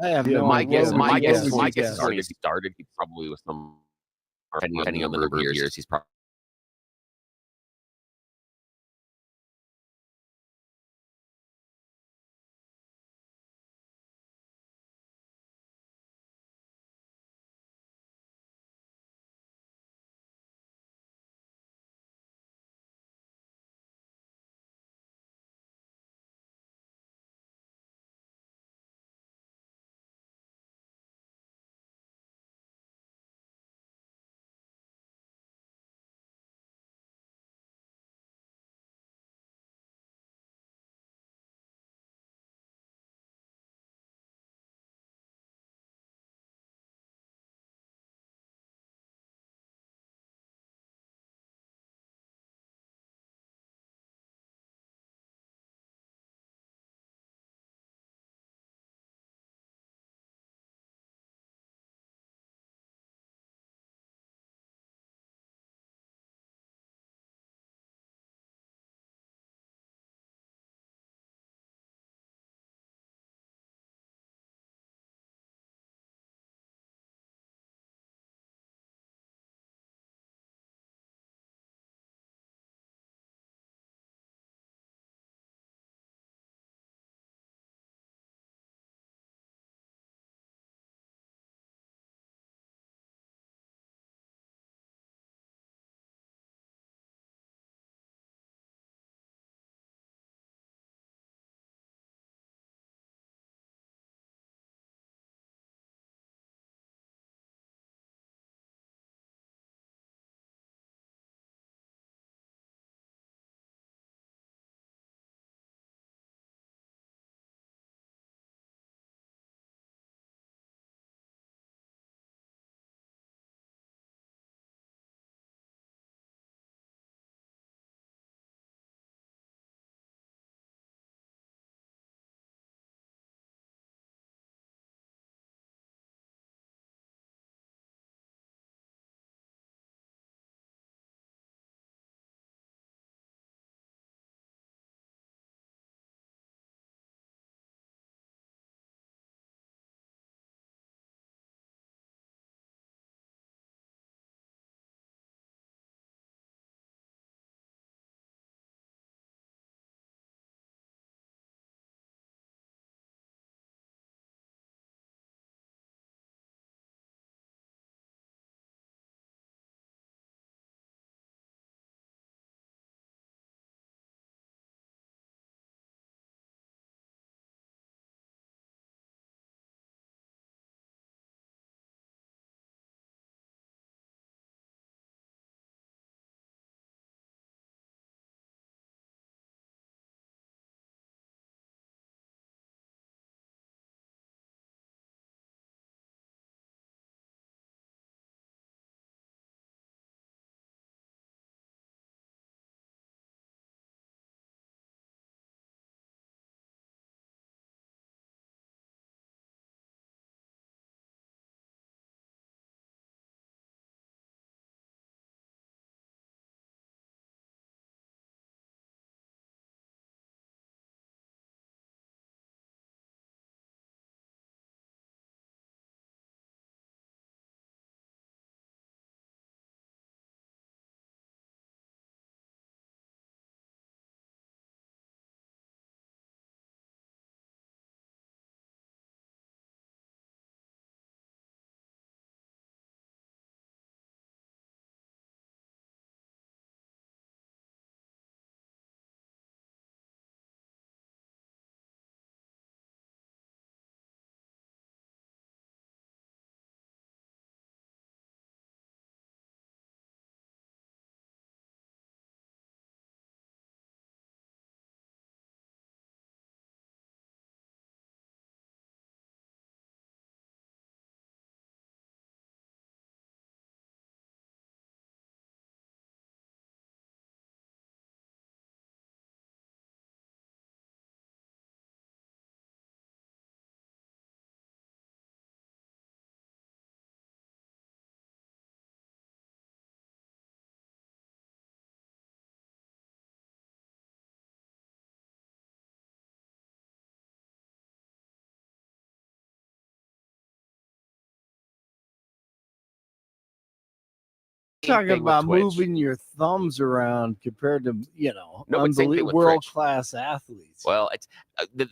I have Yeah, no my idea. guess What my would guess you is my guess is suggest? where he started, he probably was some depending on the number of years, he's probably talking thing with about Twitch. moving your thumbs around compared to, No, but same thing with world-class athletes. Well, it's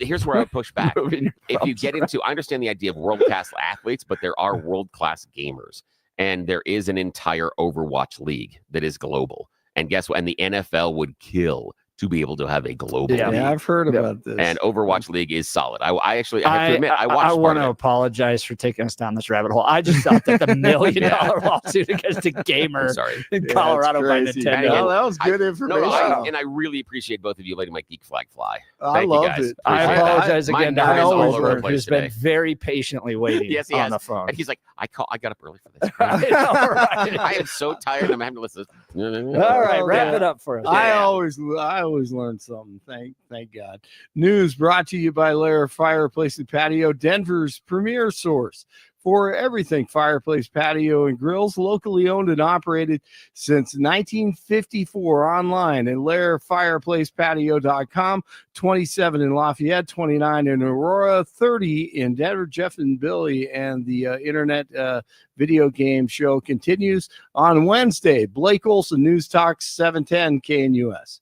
here's where I push back. If you get into, I understand the idea of world-class athletes, but there are world-class gamers. And there is an entire Overwatch league that is global. And guess what? And the NFL would kill to be able to have a global league. Yeah, I've heard about this. And Overwatch League is solid. I actually have to admit, I watched. I want to apologize for taking us down this rabbit hole. I just thought that the $1 million lawsuit against a gamer in Colorado by Nintendo. Again, that was good information. And I really appreciate both of you letting my geek flag fly. I loved it. I apologize again to Heinz Goldberg, who's today. been very patiently waiting on the phone. And he's like, I got up early for this. I am so tired. I'm having to listen. All right, wrap it up for us. I always learn something. Thank God. News brought to you by Lair Fireplace and Patio, Denver's premier source for everything fireplace, patio, and grills, locally owned and operated since 1954 online at lairfireplacepatio.com, 27 in Lafayette, 29 in Aurora, 30 in Denver. Jeff and Billy and the internet video game show continues on Wednesday. Blake Olson, News Talk 710 KNUS.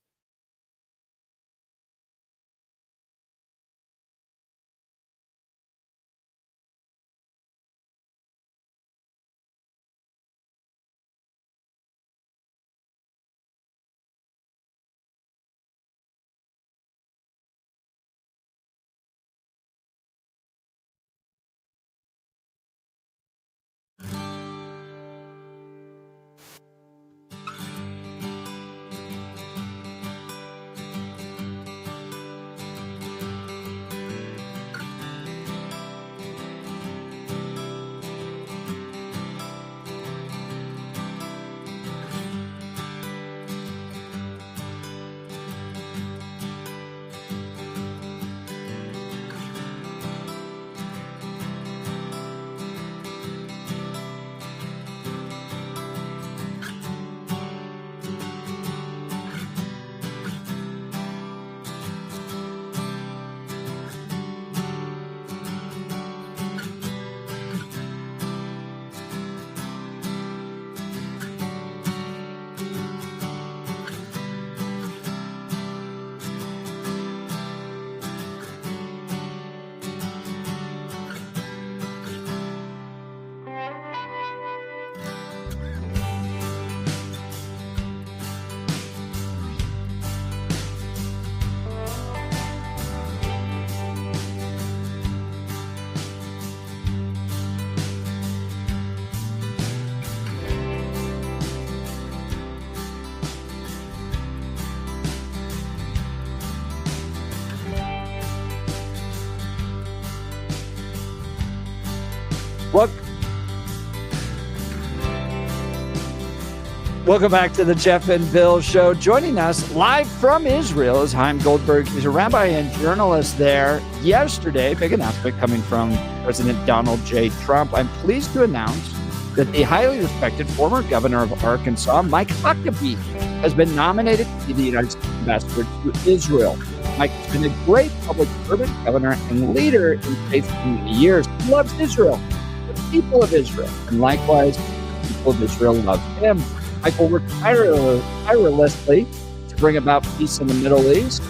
Welcome back to the Jeff and Bill Show. Joining us live from Israel is Chaim Goldberg. He's a rabbi and journalist there. Yesterday, big announcement coming from President Donald J. Trump. I'm pleased to announce that the highly respected former governor of Arkansas, Mike Huckabee, has been nominated to be the United States ambassador to Israel. Mike has been a great public servant, governor, and leader in faith for many years. He loves Israel, the people of Israel, and likewise, the people of Israel love him. Michael worked tirelessly to bring about peace in the Middle East.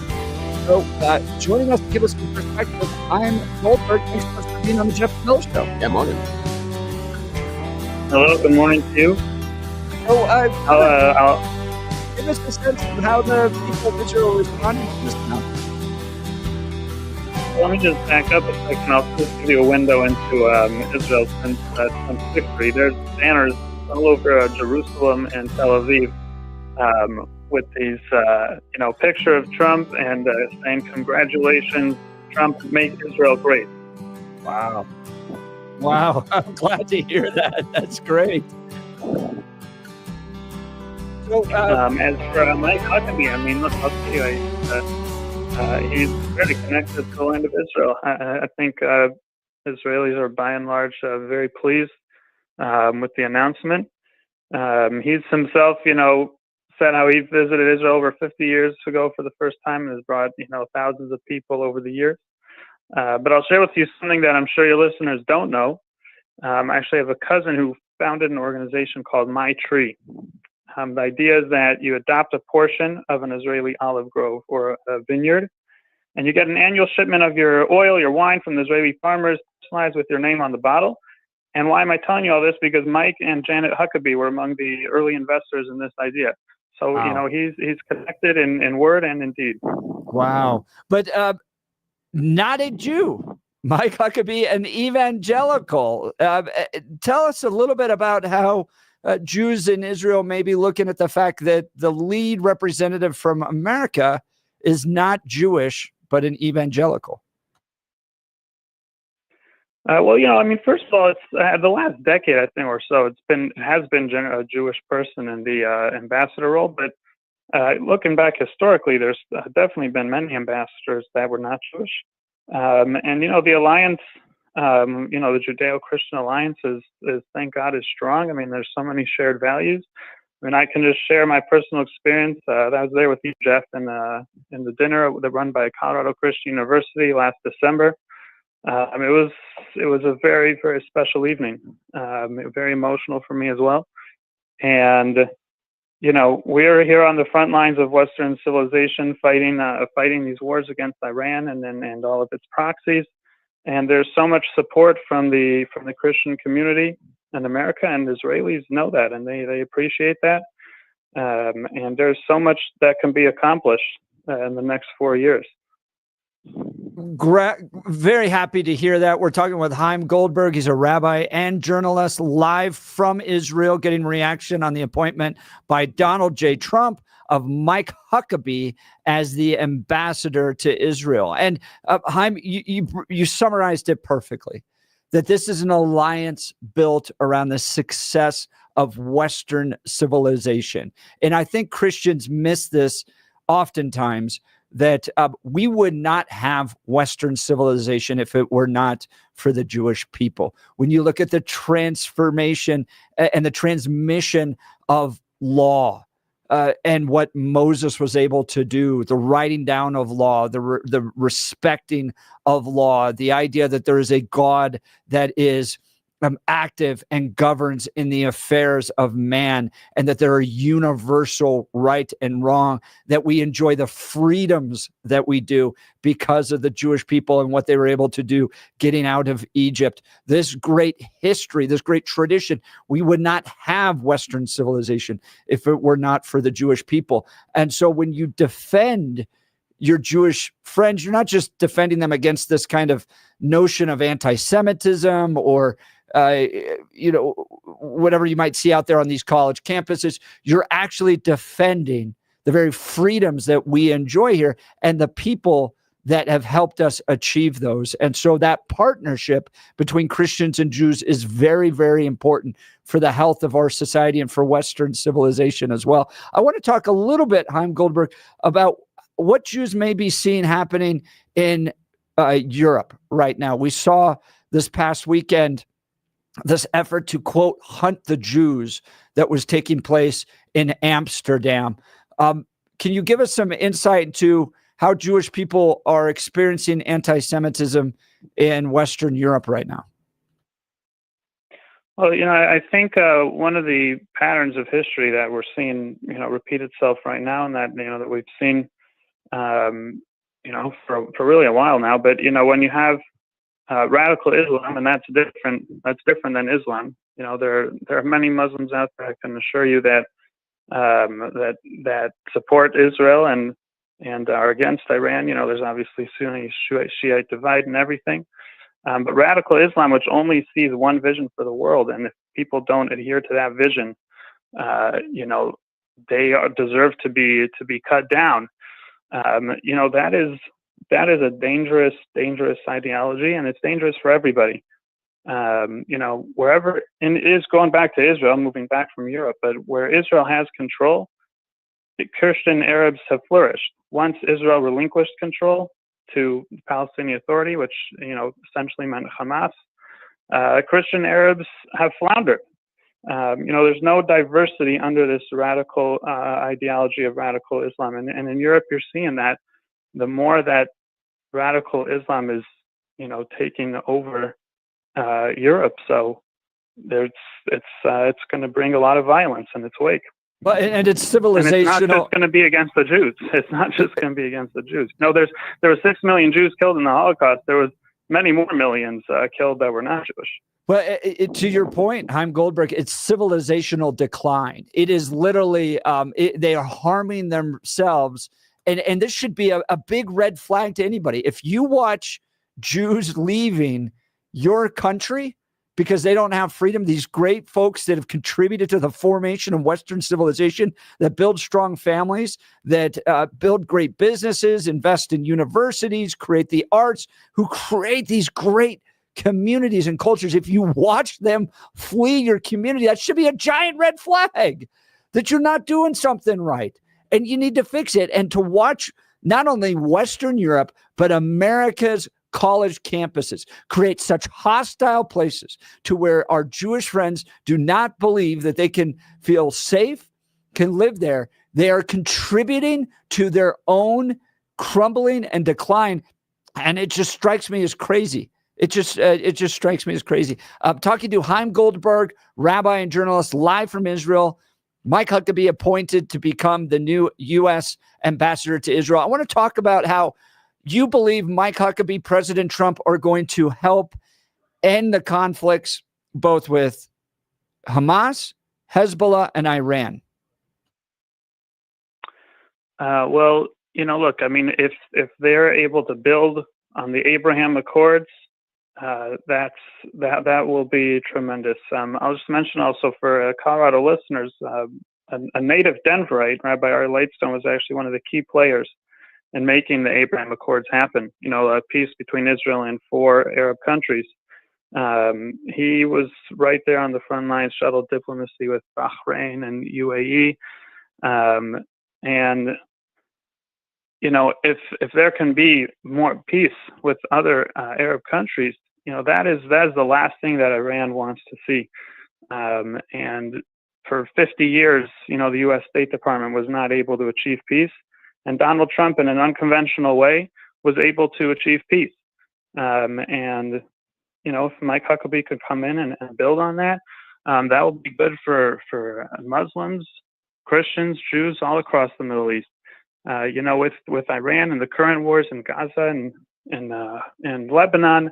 So, joining us to give us some perspective, I'm Goldberg. Thanks so much for being on the Jeff and Bill Show. Yeah, morning. Hello, good morning to you. So, give us a sense of how the people of Israel responded to this announcement. Let me just back up a second. I'll just give you a window into Israel since Trump's victory. There's banners all over Jerusalem and Tel Aviv with these, picture of Trump and saying, "Congratulations, Trump, make Israel great." Wow. I'm glad to hear that. That's great. So, as for Mike Huckabee, I mean, look, I'll tell you, he's very connected to the land of Israel. I think Israelis are by and large very pleased with the announcement. He's himself, said how he visited Israel over 50 years ago for the first time and has brought, thousands of people over the years. But I'll share with you something that I'm sure your listeners don't know. I actually have a cousin who founded an organization called My Tree. The idea is that you adopt a portion of an Israeli olive grove or a vineyard, and you get an annual shipment of your oil, your wine from the Israeli farmers, personalized with your name on the bottle. And why am I telling you all this? Because Mike and Janet Huckabee were among the early investors in this idea. So, Wow. he's connected in word and in deed. Wow. But not a Jew. Mike Huckabee, an evangelical. Tell us a little bit about how Jews in Israel may be looking at the fact that the lead representative from America is not Jewish, but an evangelical. Well, first of all, it's the last decade, I think, or so. It has been a Jewish person in the ambassador role. But looking back historically, there's definitely been many ambassadors that were not Jewish. And the alliance, the Judeo-Christian alliance is thank God is strong. I mean, there's so many shared values. I mean, I can just share my personal experience. I was there with you, Jeff, in the dinner that run by Colorado Christian University last December. It was a very, very special evening, very emotional for me as well. And, we're here on the front lines of Western civilization fighting these wars against Iran and all of its proxies. And there's so much support from the Christian community in America, and Israelis know that, and they appreciate that. And there's so much that can be accomplished in the next 4 years. Very happy to hear that. We're talking with Chaim Goldberg. He's a rabbi and journalist live from Israel, getting reaction on the appointment by Donald J. Trump of Mike Huckabee as the ambassador to Israel. And Chaim, you summarized it perfectly, that this is an alliance built around the success of Western civilization. And I think Christians miss this oftentimes, that we would not have Western civilization if it were not for the Jewish people. When you look at the transformation and the transmission of law and what Moses was able to do, the writing down of law, the respecting of law, the idea that there is a God that is active and governs in the affairs of man, and that there are universal right and wrong, that we enjoy the freedoms that we do because of the Jewish people and what they were able to do getting out of Egypt. This great history, this great tradition, we would not have Western civilization if it were not for the Jewish people. And so when you defend your Jewish friends, you're not just defending them against this kind of notion of anti-Semitism or whatever you might see out there on these college campuses. You're actually defending the very freedoms that we enjoy here and the people that have helped us achieve those. And so that partnership between Christians and Jews is very, very important for the health of our society and for Western civilization as well. I want to talk a little bit, Chaim Goldberg, about what Jews may be seeing happening in Europe right now. We saw this past weekend this effort to, quote, hunt the Jews that was taking place in Amsterdam. Can you give us some insight into how Jewish people are experiencing anti-Semitism in Western Europe right now? Well, I think one of the patterns of history that we're seeing, repeat itself right now, and that, that we've seen, for really a while now. But, when you have radical Islam, and that's different than Islam. There are many Muslims out there, I can assure you, that that support Israel and are against Iran. There's obviously Sunni Shiite divide and everything. But radical Islam, which only sees one vision for the world, and if people don't adhere to that vision, they deserve to be cut down. That is a dangerous ideology, and it's dangerous for everybody. Wherever, and it is going back to Israel, moving back from Europe, but where Israel has control, the Christian Arabs have flourished. Once Israel relinquished control to the Palestinian Authority, which essentially meant Hamas, Christian Arabs have floundered. There's no diversity under this radical ideology of radical Islam, and in Europe you're seeing that. The more that radical Islam is, taking over Europe. So, it's going to bring a lot of violence in its wake. Well, and it's And civilizational. it's not just going to be against the Jews. It's not just going to be against the Jews. No, there were 6 million Jews killed in the Holocaust. There was many more millions killed that were not Jewish. Well, to your point, Chaim Goldberg, it's civilizational decline. It is literally they are harming themselves, and this should be a big red flag to anybody. If you watch Jews leaving your country because they don't have freedom, these great folks that have contributed to the formation of Western civilization, that build strong families, that build great businesses, invest in universities, create the arts, who create these great communities and cultures. If you watch them flee your community, that should be a giant red flag that you're not doing something right. And you need to fix it. And to watch not only Western Europe, but America's college campuses create such hostile places to where our Jewish friends do not believe that they can feel safe, can live there. They are contributing to their own crumbling and decline. And it just strikes me as crazy. It just strikes me as crazy. Talking to Chaim Goldberg, rabbi and journalist, live from Israel. Mike Huckabee appointed to become the new U.S. ambassador to Israel. I want to talk about how you believe Mike Huckabee, President Trump are going to help end the conflicts both with Hamas, Hezbollah, and Iran. Well, look, I mean, if they're able to build on the Abraham Accords, that will be tremendous. I'll just mention also for Colorado listeners, a native Denverite, Rabbi Ari Lightstone, was actually one of the key players in making the Abraham Accords happen. A peace between Israel and 4 Arab countries. He was right there on the front lines, shuttled diplomacy with Bahrain and UAE, and if there can be more peace with other Arab countries, that is the last thing that Iran wants to see. And for 50 years, the U.S. State Department was not able to achieve peace, and Donald Trump, in an unconventional way, was able to achieve peace. And if Mike Huckabee could come in and build on that, that would be good for Muslims, Christians, Jews all across the Middle East. With Iran and the current wars in Gaza and Lebanon,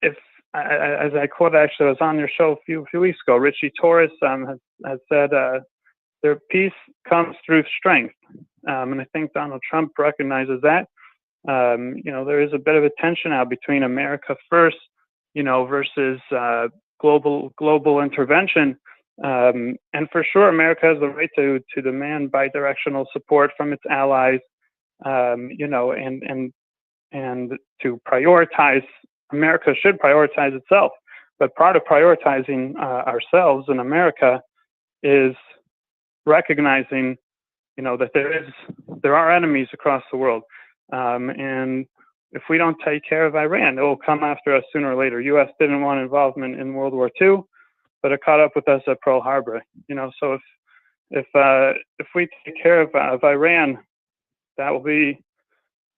if as I quote, actually, I was on your show a few weeks ago. Richie Torres has said their peace comes through strength, and I think Donald Trump recognizes that. There is a bit of a tension now between America first, versus global intervention. And for sure, America has the right to demand bidirectional support from its allies, and to prioritize. America should prioritize itself, but part of prioritizing ourselves in America is recognizing, that there are enemies across the world, and if we don't take care of Iran, it will come after us sooner or later. U.S. didn't want involvement in World War II, but it caught up with us at Pearl Harbor. So if we take care of Iran, that will be.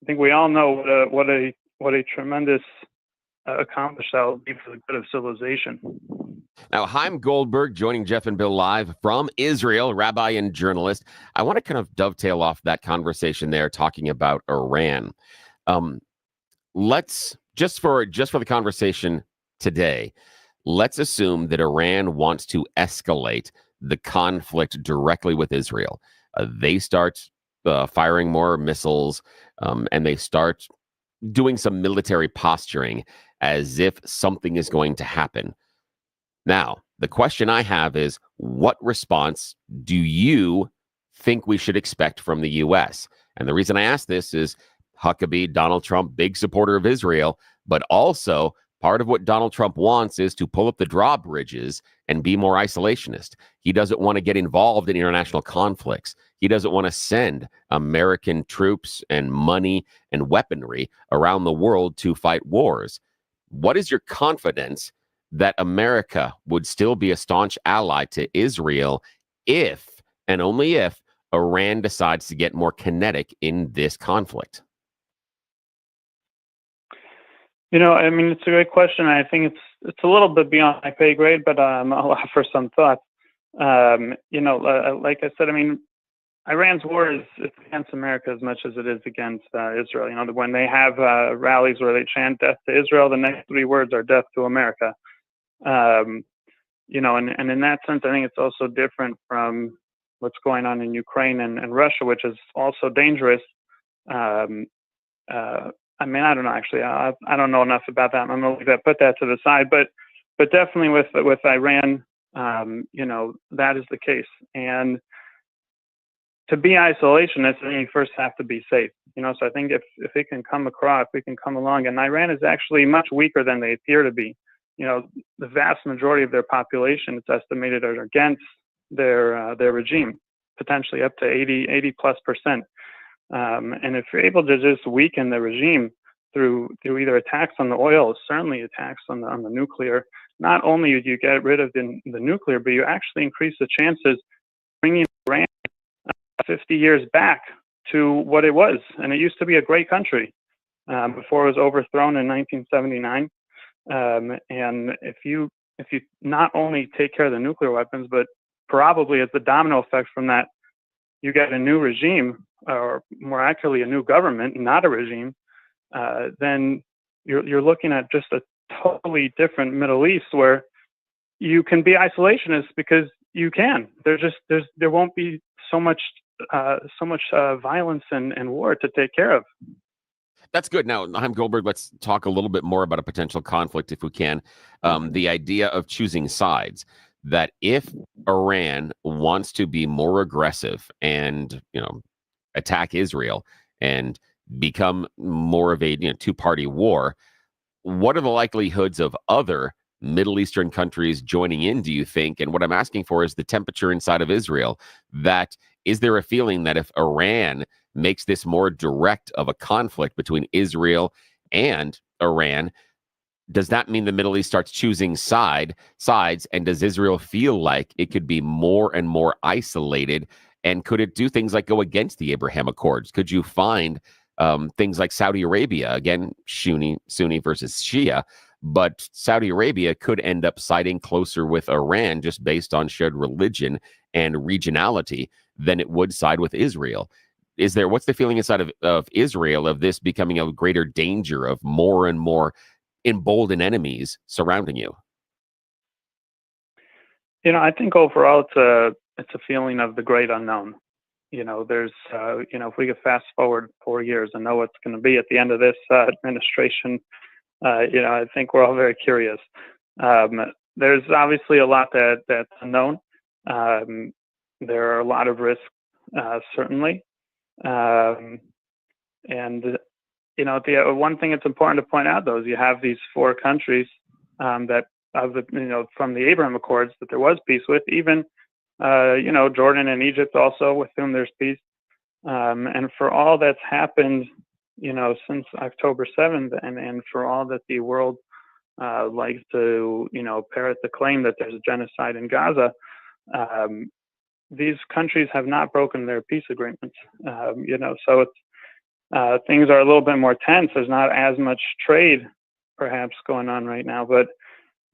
I think we all know what a tremendous accomplishment that will be for the good of civilization. Now, Chaim Goldberg joining Jeff and Bill live from Israel, rabbi and journalist. I want to kind of dovetail off that conversation there, talking about Iran. Let's just for the conversation today, let's assume that Iran wants to escalate the conflict directly with Israel. They start firing more missiles, and they start doing some military posturing as if something is going to happen. Now, the question I have is, what response do you think we should expect from the U.S.? And the reason I ask this is Huckabee, Donald Trump, big supporter of Israel, but also part of what Donald Trump wants is to pull up the drawbridges and be more isolationist. He doesn't want to get involved in international conflicts. He doesn't want to send American troops and money and weaponry around the world to fight wars. What is your confidence that America would still be a staunch ally to Israel if, and only if, Iran decides to get more kinetic in this conflict? It's a great question. I think it's a little bit beyond my pay grade, but I'll offer some thoughts. Like I said, I mean, Iran's war is against America as much as it is against Israel. When they have rallies where they chant "death to Israel," the next three words are "death to America." And in that sense, I think it's also different from what's going on in Ukraine and Russia, which is also dangerous. I mean, I don't know, actually. I don't know enough about that. I'm going to put that to the side. But definitely with Iran, that is the case. And to be isolationist, I think you first have to be safe. So I think if we can come along, and Iran is actually much weaker than they appear to be. The vast majority of their population, it's estimated, are against their regime, potentially up to 80+%. And if you're able to just weaken the regime through either attacks on the oil, certainly attacks on the nuclear, not only do you get rid of the nuclear, but you actually increase the chances of bringing Iran 50 years back to what it was. And it used to be a great country before it was overthrown in 1979. And if you not only take care of the nuclear weapons, but probably as the domino effect from that, you get a new regime, or more accurately, a new government, not a regime, then you're looking at just a totally different Middle East where you can be isolationist because you can. There won't be so much violence and war to take care of. That's good. Now, Chaim Goldberg, let's talk a little bit more about a potential conflict, if we can. The idea of choosing sides, that if Iran wants to be more aggressive and, attack Israel and become more of a two-party war, what are the likelihoods of other Middle Eastern countries joining in, do you think? And what I'm asking for is the temperature inside of Israel. That is there a feeling that if Iran makes this more direct of a conflict between Israel and Iran, does that mean the Middle East starts choosing sides? And does Israel feel like it could be more and more isolated? And could it do things like go against the Abraham Accords? Could you find things like Saudi Arabia, again, Sunni versus Shia, but Saudi Arabia could end up siding closer with Iran just based on shared religion and regionality than it would side with Israel. What's the feeling inside of Israel of this becoming a greater danger of more and more emboldened enemies surrounding you? I think overall it's a feeling of the great unknown. There's if we could fast forward 4 years and know what's going to be at the end of this administration, I think we're all very curious. There's obviously a lot that's unknown. There are a lot of risks, certainly. And the one thing that's important to point out, though, is you have these four countries that from the Abraham Accords that there was peace with, even Jordan and Egypt also, with whom there's peace. And for all that's happened, since October 7th, and for all that the world likes to, parrot the claim that there's a genocide in Gaza, these countries have not broken their peace agreements. So it's things are a little bit more tense. There's not as much trade, perhaps, going on right now. But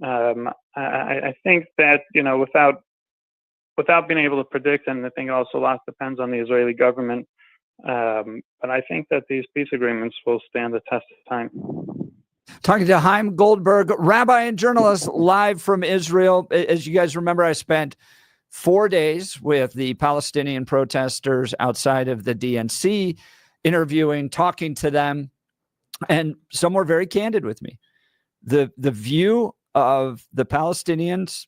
I think that without being able to predict, and I think also a lot depends on the Israeli government. But I think that these peace agreements will stand the test of time. Talking to Chaim Goldberg, rabbi and journalist, live from Israel. As you guys remember, I spent 4 days with the Palestinian protesters outside of the DNC, interviewing, talking to them, and some were very candid with me. The view of the Palestinians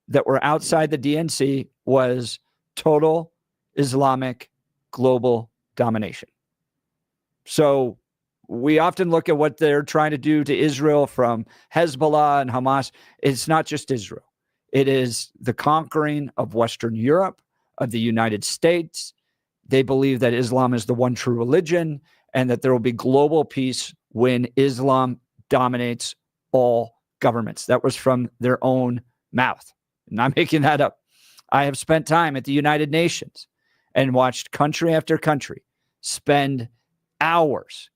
that were outside the DNC was total Islamic global domination. So we often look at what they're trying to do to Israel from Hezbollah and Hamas. It's not just Israel. It is the conquering of Western Europe, of the United States. They believe that Islam is the one true religion and that there will be global peace when Islam dominates all governments. That was from their own mouth. I'm not making that up. I have spent time at the United Nations and watched country after country spend hours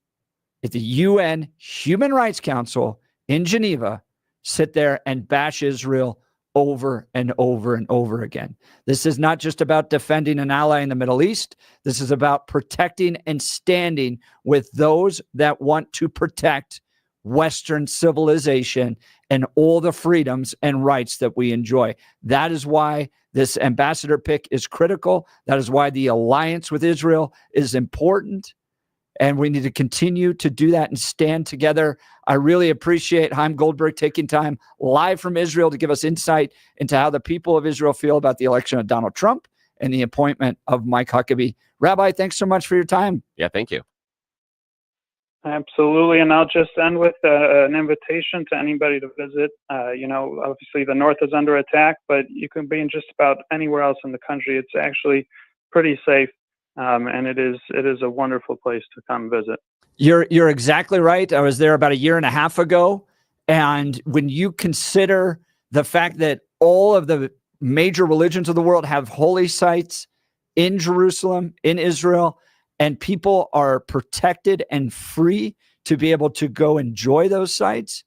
at the UN Human Rights Council in Geneva sit there and bash Israel over and over and over again. This is not just about defending an ally in the Middle East. This is about protecting and standing with those that want to protect Western civilization and all the freedoms and rights that we enjoy. That is why this ambassador pick is critical. That is why the alliance with Israel is important. And we need to continue to do that and stand together. I really appreciate Chaim Goldberg taking time live from Israel to give us insight into how the people of Israel feel about the election of Donald Trump and the appointment of Mike Huckabee. Rabbi, thanks so much for your time. Yeah, thank you. Absolutely, and I'll just end with an invitation to anybody to visit. Obviously the North is under attack, but you can be in just about anywhere else in the country. It's actually pretty safe, and it is a wonderful place to come visit. You're exactly right. I was there about a year and a half ago, and when you consider the fact that all of the major religions of the world have holy sites in Jerusalem, in Israel, and people are protected and free to be able to go enjoy those sites,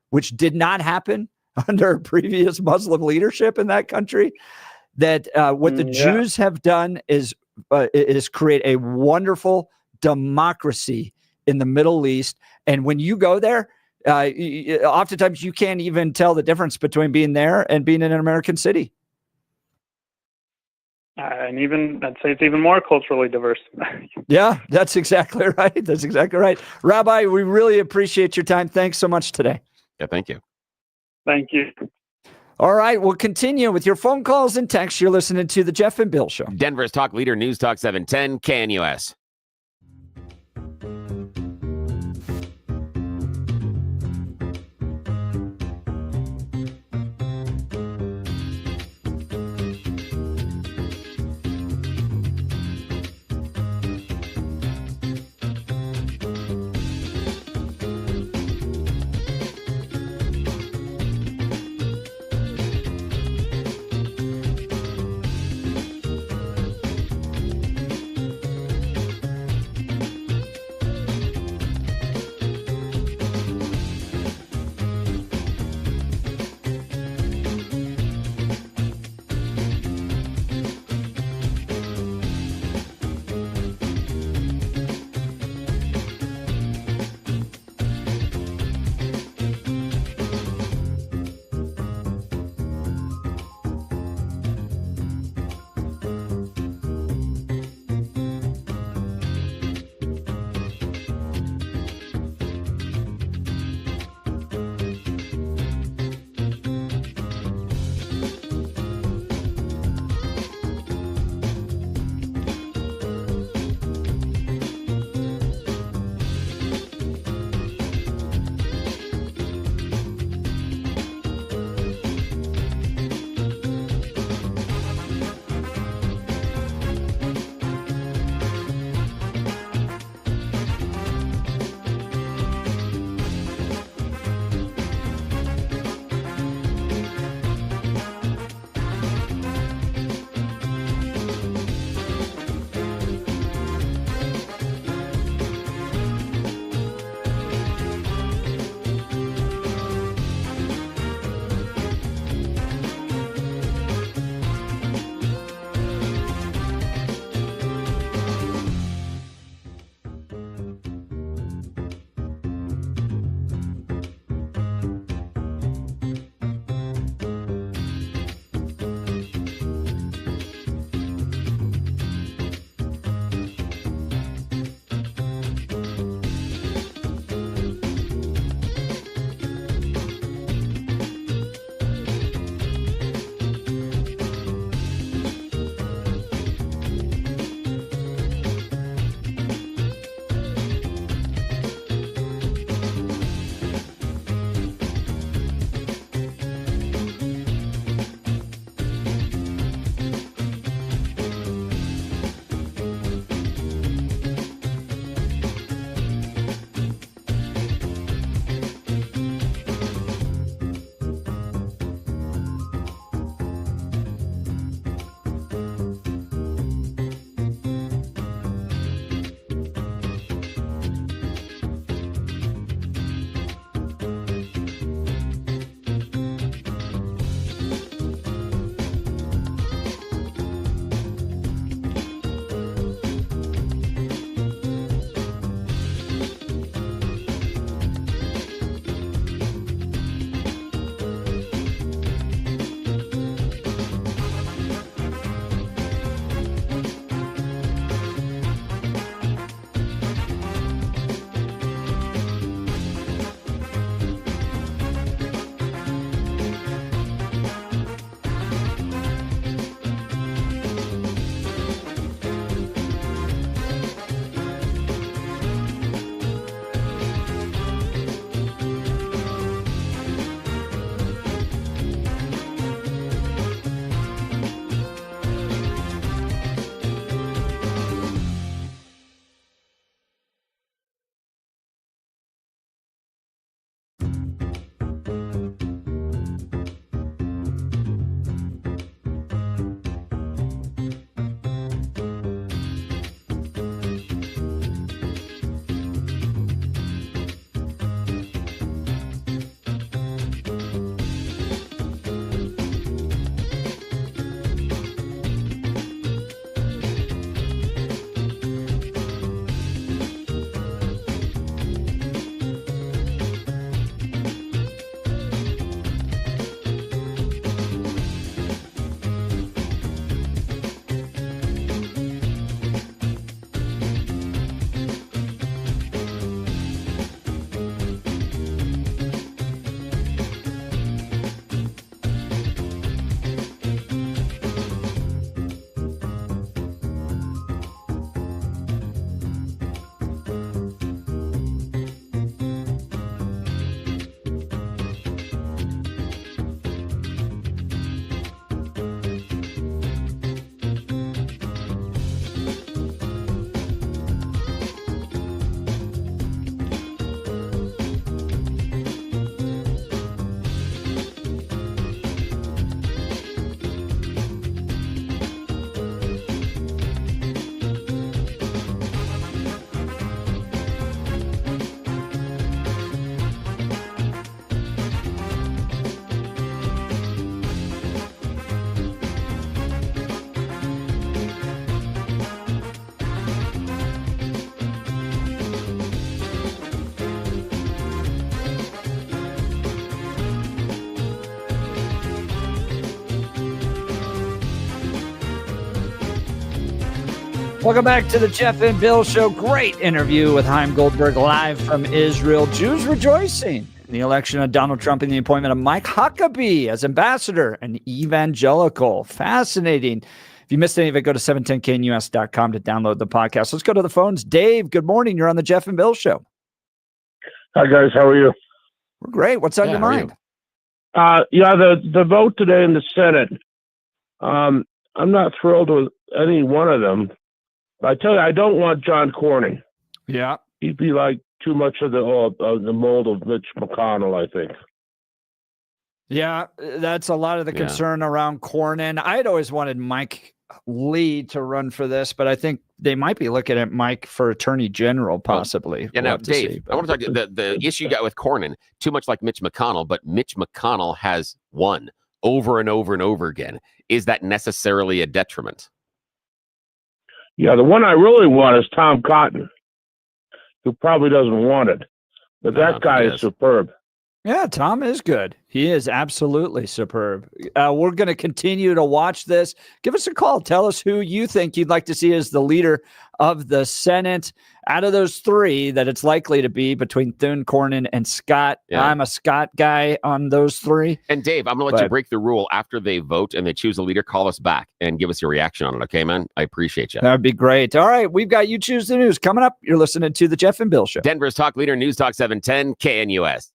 which did not happen under previous Muslim leadership in that country. That what the Jews have done is create a wonderful democracy in the Middle East. And when you go there, oftentimes you can't even tell the difference between being there and being in an American city. And even, I'd say it's even more culturally diverse. Yeah, that's exactly right. That's exactly right. Rabbi, we really appreciate your time. Thanks so much today. Yeah, thank you. Thank you. All right, we'll continue with your phone calls and texts. You're listening to The Jeff and Bill Show. Denver's talk leader, News Talk 710, KNUS. Welcome back to the Jeff and Bill Show. Great interview with Chaim Goldberg live from Israel. Jews rejoicing in the election of Donald Trump and the appointment of Mike Huckabee as ambassador and evangelical. Fascinating. If you missed any of it, go to 710knus.com to download the podcast. Let's go to the phones. Dave, good morning. You're on the Jeff and Bill Show. Hi, guys. How are you? We're great. What's on your mind? The vote today in the Senate. I'm not thrilled with any one of them. I tell you, I don't want John Cornyn. Yeah. He'd be like too much of the mold of Mitch McConnell, I think. Yeah, that's a lot of the concern around Cornyn. I had always wanted Mike Lee to run for this, but I think they might be looking at Mike for Attorney General, possibly. Yeah, now, Dave, I want to talk to the issue you got with Cornyn, too much like Mitch McConnell, but Mitch McConnell has won over and over and over again. Is that necessarily a detriment? Yeah, the one I really want is Tom Cotton, who probably doesn't want it. But that guy is superb. Yeah, Tom is good. He is absolutely superb. We're going to continue to watch this. Give us a call. Tell us who you think you'd like to see as the leader of the Senate. Out of those three that it's likely to be between Thune, Cornyn, and Scott. Yeah. I'm a Scott guy on those three. And Dave, I'm going to let you break the rule after they vote and they choose a leader. Call us back and give us your reaction on it. Okay, man? I appreciate you. That would be great. All right. We've got You Choose the News coming up. You're listening to the Jeff and Bill Show. Denver's talk leader, News Talk 710 KNUS.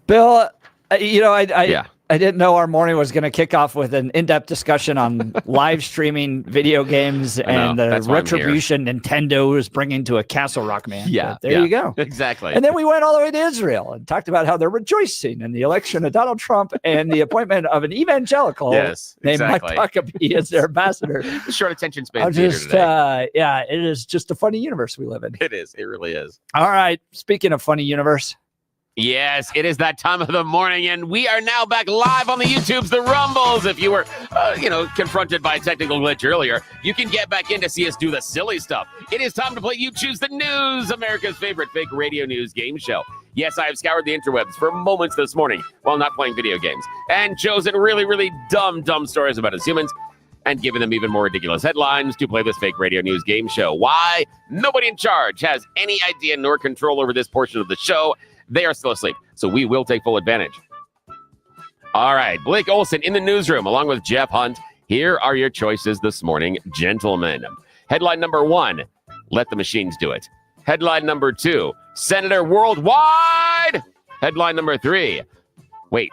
Bill, I didn't know our morning was going to kick off with an in-depth discussion on live streaming video games and the retribution Nintendo is bringing to a Castle Rock man. Yeah, but there you go. Exactly. And then we went all the way to Israel and talked about how they're rejoicing in the election of Donald Trump and the appointment of an evangelical named Mike Huckabee as their ambassador. Short attention span theater today. It is just a funny universe we live in. It is. It really is. All right. Speaking of funny universe. Yes, it is that time of the morning, and we are now back live on the YouTubes, the Rumbles. If you were, confronted by a technical glitch earlier, you can get back in to see us do the silly stuff. It is time to play You Choose the News, America's favorite fake radio news game show. Yes, I have scoured the interwebs for moments this morning while not playing video games and chosen really, really dumb stories about us humans and given them even more ridiculous headlines to play this fake radio news game show. Why? Nobody in charge has any idea nor control over this portion of the show. They are still asleep, so we will take full advantage. All right, Blake Olson in the newsroom, along with Jeff Hunt. Here are your choices this morning, gentlemen. Headline number 1, let the machines do it. Headline number 2, Senator Worldwide. Headline number 3, wait,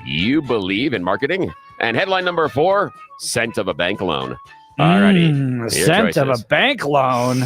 you believe in marketing? And headline number 4, scent of a bank loan. All righty. Scent of a bank loan.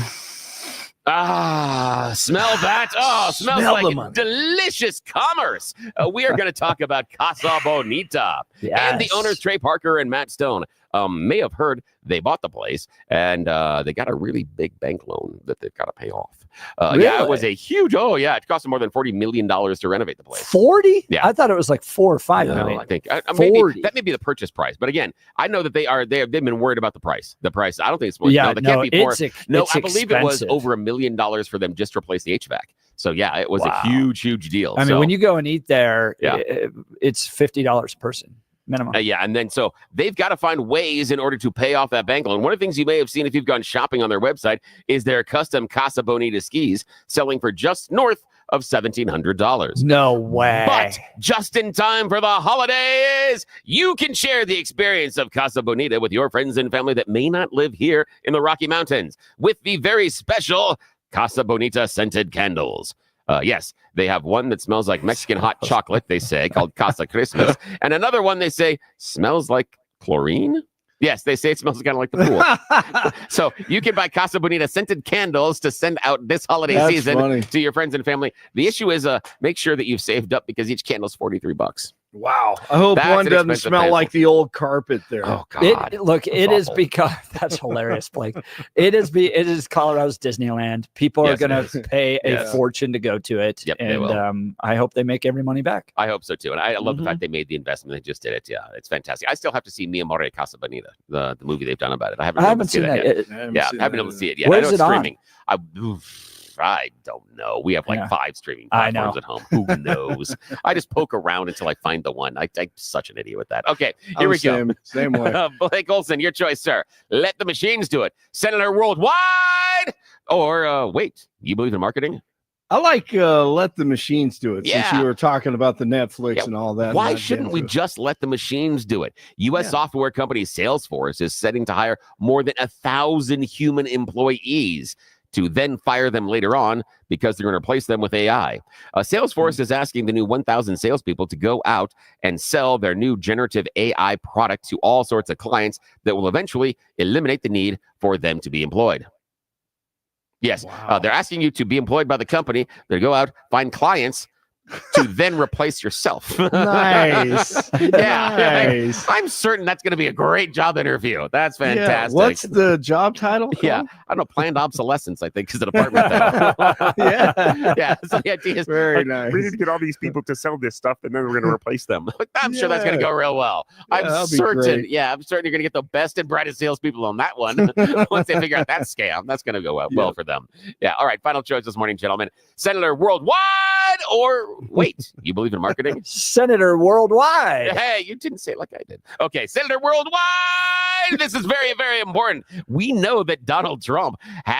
Smell that? Oh, smells like delicious commerce. We are going to talk about Casa Bonita. Yes. And the owners, Trey Parker and Matt Stone, may have heard they bought the place and they got a really big bank loan that they've got to pay off. Really? Yeah, it was a huge, it cost them more than $40 million to renovate the place. 40? Yeah. I thought it was like 4 or 5 million. I think 40. That may be the purchase price. But again, I know that they've been worried about the price. The price, I don't think it's more. Yeah, no, can't be more. It's I believe it was expensive. over $1 million for them just to replace the HVAC. So yeah, it was a huge deal. I mean, when you go and eat there, it's $50 a person. Minimum. And then so they've got to find ways in order to pay off that bank loan. One of the things you may have seen if you've gone shopping on their website is their custom Casa Bonita skis selling for just north of $1,700. No way. But just in time for the holidays, you can share the experience of Casa Bonita with your friends and family that may not live here in the Rocky Mountains with the very special Casa Bonita scented candles. Yes, they have one that smells like Mexican hot chocolate, they say, called Casa Christmas. And another one they say smells like chlorine. Yes, they say it smells kind of like the pool. So you can buy Casa Bonita scented candles to send out this holiday season to your friends and family. The issue is make sure that you've saved up because each candle is $43. Wow. I hope one doesn't smell like the old carpet there. Oh, God. It is because that's hilarious, Blake. It is Colorado's Disneyland. People are going to pay a fortune to go to it. Yep, and I hope they make every money back. I hope so, too. And I love the fact they made the investment. They just did it. Yeah, it's fantastic. I still have to see Mi Amor Casa Bonita, the movie they've done about it. I haven't seen that yet. I haven't been able to see it yet. Where's I know it's it streaming. I don't know. We have like 5 streaming platforms at home. Who knows? I just poke around until I find the one. I'm such an idiot with that. Okay, here we go. Same way. Blake Olson, your choice, sir. Let the machines do it. Senator Worldwide, or wait, you believe in marketing? I like let the machines do it. Since you were talking about the Netflix and all that. Why shouldn't we just let the machines do it? U.S. software company Salesforce is setting to hire more than 1,000 human employees to then fire them later on because they're going to replace them with AI. Salesforce is asking the new 1,000 salespeople to go out and sell their new generative AI product to all sorts of clients that will eventually eliminate the need for them to be employed. Yes, they're asking you to be employed by the company. They go out, find clients to then replace yourself. Nice. Nice. I'm certain that's going to be a great job interview. That's fantastic. What's the job title? Yeah, I don't know. Planned obsolescence, I think, is the department title. Yeah. So the idea is very nice. We need to get all these people to sell this stuff, and then we're going to replace them. I'm sure that's going to go real well. I'm certain. Yeah, I'm certain you're going to get the best and brightest salespeople on that one. Once they figure out that scam, that's going to go well for them. Yeah. All right. Final choice this morning, gentlemen. Senator Worldwide, or wait, you believe in marketing? Senator Worldwide. Hey, you didn't say it like I did. Okay, Senator Worldwide. This is very, very important. We know that Donald Trump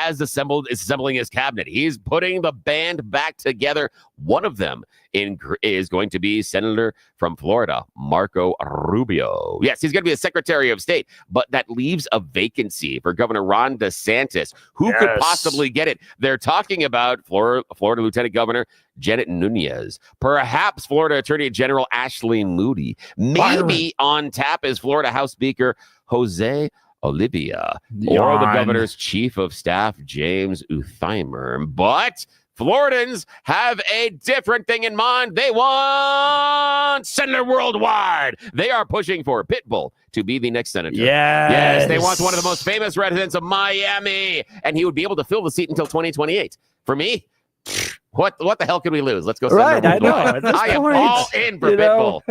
is assembling his cabinet. He's putting the band back together One of them is going to be Senator from Florida, Marco Rubio. Yes, he's going to be the Secretary of State, but that leaves a vacancy for Governor Ron DeSantis. Who could possibly get it? They're talking about Florida Lieutenant Governor Janet Nunez, perhaps Florida Attorney General Ashley Moody. Maybe on tap is Florida House Speaker Jose Olivia, or the governor's chief of staff, James Utheimer. But Floridans have a different thing in mind. They want Senator Worldwide. They are pushing for Pitbull to be the next senator. Yes, they want one of the most famous residents of Miami, and he would be able to fill the seat until 2028. For me, what the hell could we lose? Let's go. Right, I know. I am all in for Pitbull.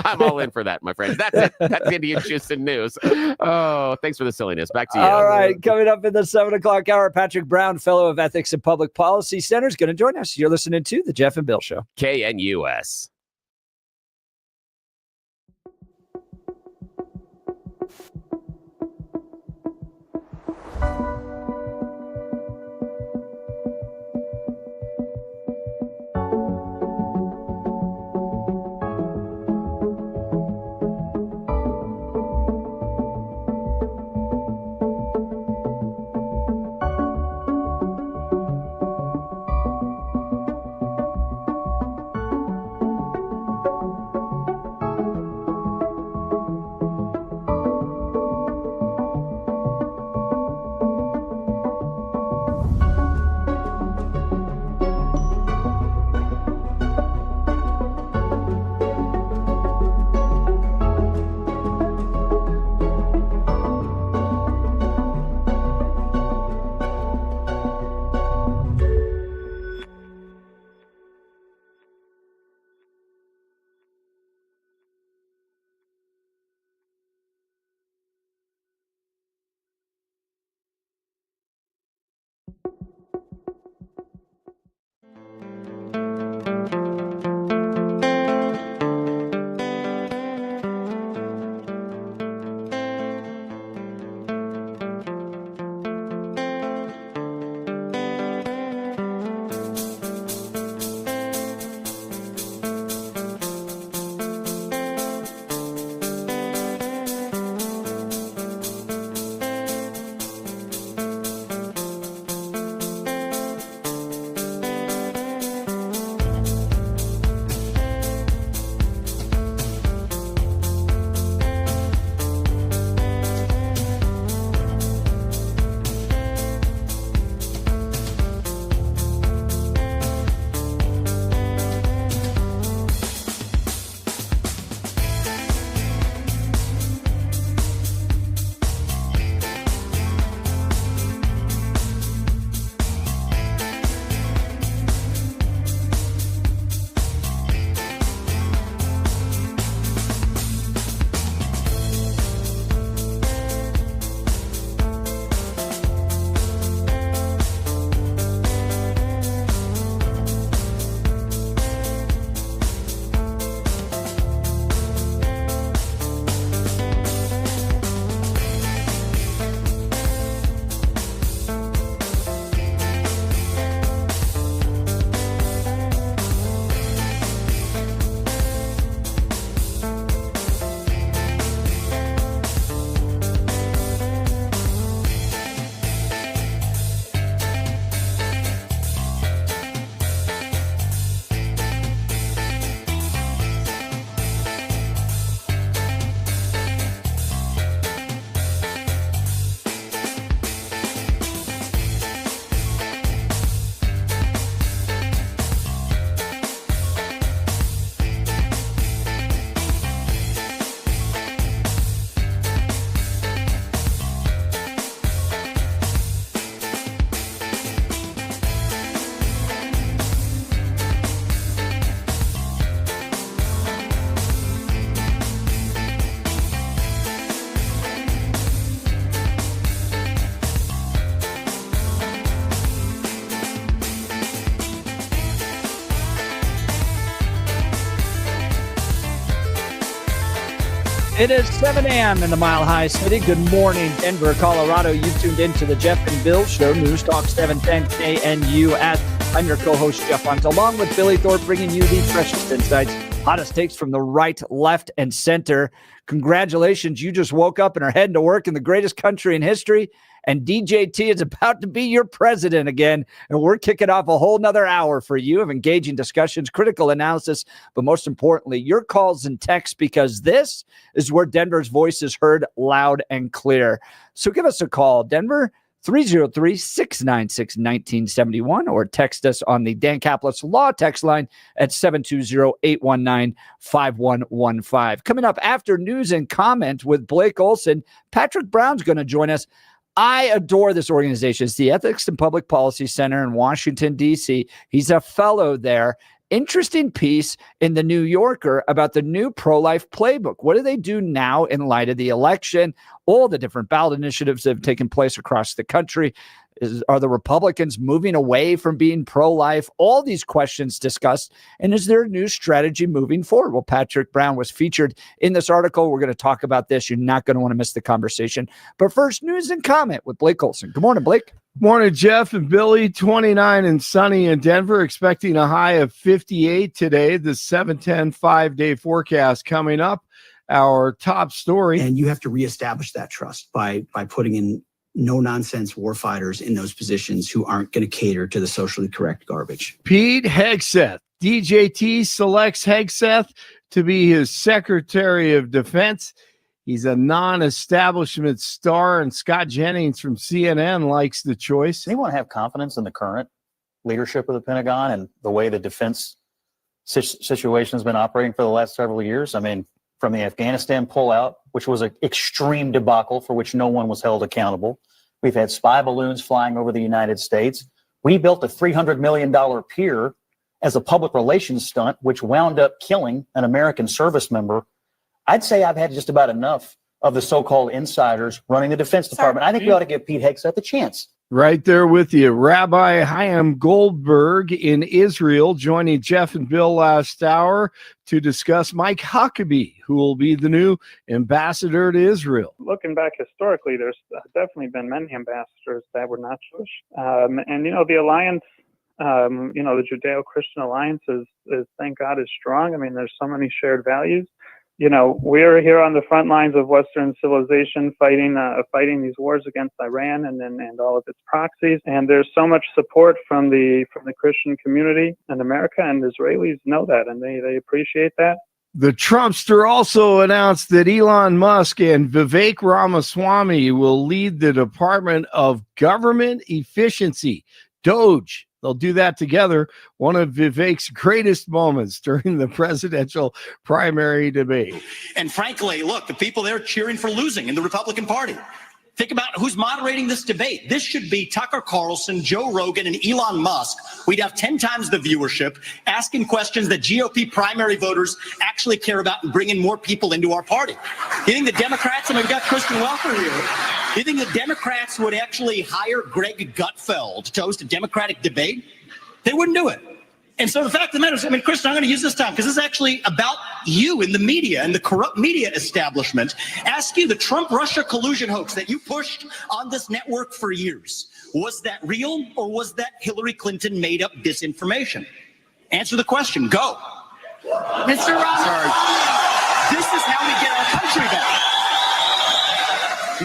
I'm all in for that, my friends. That's it. That's Indian Houston news. Oh, thanks for the silliness. Back to you. All right, coming up in the 7 o'clock hour, Patrick Brown, Fellow of Ethics and Public Policy Center, is going to join us. You're listening to The Jeff and Bill Show. KNUS. It is 7 a.m. in the Mile High City. Good morning, Denver, Colorado. You tuned into the Jeff and Bill Show, News Talk 710 KNUS. I'm your co-host, Jeff Hunt, along with Billy Thorpe, bringing you the freshest insights, hottest takes from the right, left, and center. Congratulations, you just woke up and are heading to work in the greatest country in history, and DJT is about to be your president again, and we're kicking off a whole nother hour for you of engaging discussions, critical analysis, but most importantly, your calls and texts, because this is where Denver's voice is heard loud and clear. So give us a call, Denver, 303-696-1971, or text us on the Dan Caplis Law text line at 720-819-5115. Coming up after news and comment with Blake Olson, Patrick Brown's going to join us. I adore this organization. It's the Ethics and Public Policy Center in Washington, D.C. He's a fellow there. Interesting piece in the New Yorker about the new pro-life playbook. What do they do now in light of the election? All the different ballot initiatives that have taken place across the country. Are the Republicans moving away from being pro-life? All these questions discussed. And is there a new strategy moving forward? Well, Patrick Brown was featured in this article. We're going to talk about this. You're not going to want to miss the conversation. But first, news and comment with Blake Olson. Good morning, Blake. Morning, Jeff and Billy. 29 and sunny in Denver, expecting a high of 58 today. The 7-10 5-day forecast coming up. Our top story. And you have to reestablish that trust by putting in no-nonsense warfighters in those positions who aren't going to cater to the socially correct garbage. Pete Hegseth. DJT selects Hegseth to be his Secretary of Defense. He's a non-establishment star, and Scott Jennings from CNN likes the choice. They want to have confidence in the current leadership of the Pentagon and the way the defense situation has been operating for the last several years. I mean, from the Afghanistan pullout, which was an extreme debacle for which no one was held accountable. We've had spy balloons flying over the United States. We built a $300 million pier as a public relations stunt, which wound up killing an American service member. I'd say I've had just about enough of the so-called insiders running the Defense Department. I think we ought to give Pete Hegseth a chance. Right there with you. Rabbi Chaim Goldberg in Israel joining Jeff and Bill last hour to discuss Mike Huckabee, who will be the new ambassador to Israel. Looking back historically, there's definitely been many ambassadors that were not Jewish. And, the alliance, the Judeo-Christian alliance is, thank God, is strong. I mean, there's so many shared values. We're here on the front lines of Western civilization, fighting these wars against Iran and all of its proxies. And there's so much support from the Christian community in America, and Israelis know that, and they appreciate that. The Trumpster also announced that Elon Musk and Vivek Ramaswamy will lead the Department of Government Efficiency, DOGE. They'll do that together. One of Vivek's greatest moments during the presidential primary debate. And frankly, look, the people there cheering for losing in the Republican Party. Think about who's moderating this debate. This should be Tucker Carlson, Joe Rogan, and Elon Musk. We'd have 10 times the viewership, asking questions that GOP primary voters actually care about and bringing more people into our party. You think the Democrats, we've got Kristen Welker here, you think the Democrats would actually hire Greg Gutfeld to host a Democratic debate? They wouldn't do it. And so the fact of the matter is, Kristen, I'm going to use this time because this is actually about you in the media and the corrupt media establishment. Ask you, the Trump-Russia collusion hoax that you pushed on this network for years, was that real or was that Hillary Clinton made up disinformation? Answer the question. Go. Mr. Roberts, this is how we get our country back.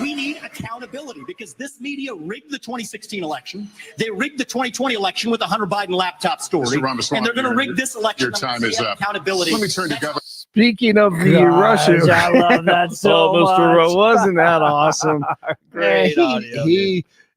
We need accountability because this media rigged the 2016 election. They rigged the 2020 election with the Hunter Biden laptop story. And they're going to rig this election. Your time is up. Accountability. Let me turn to Governor. Speaking of the Russia, I love that so much. Wasn't that awesome? Great audio.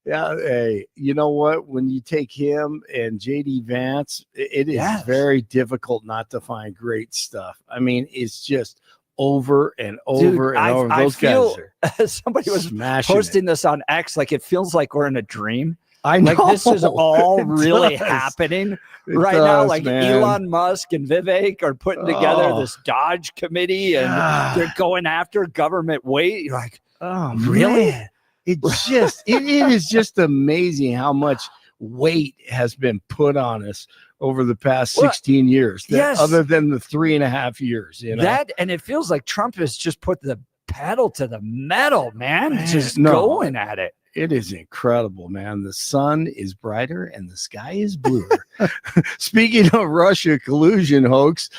Hey, you know what? When you take him and JD Vance, it is very difficult not to find great stuff. I mean, it's just over and over and over. Those guys are somebody was smashing posting this on X, like it feels like we're in a dream. I know. Like this is all really happening right now. Like man. Elon Musk and Vivek are putting together this Dodge committee and they're going after government weight. You're like, oh, really? Man. It is just amazing how much weight has been put on us over the past 16 years. Yes. Other than the 3.5 years, That, and it feels like Trump has just put the pedal to the metal, man. Just going at it. It is incredible, man. The sun is brighter and the sky is bluer. Speaking of Russia collusion hoax,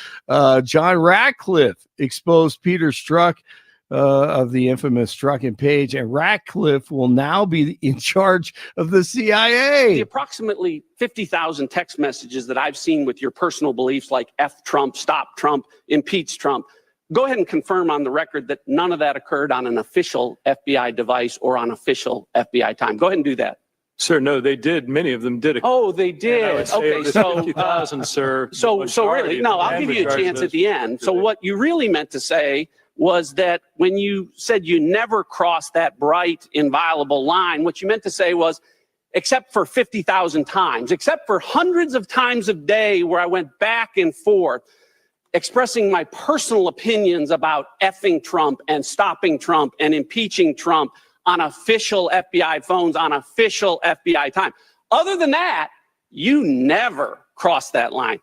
John Ratcliffe exposed Peter Strzok of the infamous Strzok and Page, and Ratcliffe will now be in charge of the CIA. The approximately 50,000 text messages that I've seen with your personal beliefs like F Trump, stop Trump, impeach Trump, go ahead and confirm on the record that none of that occurred on an official FBI device or on official FBI time. Go ahead and do that. Sir, no, they did. Many of them did. Oh, they did. Okay, so 50,000, sir. So really, no, I'll give you a chance at the end. So what you really meant to say was that when you said you never crossed that bright, inviolable line, what you meant to say was, except for 50,000 times, except for hundreds of times a day where I went back and forth, expressing my personal opinions about effing Trump and stopping Trump and impeaching Trump on official FBI phones, on official FBI time. Other than that, you never crossed that line.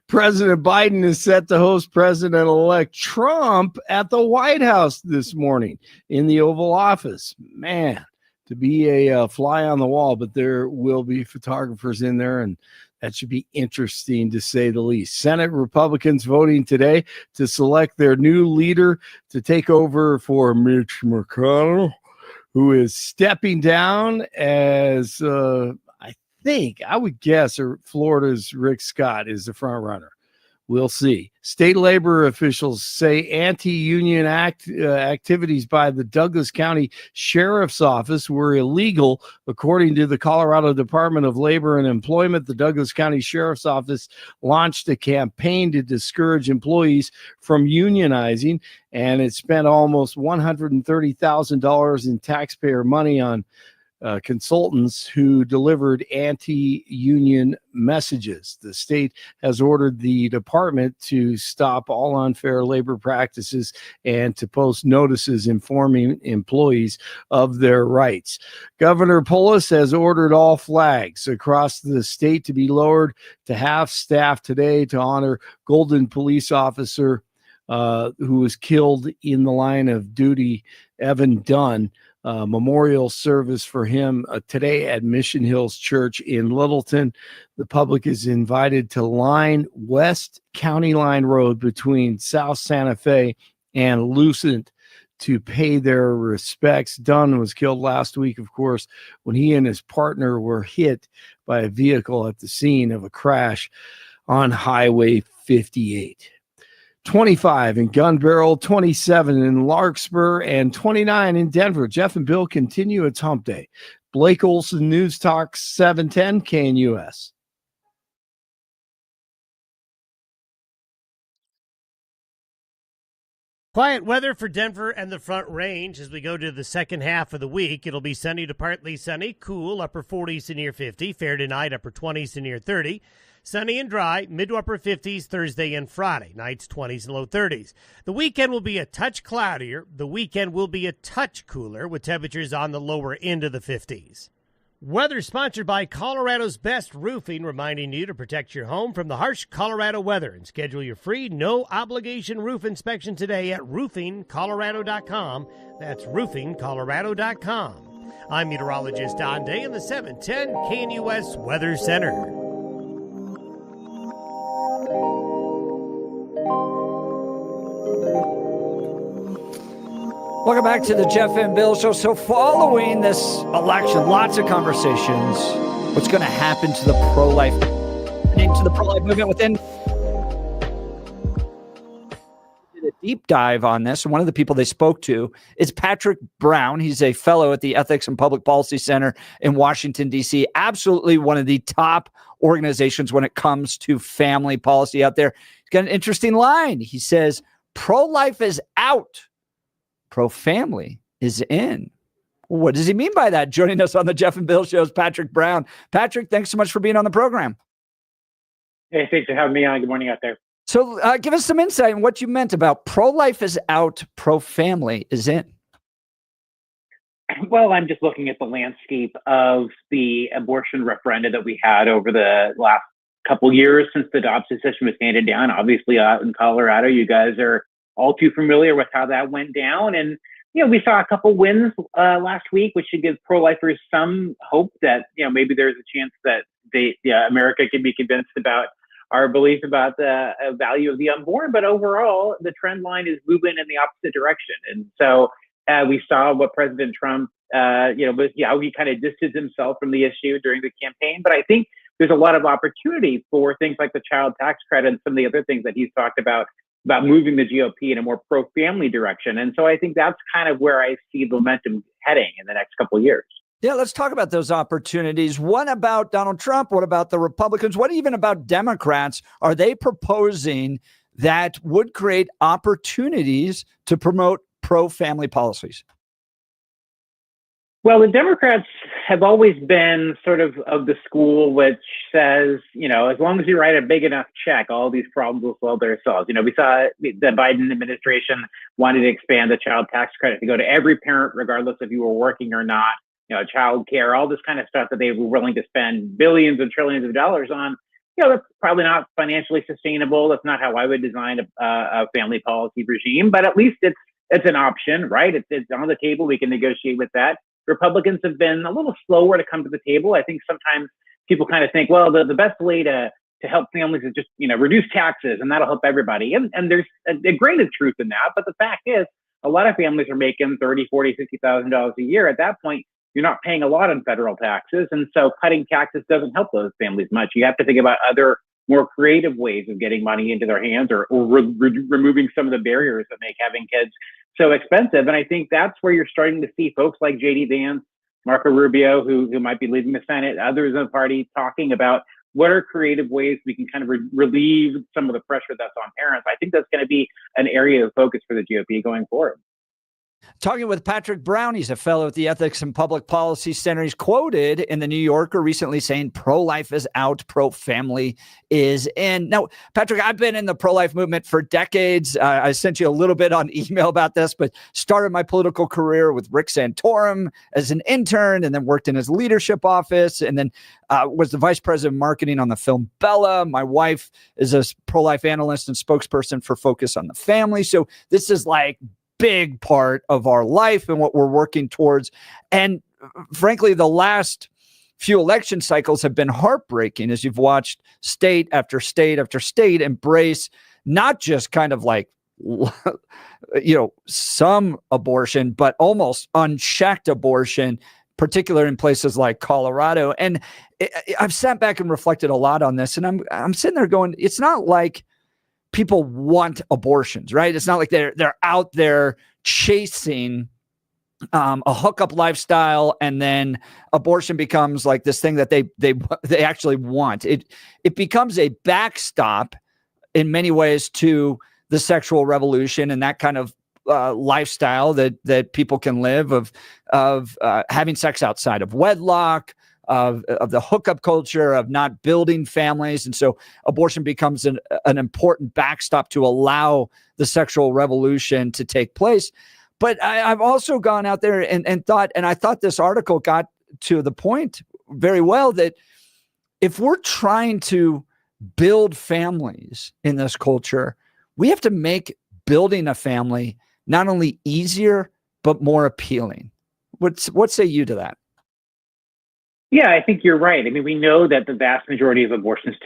President Biden is set to host President-elect Trump at the White House this morning in the Oval Office. Man, to be a fly on the wall, but there will be photographers in there, and that should be interesting to say the least. Senate Republicans voting today to select their new leader to take over for Mitch McConnell, who is stepping down as I would guess Florida's Rick Scott is the front runner. We'll see. State labor officials say anti-union activities by the Douglas County Sheriff's Office were illegal. According to the Colorado Department of Labor and Employment, the Douglas County Sheriff's Office launched a campaign to discourage employees from unionizing, and it spent almost $130,000 in taxpayer money on consultants who delivered anti-union messages. The state has ordered the department to stop all unfair labor practices and to post notices informing employees of their rights. Governor Polis has ordered all flags across the state to be lowered to half staff today to honor Golden police officer who was killed in the line of duty, Evan Dunn. Memorial service for him today at Mission Hills Church in Littleton. The public is invited to line West County Line Road between South Santa Fe and Lucent to pay their respects. Dunn was killed last week, of course, when he and his partner were hit by a vehicle at the scene of a crash on Highway 58. 25 in Gun Barrel, 27 in Larkspur, and 29 in Denver. Jeff and Bill continue its hump day. Blake Olson, News Talk 710 KNUS. Quiet weather for Denver and the Front Range as we go to the second half of the week. It'll be sunny to partly sunny, cool, upper 40s to near 50. Fair tonight, upper 20s to near 30. Sunny and dry, mid to upper 50s Thursday and Friday. Nights 20s and low 30s. The weekend will be a touch cloudier. The weekend will be a touch cooler with temperatures on the lower end of the 50s. Weather sponsored by Colorado's Best Roofing, reminding you to protect your home from the harsh Colorado weather and schedule your free no-obligation roof inspection today at roofingcolorado.com. That's roofingcolorado.com. I'm meteorologist Don Day in the 710 KNUS Weather Center. Welcome back to the Jeff and Bill Show. So following this election, lots of conversations. What's going to happen to the pro-life movement within? Did a deep dive on this. And one of the people they spoke to is Patrick Brown. He's a fellow at the Ethics and Public Policy Center in Washington, D.C. Absolutely one of the top organizations when it comes to family policy out there. He's got an interesting line. He says, pro-life is out. Pro-family is in. What does he mean by that? Joining us on the Jeff and Bill Show is Patrick Brown. Patrick, thanks so much for being on the program. Hey, thanks for having me on. Good morning out there. So give us some insight on what you meant about pro-life is out, pro-family is in. Well, I'm just looking at the landscape of the abortion referenda that we had over the last couple years since the Dobbs decision was handed down. Obviously, out in Colorado, you guys are all too familiar with how that went down. And we saw a couple wins last week, which should give pro-lifers some hope that, maybe there's a chance that America can be convinced about our belief about the value of the unborn. But overall, the trend line is moving in the opposite direction. And so we saw what President Trump, how he kind of distanced himself from the issue during the campaign. But I think there's a lot of opportunity for things like the child tax credit and some of the other things that he's talked about moving the GOP in a more pro-family direction. And so I think that's kind of where I see the momentum heading in the next couple of years. Yeah, let's talk about those opportunities. What about Donald Trump? What about the Republicans? What even about Democrats? Are they proposing that would create opportunities to promote pro-family policies? Well, the Democrats have always been sort of the school which says, as long as you write a big enough check, all these problems will solve themselves. We saw the Biden administration wanted to expand the child tax credit to go to every parent, regardless if you were working or not, child care, all this kind of stuff that they were willing to spend billions and trillions of dollars on. That's probably not financially sustainable. That's not how I would design a family policy regime, but at least it's an option, right? It's on the table. We can negotiate with that. Republicans have been a little slower to come to the table. I think sometimes people kind of think, well, the best way to help families is just, reduce taxes and that'll help everybody. And there's a grain of truth in that. But the fact is, a lot of families are making $30,000, $40,000, $60,000 a year. At that point, you're not paying a lot on federal taxes. And so cutting taxes doesn't help those families much. You have to think about other more creative ways of getting money into their hands or removing some of the barriers that make having kids so expensive. And I think that's where you're starting to see folks like J.D. Vance, Marco Rubio, who might be leading the Senate, others in the party talking about what are creative ways we can kind of relieve some of the pressure that's on parents. I think that's going to be an area of focus for the GOP going forward. Talking with Patrick Brown, he's a fellow at the Ethics and Public Policy Center. He's quoted in the New Yorker recently saying pro-life is out, pro-family is in. Now, Patrick, I've been in the pro-life movement for decades. I sent you a little bit on email about this, but started my political career with Rick Santorum as an intern and then worked in his leadership office and then was the vice president of marketing on the film Bella. My wife is a pro-life analyst and spokesperson for Focus on the Family. So this is like big part of our life and what we're working towards. And frankly, the last few election cycles have been heartbreaking as you've watched state after state after state embrace not just kind of like, some abortion, but almost unchecked abortion, particularly in places like Colorado. And I've sat back and reflected a lot on this, and I'm sitting there going, it's not like people want abortions, right? It's not like they're out there chasing a hookup lifestyle, and then abortion becomes like this thing that they actually want. It becomes a backstop in many ways to the sexual revolution and that kind of lifestyle that people can live of having sex outside of wedlock, of the hookup culture, of not building families. And so abortion becomes an important backstop to allow the sexual revolution to take place. But I've also gone out there and thought, and I thought this article got to the point very well, that if we're trying to build families in this culture, we have to make building a family not only easier, but more appealing. What say you to that? Yeah, I think you're right. I mean, we know that the vast majority of abortions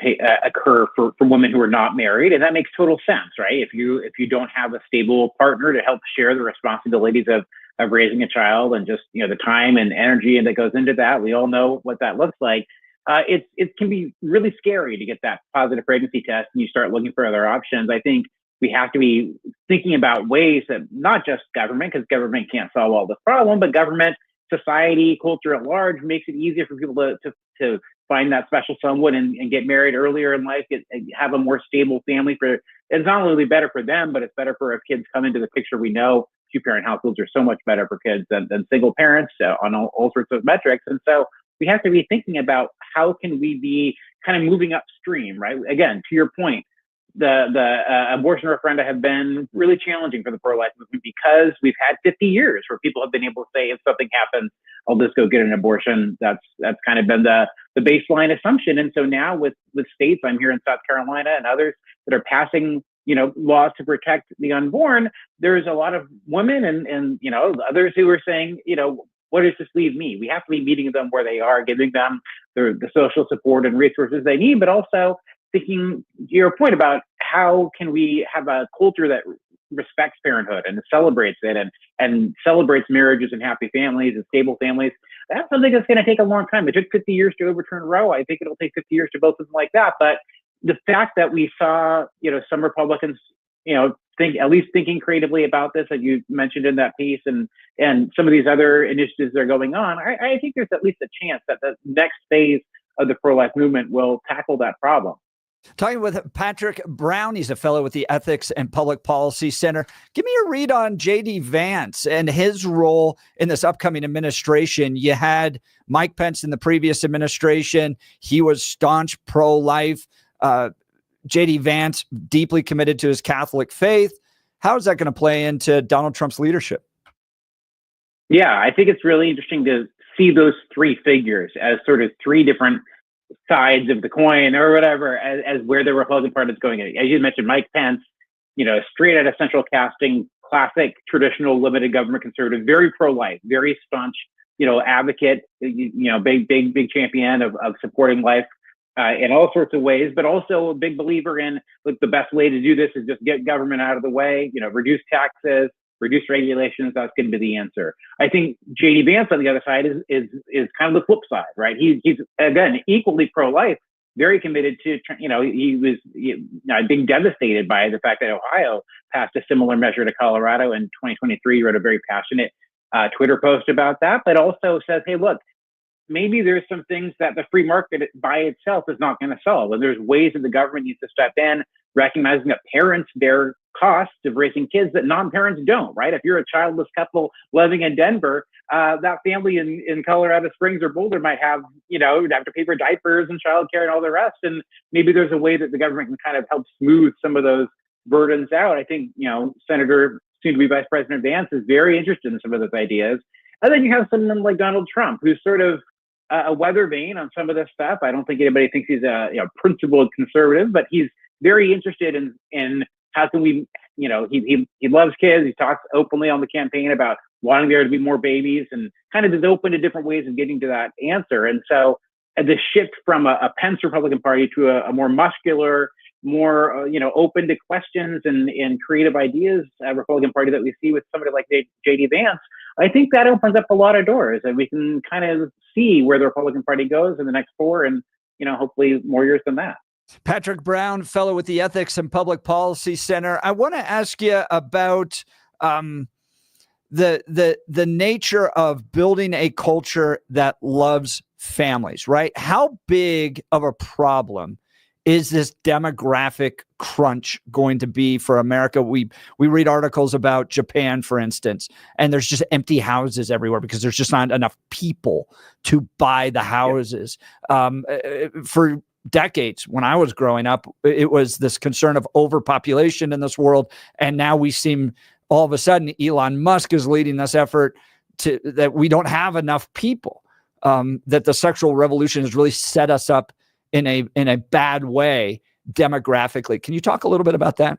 occur for women who are not married, and that makes total sense, right? If you don't have a stable partner to help share the responsibilities of raising a child and just the time and energy that goes into that, we all know what that looks like. It can be really scary to get that positive pregnancy test and you start looking for other options. I think we have to be thinking about ways that not just government, because government can't solve all the problem, but government, society, culture at large makes it easier for people to find that special someone and get married earlier in life, have a more stable family. It's not only better for them, but it's better for if kids come into the picture. We know two-parent households are so much better for kids than single parents on all sorts of metrics. And so we have to be thinking about how can we be kind of moving upstream, right? Again, to your point, the abortion referenda have been really challenging for the pro-life movement because we've had 50 years where people have been able to say, if something happens, I'll just go get an abortion. That's kind of been the baseline assumption. And so now with states, I'm here in South Carolina and others that are passing laws to protect the unborn, there's a lot of women and others who are saying, what does this leave me? We have to be meeting them where they are, giving them the social support and resources they need, but also thinking your point about how can we have a culture that respects parenthood and celebrates it and celebrates marriages and happy families and stable families. That's something that's going to take a long time. It took 50 years to overturn Roe. I think it'll take 50 years to build something like that. But the fact that we saw, some Republicans, thinking creatively about this, like you mentioned in that piece, and some of these other initiatives that are going on, I think there's at least a chance that the next phase of the pro-life movement will tackle that problem. Talking with Patrick Brown, he's a fellow with the Ethics and Public Policy Center. Give me a read on J.D. Vance and his role in this upcoming administration. You had Mike Pence in the previous administration. He was staunch pro-life. J.D. Vance, deeply committed to his Catholic faith. How is that going to play into Donald Trump's leadership? Yeah, I think it's really interesting to see those three figures as sort of three different sides of the coin or whatever, as where the Republican Party is going. As you mentioned, Mike Pence, straight out of central casting, classic, traditional, limited government conservative, very pro-life, very staunch, advocate, big champion of supporting life in all sorts of ways, but also a big believer in the best way to do this is just get government out of the way, reduce taxes, reduce regulations. That's going to be the answer. I think J.D. Vance on the other side is kind of the flip side, right? He's again equally pro-life, very committed to. He was being devastated by the fact that Ohio passed a similar measure to Colorado in 2023. He wrote a very passionate Twitter post about that, but also says, "Hey, look, maybe there's some things that the free market by itself is not going to solve, and there's ways that the government needs to step in, recognizing that parents bear costs of raising kids that non-parents don't, right? If you're a childless couple living in Denver, that family in Colorado Springs or Boulder might have, have to pay for diapers and childcare and all the rest. And maybe there's a way that the government can kind of help smooth some of those burdens out. I think, Senator, soon to be Vice President Vance is very interested in some of those ideas. And then you have someone like Donald Trump, who's sort of a weather vane on some of this stuff. I don't think anybody thinks he's a principled conservative, but he's very interested in how can we, he loves kids. He talks openly on the campaign about wanting there to be more babies and kind of is open to different ways of getting to that answer. And so the shift from a Pence Republican Party to a more muscular, more, open to questions and creative ideas Republican Party that we see with somebody like J.D. Vance, I think that opens up a lot of doors and we can kind of see where the Republican Party goes in the next 4 and, hopefully more years than that. Patrick Brown, fellow with the Ethics and Public Policy Center. I want to ask you about the nature of building a culture that loves families, right? How big of a problem is this demographic crunch going to be for America? We read articles about Japan, for instance, and there's just empty houses everywhere because there's just not enough people to buy the houses. For decades, when I was growing up, it was this concern of overpopulation in this world. And now we seem all of a sudden Elon Musk is leading this effort that we don't have enough people, that the sexual revolution has really set us up in a bad way demographically. Can you talk a little bit about that?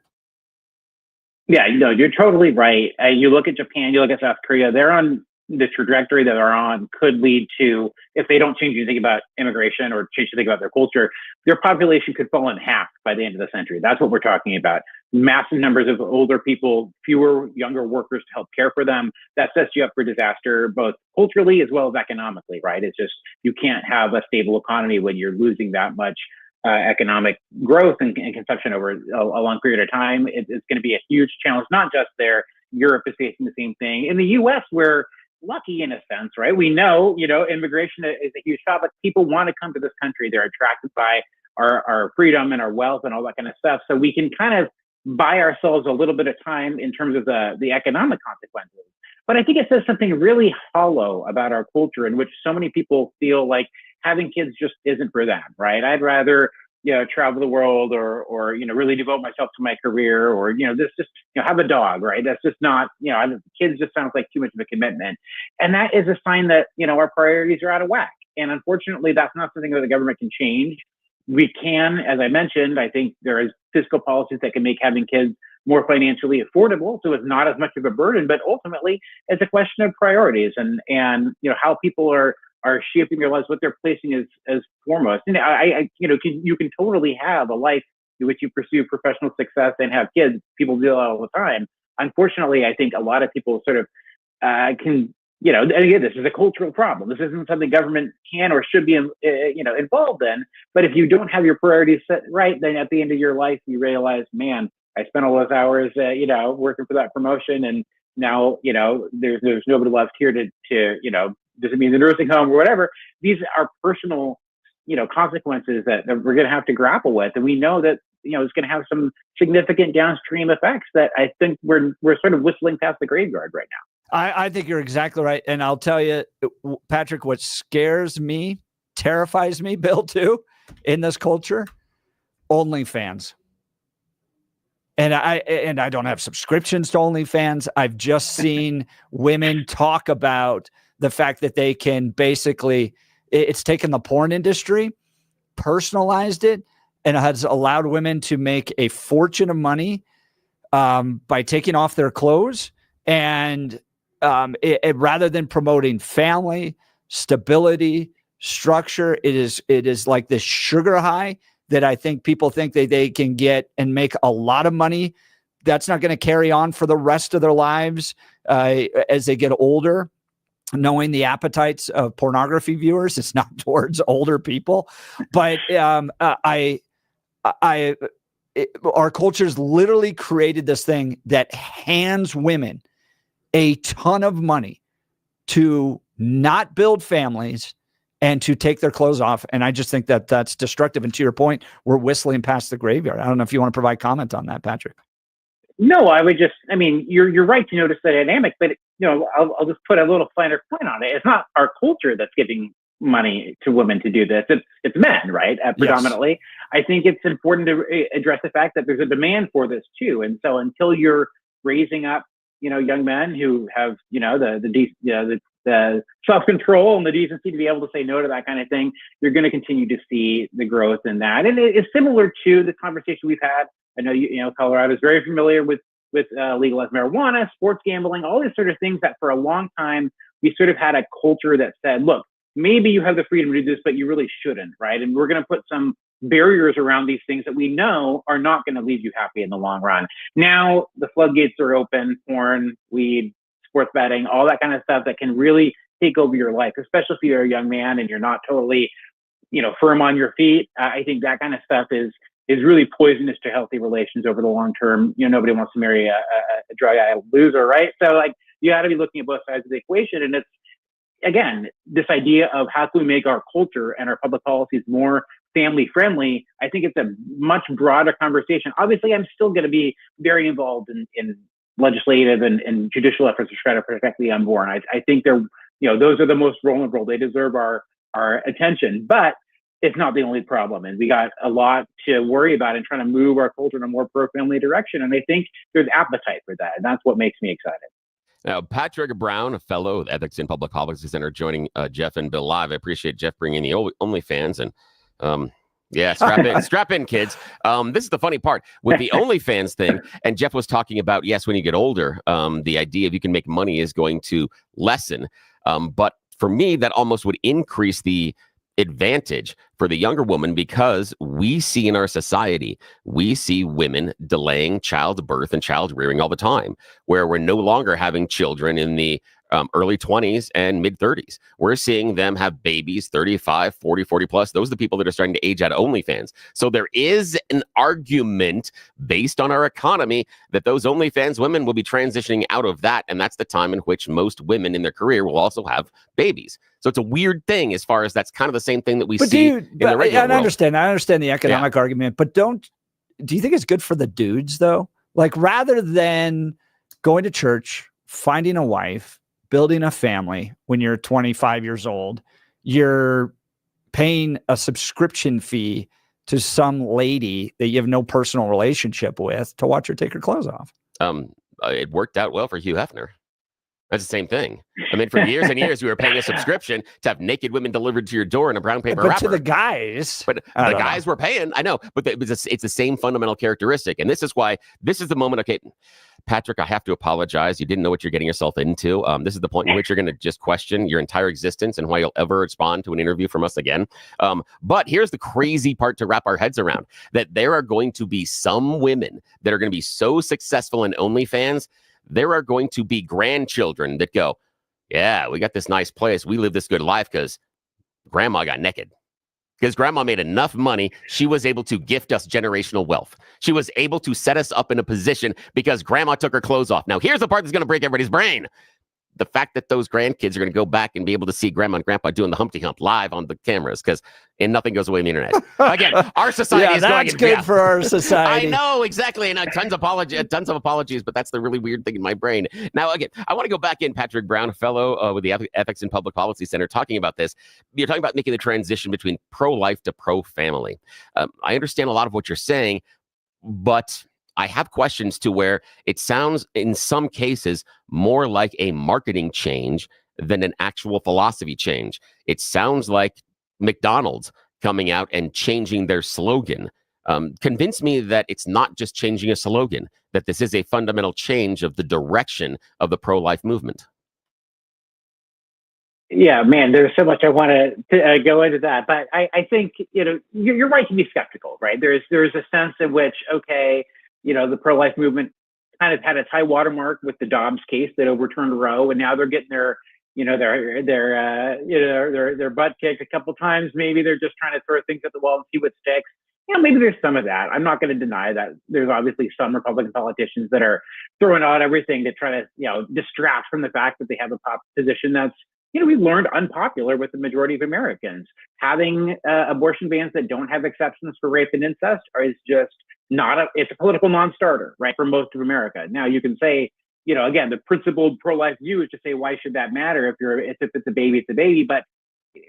Yeah, you're totally right. You look at Japan, you look at South Korea, they're on the trajectory that they're on could lead to, if they don't change anything about immigration or change anything about their culture, their population could fall in half by the end of the century. That's what we're talking about. Massive numbers of older people, fewer younger workers to help care for them. That sets you up for disaster, both culturally as well as economically, right? It's just, you can't have a stable economy when you're losing that much economic growth and consumption over a long period of time. It's going to be a huge challenge, not just there. Europe is facing the same thing. In the U.S., we're lucky in a sense, right? We know, immigration is a huge topic. People want to come to this country. They're attracted by our freedom and our wealth and all that kind of stuff. So we can kind of buy ourselves a little bit of time in terms of the economic consequences. But I think it says something really hollow about our culture in which so many people feel like having kids just isn't for them, right? I'd rather, travel the world or really devote myself to my career or, have a dog, right? That's just not, kids just sounds like too much of a commitment. And that is a sign that, our priorities are out of whack. And unfortunately, that's not something that the government can change. We can, as I mentioned, I think there is fiscal policies that can make having kids more financially affordable, so it's not as much of a burden. But ultimately, it's a question of priorities and how people are shaping their lives, what they're placing as foremost. And you can totally have a life in which you pursue professional success and have kids. People do that all the time. Unfortunately, I think a lot of people sort of can. And again, this is a cultural problem. This isn't something government can or should be, involved in. But if you don't have your priorities set right, then at the end of your life, you realize, man, I spent all those hours, working for that promotion, and now, there's nobody left here to does it mean the nursing home or whatever? These are personal, consequences that we're going to have to grapple with, and we know that it's going to have some significant downstream effects that I think we're sort of whistling past the graveyard right now. I think you're exactly right. And I'll tell you, Patrick, what scares me, terrifies me, Bill, too, in this culture, OnlyFans. And I don't have subscriptions to OnlyFans. I've just seen women talk about the fact that they can basically, it's taken the porn industry, personalized it, and has allowed women to make a fortune of money by taking off their clothes. And rather than promoting family, stability, structure, it is like this sugar high that I think people think they can get and make a lot of money. That's not going to carry on for the rest of their lives as they get older. Knowing the appetites of pornography viewers, it's not towards older people, but our culture's literally created this thing that hands women a ton of money to not build families and to take their clothes off. And I just think that that's destructive. And to your point, we're whistling past the graveyard. I don't know if you want to provide comment on that, Patrick. No, you're right to notice the dynamic, but I'll just put a little finer point on it. It's not our culture that's giving money to women to do this. It's men, right? Predominantly. Yes. I think it's important to address the fact that there's a demand for this too. And so until you're raising up, young men who have, the self-control and the decency to be able to say no to that kind of thing, you're going to continue to see the growth in that. And it's similar to the conversation we've had. I know, Colorado is very familiar with legalized marijuana, sports gambling, all these sort of things that for a long time, we sort of had a culture that said, look, maybe you have the freedom to do this, but you really shouldn't, right? And we're going to put some barriers around these things that we know are not going to leave you happy in the long run. Now the floodgates are open, porn, weed, sports betting, all that kind of stuff that can really take over your life, especially if you're a young man and you're not totally, firm on your feet. I think that kind of stuff is really poisonous to healthy relations over the long term. Nobody wants to marry a drug-addled loser, right? So you got to be looking at both sides of the equation. And it's, again, this idea of how can we make our culture and our public policies more family friendly. I think it's a much broader conversation. Obviously, I'm still going to be very involved in legislative and judicial efforts to try to protect the unborn. I think they're, those are the most vulnerable. They deserve our attention, but it's not the only problem. And we got a lot to worry about in trying to move our culture in a more pro-family direction. And I think there's appetite for that. And that's what makes me excited. Now, Patrick Brown, a fellow with Ethics in Public Policy Center, joining Jeff and Bill live. I appreciate Jeff bringing the OnlyFans and strap in, kids. This is the funny part with the OnlyFans thing. And Jeff was talking about, yes, when you get older, the idea of you can make money is going to lessen. But for me, that almost would increase the advantage for the younger woman, because we see in our society, we see women delaying childbirth and child rearing all the time, where we're no longer having children in the early 20s and mid 30s. We're seeing them have babies 35, 40 plus. Those are the people that are starting to age out of OnlyFans. So there is an argument based on our economy that those OnlyFans women will be transitioning out of that. And that's the time in which most women in their career will also have babies. So it's a weird thing as far as that's kind of the same thing that we see in the regular world. I understand the economic argument, but do you think it's good for the dudes though? Like, rather than going to church, finding a wife, building a family when you're 25 years old, you're paying a subscription fee to some lady that you have no personal relationship with to watch her take her clothes off. It worked out well for Hugh Hefner. That's the same thing. I mean, for years and years, we were paying a subscription to have naked women delivered to your door in a brown paper But wrapper. to the guys. But the guys were paying. I know, but it's the same fundamental characteristic. And this is why this is the moment. Okay, Patrick, I have to apologize. You didn't know what you're getting yourself into. This is the point in which you're going to just question your entire existence and why you'll ever respond to an interview from us again. But here's the crazy part to wrap our heads around, that there are going to be some women that are going to be so successful in OnlyFans, there are going to be grandchildren that go, yeah, we got this nice place. We live this good life because grandma got naked. Because grandma made enough money, she was able to gift us generational wealth. She was able to set us up in a position because grandma took her clothes off. Now, here's the part that's going to break everybody's brain. The fact that those grandkids are going to go back and be able to see grandma and grandpa doing the Humpty Hump live on the cameras, and nothing goes away on the internet. Again, our society is going. That's good for our society. I know, exactly. And tons of apologies, but that's the really weird thing in my brain. Now, again, I want to go back in. Patrick Brown, fellow with the Ethics and Public Policy Center, talking about this. You're talking about making the transition between pro-life to pro-family. I understand a lot of what you're saying, but I have questions to where it sounds in some cases more like a marketing change than an actual philosophy change. It sounds like McDonald's coming out and changing their slogan. Convince me that it's not just changing a slogan, that this is a fundamental change of the direction of the pro-life movement. Yeah, man, there's so much I want to go into that, but I think, you're right to be skeptical, right? There's a sense in which, okay, the pro-life movement kind of had its high watermark with the Dobbs case that overturned Roe, and now they're getting their butt kicked a couple times. Maybe they're just trying to throw things at the wall and see what sticks. Maybe there's some of that. I'm not going to deny that there's obviously some Republican politicians that are throwing out everything to try to, distract from the fact that they have a position that's, we've learned unpopular with the majority of Americans. Having abortion bans that don't have exceptions for rape and incest is just it's a political non-starter, right, for most of America. Now you can say, again, the principled pro-life view is to say, why should that matter? If it's a baby, it's a baby. But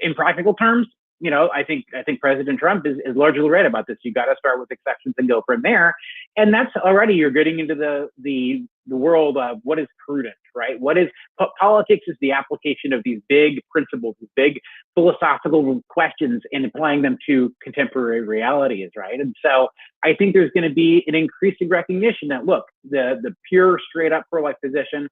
in practical terms, I think President Trump is largely right about this. You got to start with exceptions and go from there. And that's already, you're getting into the world of what is prudent, right? Politics is the application of these big principles, these big philosophical questions, and applying them to contemporary realities, right? And so I think there's going to be an increasing recognition that, look, the pure straight up pro-life position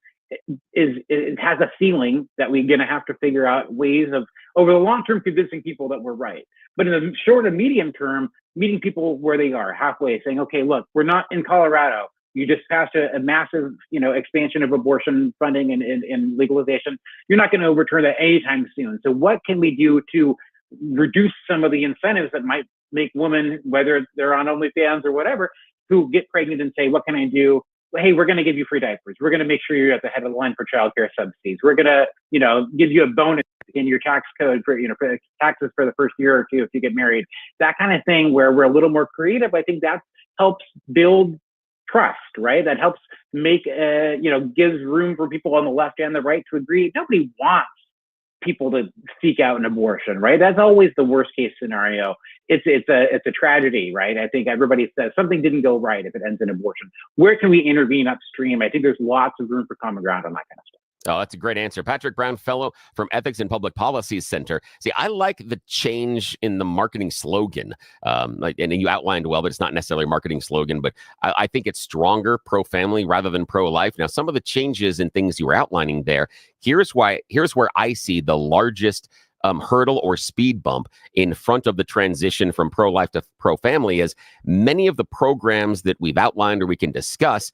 it has a ceiling that we're going to have to figure out ways of, over the long term, convincing people that we're right. But in the short and medium term, meeting people where they are halfway, saying, okay, look, we're not in Colorado. You just passed a massive, expansion of abortion funding and legalization. You're not going to overturn that anytime soon. So what can we do to reduce some of the incentives that might make women, whether they're on OnlyFans or whatever, who get pregnant and say, what can I do? Hey, we're going to give you free diapers. We're going to make sure you're at the head of the line for childcare subsidies. We're going to, give you a bonus in your tax code for, for taxes for the first year or two if you get married. That kind of thing where we're a little more creative. I think that helps build trust, right? That helps make, gives room for people on the left and the right to agree. Nobody wants people to seek out an abortion, right? That's always the worst case scenario. It's a tragedy, right? I think everybody says something didn't go right if it ends in abortion. Where can we intervene upstream? I think there's lots of room for common ground on that kind of stuff. Oh, that's a great answer. Patrick Brown, fellow from Ethics and Public Policy Center. See, I like the change in the marketing slogan. And you outlined well, but it's not necessarily a marketing slogan, but I think it's stronger pro-family rather than pro-life. Now, some of the changes and things you were outlining there, here's where I see the largest hurdle or speed bump in front of the transition from pro-life to pro-family is many of the programs that we've outlined or we can discuss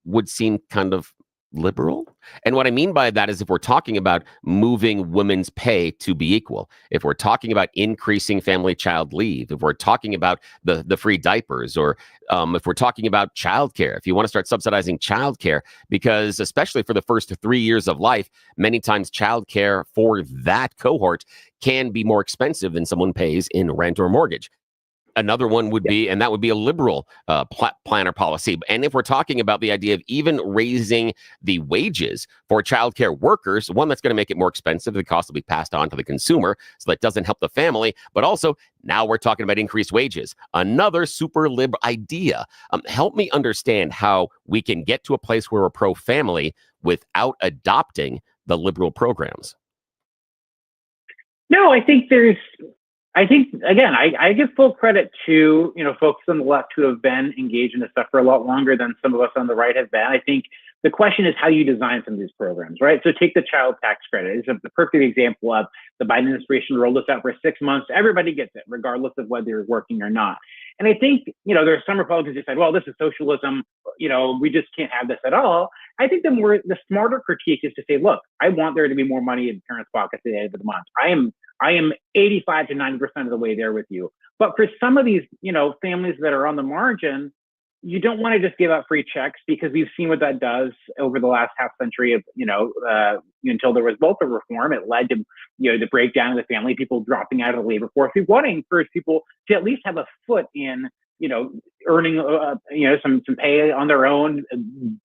would seem kind of liberal. And what I mean by that is if we're talking about moving women's pay to be equal, if we're talking about increasing family child leave, if we're talking about the free diapers, or if we're talking about childcare, if you want to start subsidizing childcare, because especially for the first 3 years of life, many times childcare for that cohort can be more expensive than someone pays in rent or mortgage. Another one would be, and that would be a liberal plan or policy. And if we're talking about the idea of even raising the wages for childcare workers, one that's going to make it more expensive, the cost will be passed on to the consumer, so that doesn't help the family. But also, now we're talking about increased wages. Another super liberal idea. Help me understand how we can get to a place where we're pro-family without adopting the liberal programs? No, I think again, I give full credit to, folks on the left who have been engaged in this stuff for a lot longer than some of us on the right have been. I think the question is how you design some of these programs, right? So take the child tax credit. It's the perfect example of the Biden administration rolled this out for 6 months. Everybody gets it, regardless of whether you're working or not. And I think, there's some Republicans who said, well, this is socialism. We just can't have this at all. I think the smarter critique is to say, look, I want there to be more money in parents' pockets at the end of the month. I am 85 to 90% of the way there with you. But for some of these, families that are on the margin, you don't want to just give out free checks, because we've seen what that does over the last half century of, until there was welfare reform. It led to, the breakdown of the family, people dropping out of the labor force. We want to encourage people to at least have a foot in, earning, some pay on their own,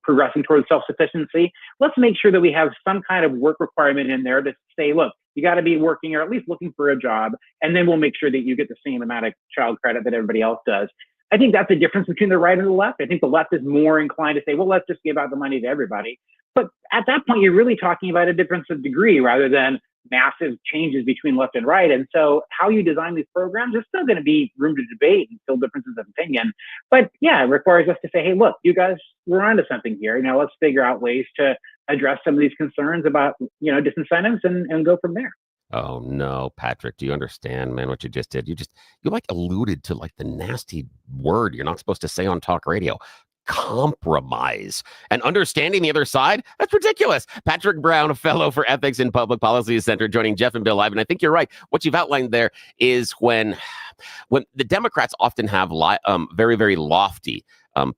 progressing towards self-sufficiency. Let's make sure that we have some kind of work requirement in there to say, look, you got to be working or at least looking for a job, and then we'll make sure that you get the same amount of child credit that everybody else does. I think that's the difference between the right and the left. I think the left is more inclined to say, well, let's just give out the money to everybody. But at that point, you're really talking about a difference of degree rather than massive changes between left and right. And so how you design these programs, there's still going to be room to debate and still differences of opinion. But yeah, it requires us to say, hey, look, you guys, we're onto something here. Let's figure out ways to address some of these concerns about, disincentives and go from there. Oh no, Patrick, do you understand, man, what you just did? You like alluded to like the nasty word you're not supposed to say on talk radio. Compromise. And understanding the other side? That's ridiculous. Patrick Brown, a fellow for Ethics and Public Policy Center, joining Jeff and Bill live. And I think you're right. What you've outlined there is when the Democrats often have very, very lofty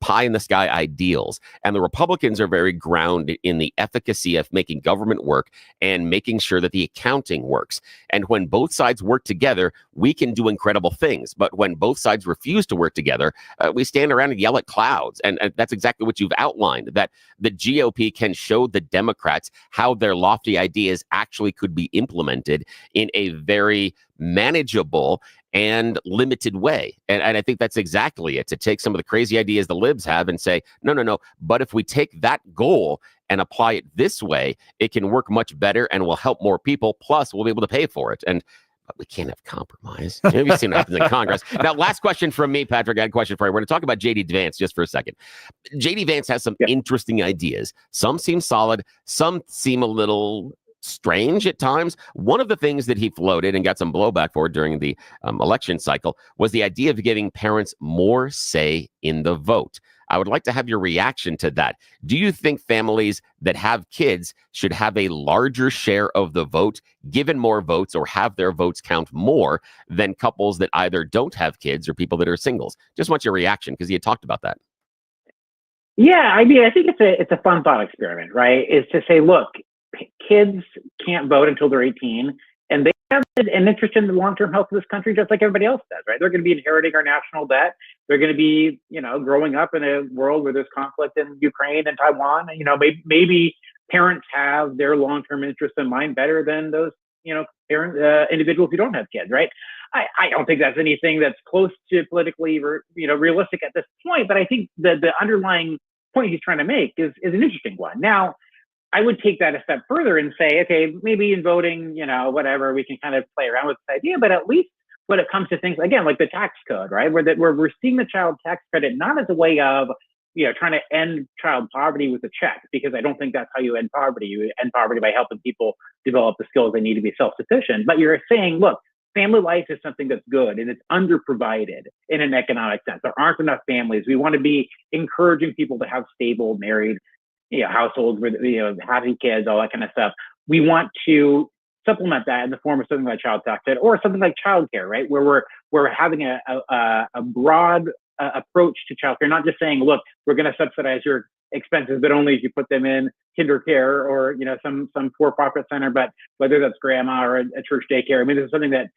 pie in the sky ideals, and the Republicans are very grounded in the efficacy of making government work and making sure that the accounting works. And when both sides work together, we can do incredible things. But when both sides refuse to work together, we stand around and yell at clouds. And that's exactly what you've outlined, that the GOP can show the Democrats how their lofty ideas actually could be implemented in a very manageable and limited way. And I think that's exactly it, to take some of the crazy ideas the libs have and say, no. But if we take that goal and apply it this way, it can work much better and will help more people. Plus, we'll be able to pay for it. But we can't have compromise. We've seen what happens in Congress. Now, last question from me, Patrick. I had a question for you. We're going to talk about J.D. Vance just for a second. J.D. Vance has some interesting ideas. Some seem solid. Some seem a little strange at times. One of the things that he floated and got some blowback for during the election cycle was the idea of giving parents more say in the vote. I would like to have your reaction to that. Do you think families that have kids should have a larger share of the vote, given more votes, or have their votes count more than couples that either don't have kids or people that are singles? Just want your reaction, because you had talked about that. Yeah, I think it's a fun thought experiment, right? Is to say, look, kids can't vote until they're 18, and they have an interest in the long-term health of this country just like everybody else does, right? They're going to be inheriting our national debt. They're going to be, growing up in a world where there's conflict in Ukraine and Taiwan. Maybe parents have their long-term interest in mind better than those, individuals who don't have kids, right? I don't think that's anything that's close to politically, realistic at this point. But I think the underlying point he's trying to make is an interesting one. Now, I would take that a step further and say, okay, maybe in voting, whatever, we can kind of play around with this idea, but at least when it comes to things, again, like the tax code, right, where we're seeing the child tax credit not as a way of, trying to end child poverty with a check, because I don't think that's how you end poverty. You end poverty by helping people develop the skills they need to be self-sufficient. But you're saying, look, family life is something that's good and it's underprovided in an economic sense. There aren't enough families. We want to be encouraging people to have stable, married, households with, having kids, all that kind of stuff. We want to supplement that in the form of something like child tax credit or something like childcare, right? Where we're having a broad approach to childcare, not just saying, look, we're going to subsidize your expenses, but only if you put them in kinder care or, some for-profit center, but whether that's grandma or a church daycare. This is something that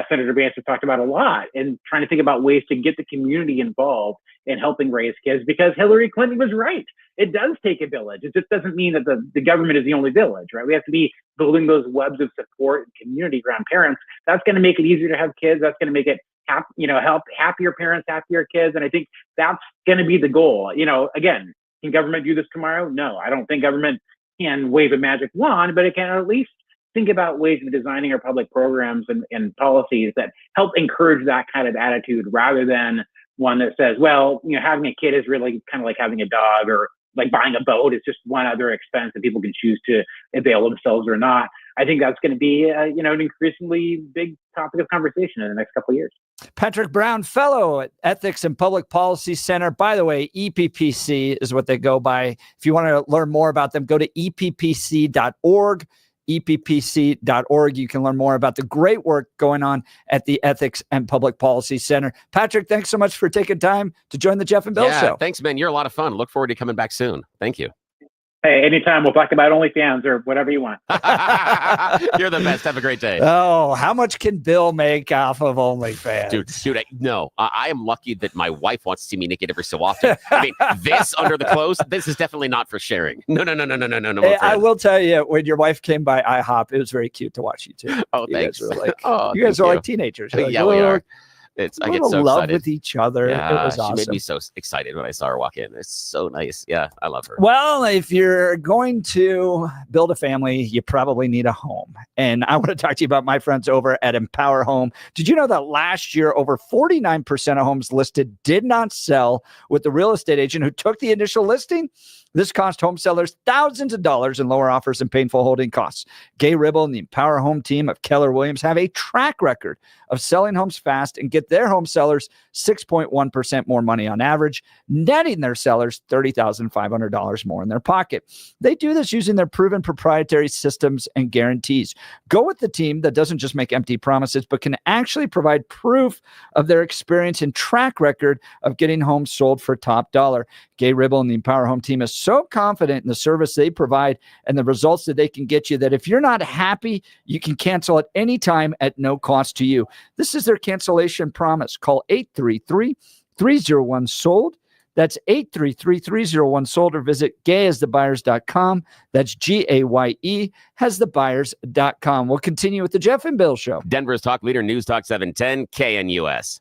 Senator Vance has talked about a lot, and trying to think about ways to get the community involved in helping raise kids, because Hillary Clinton was right. It does take a village. It just doesn't mean that the government is the only village, right? We have to be building those webs of support and community around parents. That's going to make it easier to have kids. That's going to make it help happier parents, happier kids. And I think that's going to be the goal. Again, Can government do this tomorrow? No, I don't think government can wave a magic wand, but it can at least think about ways of designing our public programs and policies that help encourage that kind of attitude rather than one that says, well, having a kid is really kind of like having a dog, or like buying a boat is just one other expense that people can choose to avail themselves or not. I think that's going to be, an increasingly big topic of conversation in the next couple of years. Patrick Brown, fellow at Ethics and Public Policy Center. By the way, EPPC is what they go by. If you want to learn more about them, go to eppc.org. eppc.org. You can learn more about the great work going on at the Ethics and Public Policy Center. Patrick, thanks so much for taking time to join the Jeff and Bill Show. Thanks, man. You're a lot of fun. Look forward to coming back soon. Thank you. Hey, anytime. We'll talk about OnlyFans or whatever you want. You're the best. Have a great day. Oh, how much can Bill make off of OnlyFans? Dude, I am lucky that my wife wants to see me naked every so often. I mean, this under the clothes, this is definitely not for sharing. No. Hey, I will tell you, when your wife came by IHOP, it was very cute to watch you two. Oh, thanks. You guys are like teenagers. We are. I get so love excited with each other. Yeah, it was awesome. She made me so excited when I saw her walk in. It's so nice. Yeah, I love her. Well, if you're going to build a family, you probably need a home. And I want to talk to you about my friends over at Empower Home. Did you know that last year, over 49% of homes listed did not sell with the real estate agent who took the initial listing? This cost home sellers thousands of dollars in lower offers and painful holding costs. Gay Ribble and the Empower Home team of Keller Williams have a track record of selling homes fast and get their home sellers 6.1% more money on average, netting their sellers $30,500 more in their pocket. They do this using their proven proprietary systems and guarantees. Go with the team that doesn't just make empty promises, but can actually provide proof of their experience and track record of getting homes sold for top dollar. Gay Ribble and the Empower Home team is so confident in the service they provide and the results that they can get you that if you're not happy, you can cancel at any time at no cost to you. This is their cancellation promise. Call 833-301-SOLD. That's 833-301-SOLD, or visit gayasthebuyers.com. That's GAYE hasthebuyers.com. We'll continue with the Jeff and Bill Show. Denver's talk leader, News Talk 710, KNUS.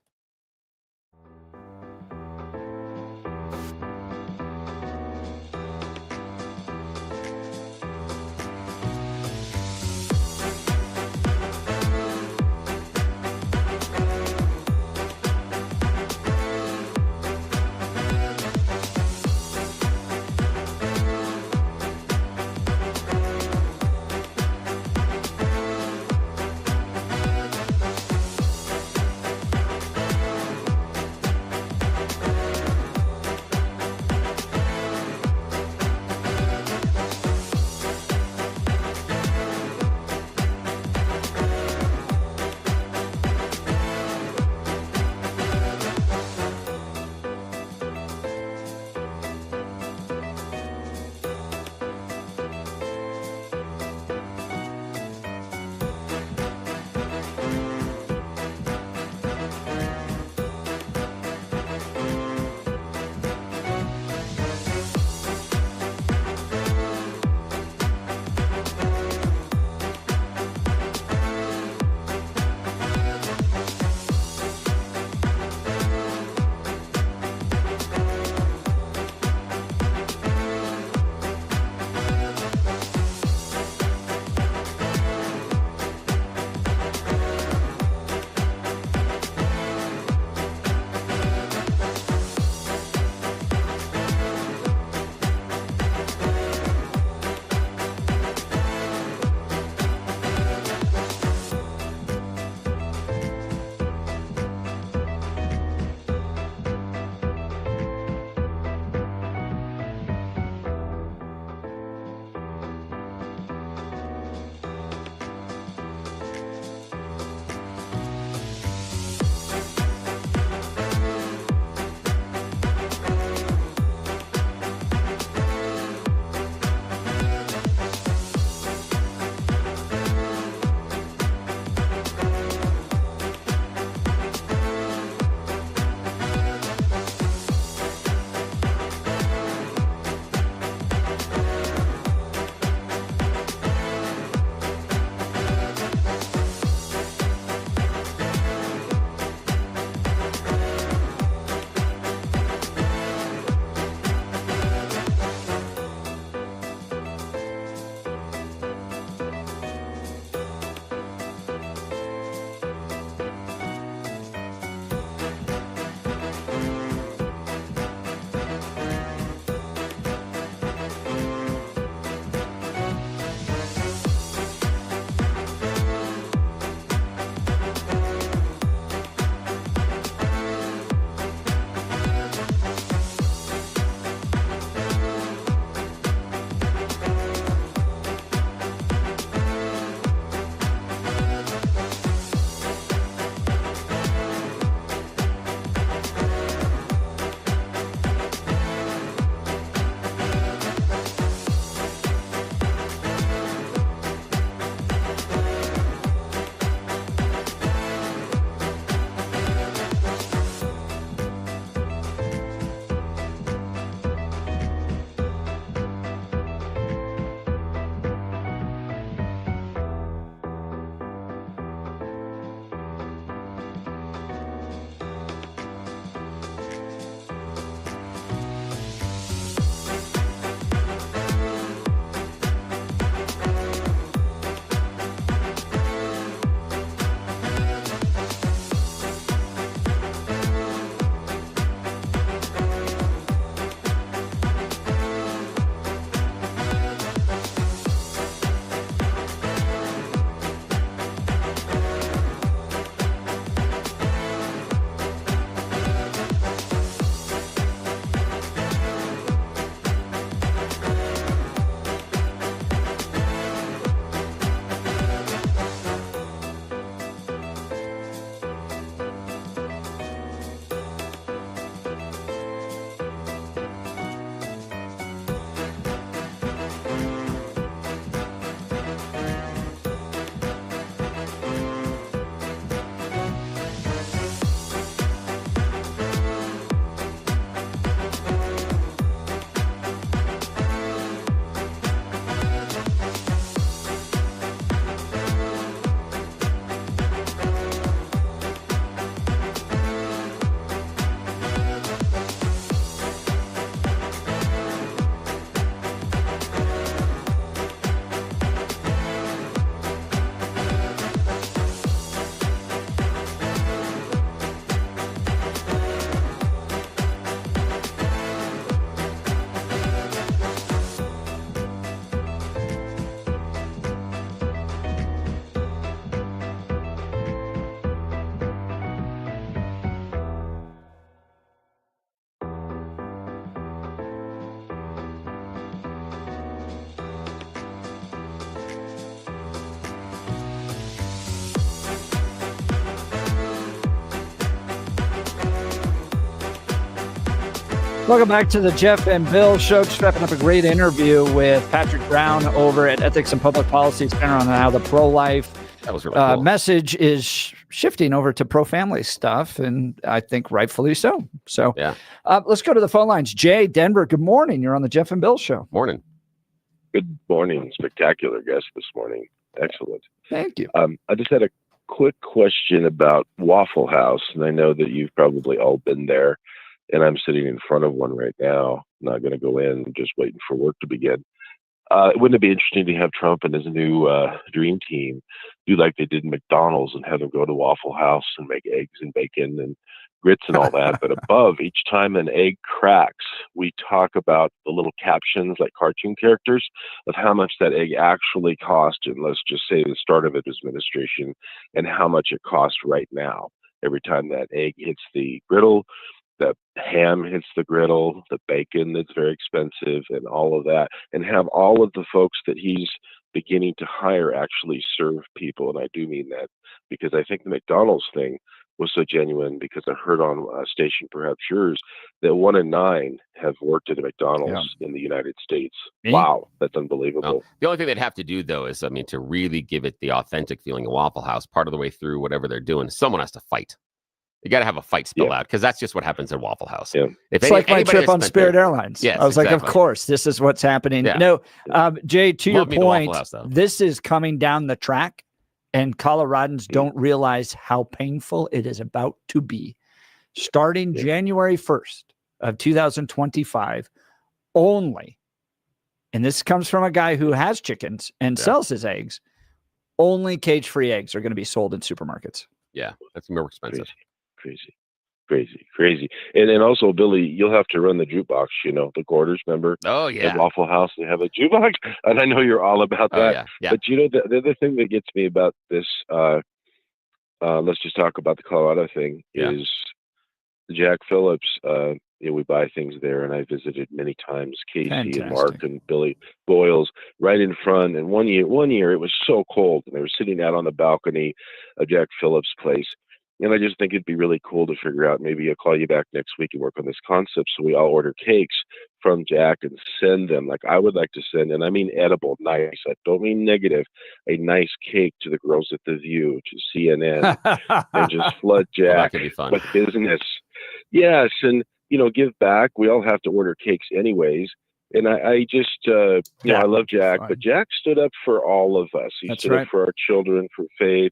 Welcome back to the Jeff and Bill Show. Just wrapping up a great interview with Patrick Brown over at Ethics and Public Policy Center on how the pro-life cool. Message is shifting over to pro-family stuff, and I think rightfully so. So yeah. Let's go to the phone lines. Jay, Denver, good morning. You're on the Jeff and Bill Show. Morning. Good morning. Spectacular guest this morning. Excellent. Thank you. I just had a quick question about Waffle House, and I know that you've probably all been there. And I'm sitting in front of one right now. I'm not going to go in, just waiting for work to begin. Wouldn't it be interesting to have Trump and his new dream team do like they did in McDonald's and have them go to Waffle House and make eggs and bacon and grits and all that? But above, each time an egg cracks, we talk about the little captions like cartoon characters of how much that egg actually cost. And let's just say the start of his administration and how much it costs right now. Every time that egg hits the griddle, the ham hits the griddle, the bacon that's very expensive, and all of that, and have all of the folks that he's beginning to hire actually serve people. And I do mean that, because I think the McDonald's thing was so genuine, because I heard on a station, perhaps yours, that 1 in 9 have worked at a McDonald's in the United States. Me? Wow, that's unbelievable. No. The only thing they'd have to do, though, is, to really give it the authentic feeling of Waffle House, part of the way through whatever they're doing, someone has to fight. You got to have a fight spill out, because that's just what happens at Waffle House. Yeah. It's like my trip on Spirit Airlines. Yes, I was like, of course, this is what's happening. Yeah. No, Jay, to your point, this is coming down the track, and Coloradans don't realize how painful it is about to be. Starting January 1st of 2025 only, and this comes from a guy who has chickens and sells his eggs, only cage-free eggs are going to be sold in supermarkets. Yeah, that's more expensive. Crazy. And also, Billy, you'll have to run the jukebox, the quarters, remember? Oh, yeah. At Waffle House, they have a jukebox. And I know you're all about that. Yeah. But, the other thing that gets me about this, let's just talk about the Colorado thing, is Jack Phillips. We buy things there, and I visited many times Casey and Mark and Billy Boyles right in front. And one year it was so cold, and they were sitting out on the balcony of Jack Phillips' place. And I just think it'd be really cool to figure out, maybe I'll call you back next week and work on this concept, so we all order cakes from Jack and send them. Like, I would like to send, and I mean edible, nice. I don't mean negative, a nice cake to the girls at The View, to CNN, and just flood Jack. That could be fun. With business. Yes, and, give back. We all have to order cakes anyways. And I just, I love Jack, but Jack stood up for all of us. He stood up for our children, for faith.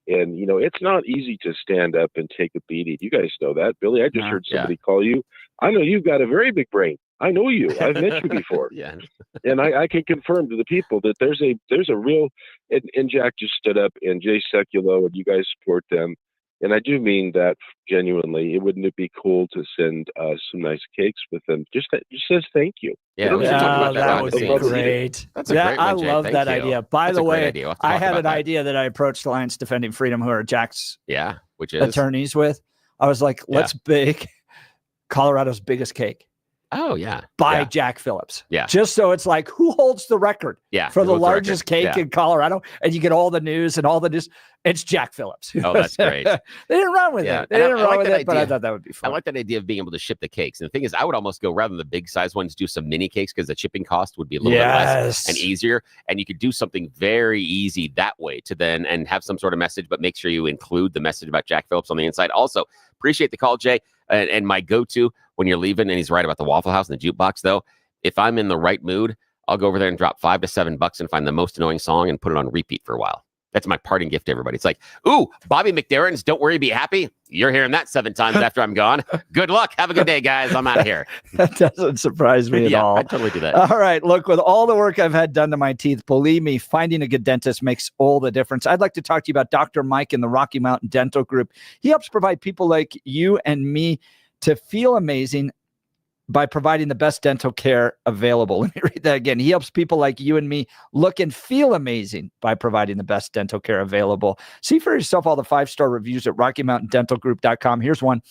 And, it's not easy to stand up and take a beating. You guys know that. Billy, I just heard somebody call you. I know you've got a very big brain. I know you. I've met you before. And I can confirm to the people that there's a real, and Jack just stood up, and Jay Sekulow, and you guys support them. And I do mean that genuinely. Wouldn't it be cool to send some nice cakes with them? Just says thank you. Yeah, that would be great. That's a great one, I Jay. love Thank that you. idea. By That's the way, I had an that. idea that I approached Alliance Defending Freedom, who are Jack's which is attorneys with. I was like, let's bake Colorado's biggest cake. Oh, yeah. By Jack Phillips. Yeah. Just so it's like, who holds the record for the largest cake in Colorado? And you get all the news and all the news. It's Jack Phillips. Oh, that's great. They didn't run with it. They didn't run with it, but I thought that would be fun. I like that idea of being able to ship the cakes. And the thing is, I would almost go, rather than the big size ones, do some mini cakes, because the shipping cost would be a little bit less and easier. And you could do something very easy that way to then, and have some sort of message, but make sure you include the message about Jack Phillips on the inside. Also, appreciate the call, Jay. And my go-to when you're leaving, and he's right about the Waffle House and the jukebox, though, if I'm in the right mood, I'll go over there and drop $5 to $7 and find the most annoying song and put it on repeat for a while. That's my parting gift to everybody. It's like, ooh, Bobby McDarren's Don't Worry, Be Happy. You're hearing that 7 times after I'm gone. Good luck. Have a good day, guys. I'm out of here. That doesn't surprise me at all. I totally do that. All right. Look, with all the work I've had done to my teeth, believe me, finding a good dentist makes all the difference. I'd like to talk to you about Dr. Mike in the Rocky Mountain Dental Group. He helps provide people like you and me to feel amazing by providing the best dental care available. Let me read that again. He helps people like you and me look and feel amazing by providing the best dental care available. See for yourself all the 5-star reviews at RockyMountainDentalGroup.com. Here's one.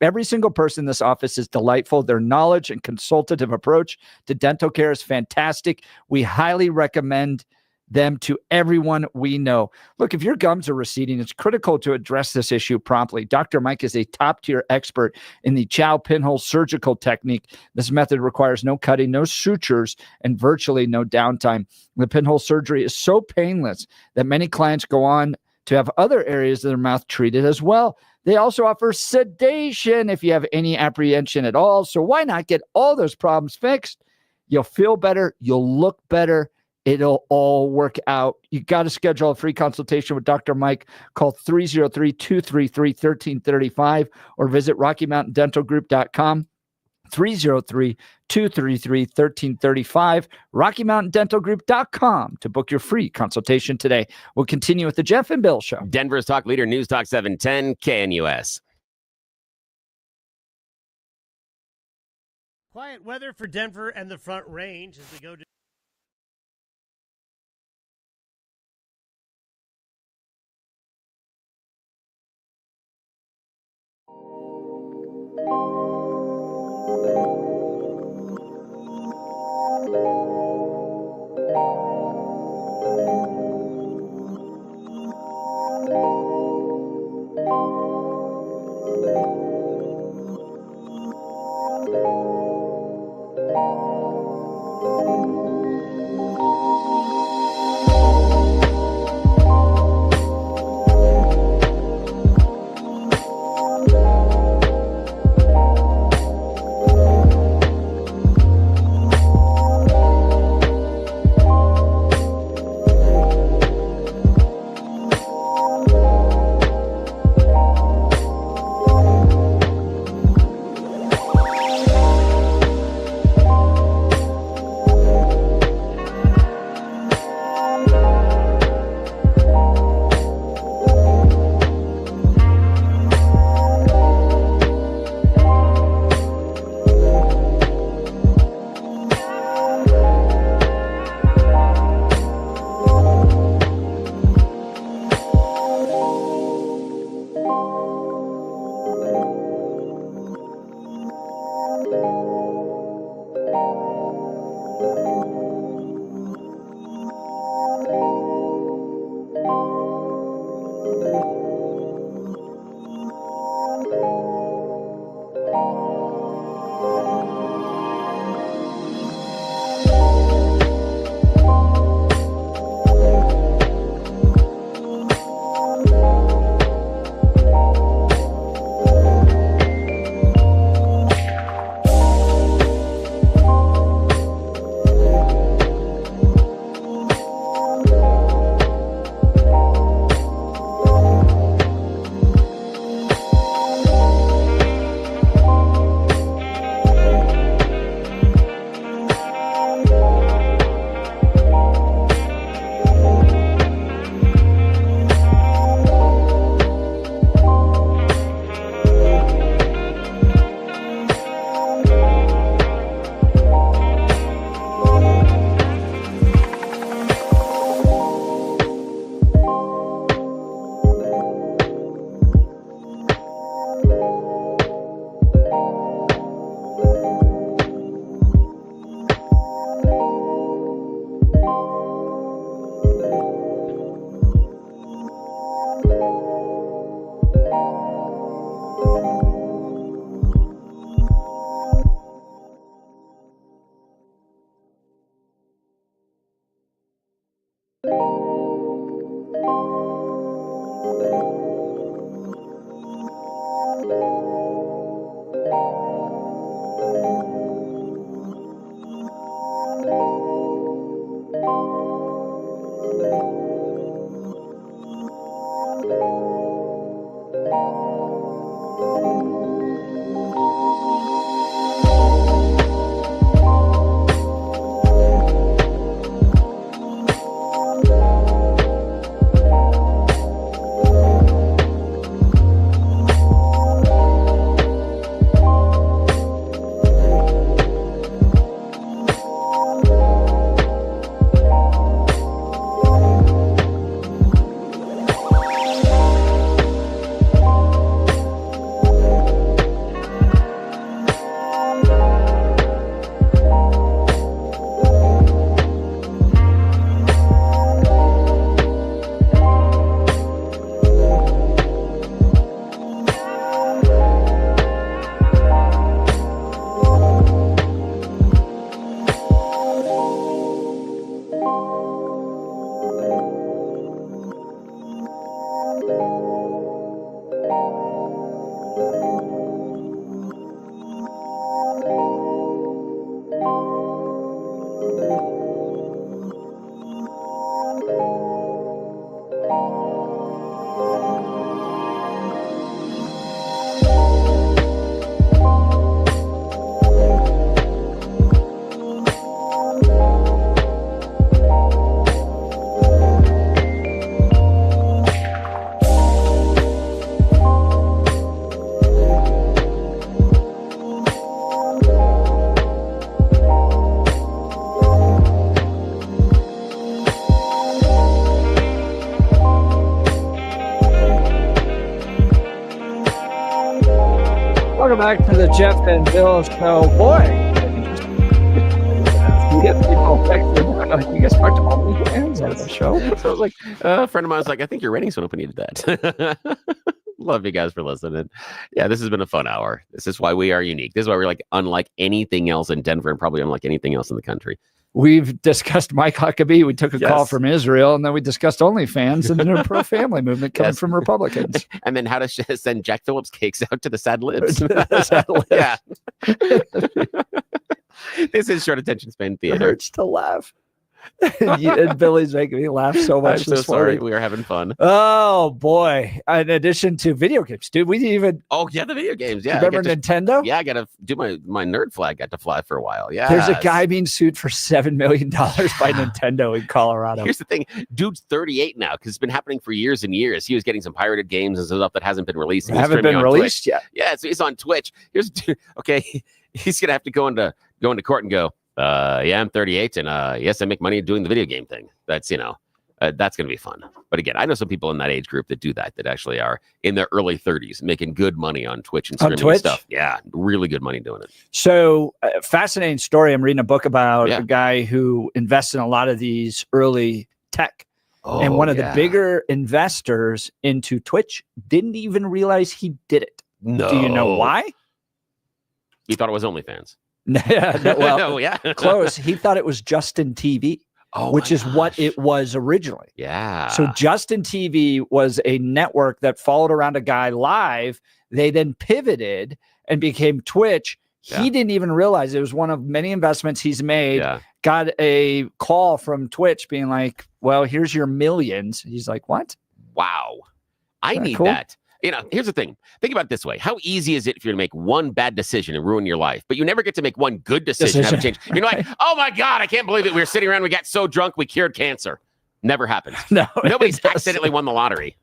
Every single person in this office is delightful. Their knowledge and consultative approach to dental care is fantastic. We highly recommend them to everyone we know. Look, if your gums are receding, it's critical to address this issue promptly. Dr. Mike is a top-tier expert in the Chow pinhole surgical technique. This method requires no cutting, no sutures, and virtually no downtime. The pinhole surgery is so painless that many clients go on to have other areas of their mouth treated as well. They also offer sedation if you have any apprehension at all. So why not get all those problems fixed? You'll feel better. You'll look better. It'll all work out. You got to schedule a free consultation with Dr. Mike. Call 303-233-1335 or visit RockyMountainDentalGroup.com. 303-233-1335. RockyMountainDentalGroup.com to book your free consultation today. We'll continue with the Jeff and Bill Show. Denver's talk leader, News Talk 710, KNUS. Quiet weather for Denver and the Front Range as we go to Welcome back to the Jeff and Bill Show. Boy, you get people affected. You guys talked to all the fans on the show. So I was like, a friend of mine was like, I think your ratings went up when you did that. Love you guys for listening. Yeah, this has been a fun hour. This is why we are unique. This is why we're like unlike anything else in Denver and probably unlike anything else in the country. We've discussed Mike Huckabee. We took a call from Israel, and then we discussed OnlyFans and the pro-family movement coming from Republicans. And then how to send Jack Phillips cakes out to the sad libs. Yeah. This is short attention span It theater. hurts to laugh. And Billy's making me laugh so much. I'm so this sorry. morning. We are having fun. Oh boy! In addition to video games, dude, we even. Oh yeah, the video games. Yeah, remember Nintendo? Yeah, I got to do my nerd flag. Got to fly for a while. Yeah. There's a guy being sued for $7 million by Nintendo in Colorado. Here's the thing, dude's 38 now because it's been happening for years and years. He was getting some pirated games and stuff that hasn't been released. Haven't been released yet. Yeah, so he's on Twitch. Here's okay. He's gonna have to go into court and go. Yeah, I'm 38, and yes, I make money doing the video game thing. That's that's gonna be fun. But again, I know some people in that age group that do that actually are in their early 30s making good money on Twitch and streaming stuff. Yeah, really good money doing it. So fascinating story. I'm reading a book about a guy who invests in a lot of these early tech. And one of the bigger investors into Twitch didn't even realize he did it. No. Do you know why? He thought it was OnlyFans. Well, close. He thought it was Justin TV, which is what it was originally. Yeah. So Justin TV was a network that followed around a guy live. They then pivoted and became Twitch. He didn't even realize it was one of many investments he's made. Got a call from Twitch being like, well, here's your millions. He's like, what? Wow. I need cool? that. Here's the thing. Think about it this way. How easy is it for you to make one bad decision and ruin your life, but you never get to make one good decision and have it change? You're like, oh my God, I can't believe it. We were sitting around, we got so drunk, we cured cancer. Never happened. No, nobody's accidentally won the lottery.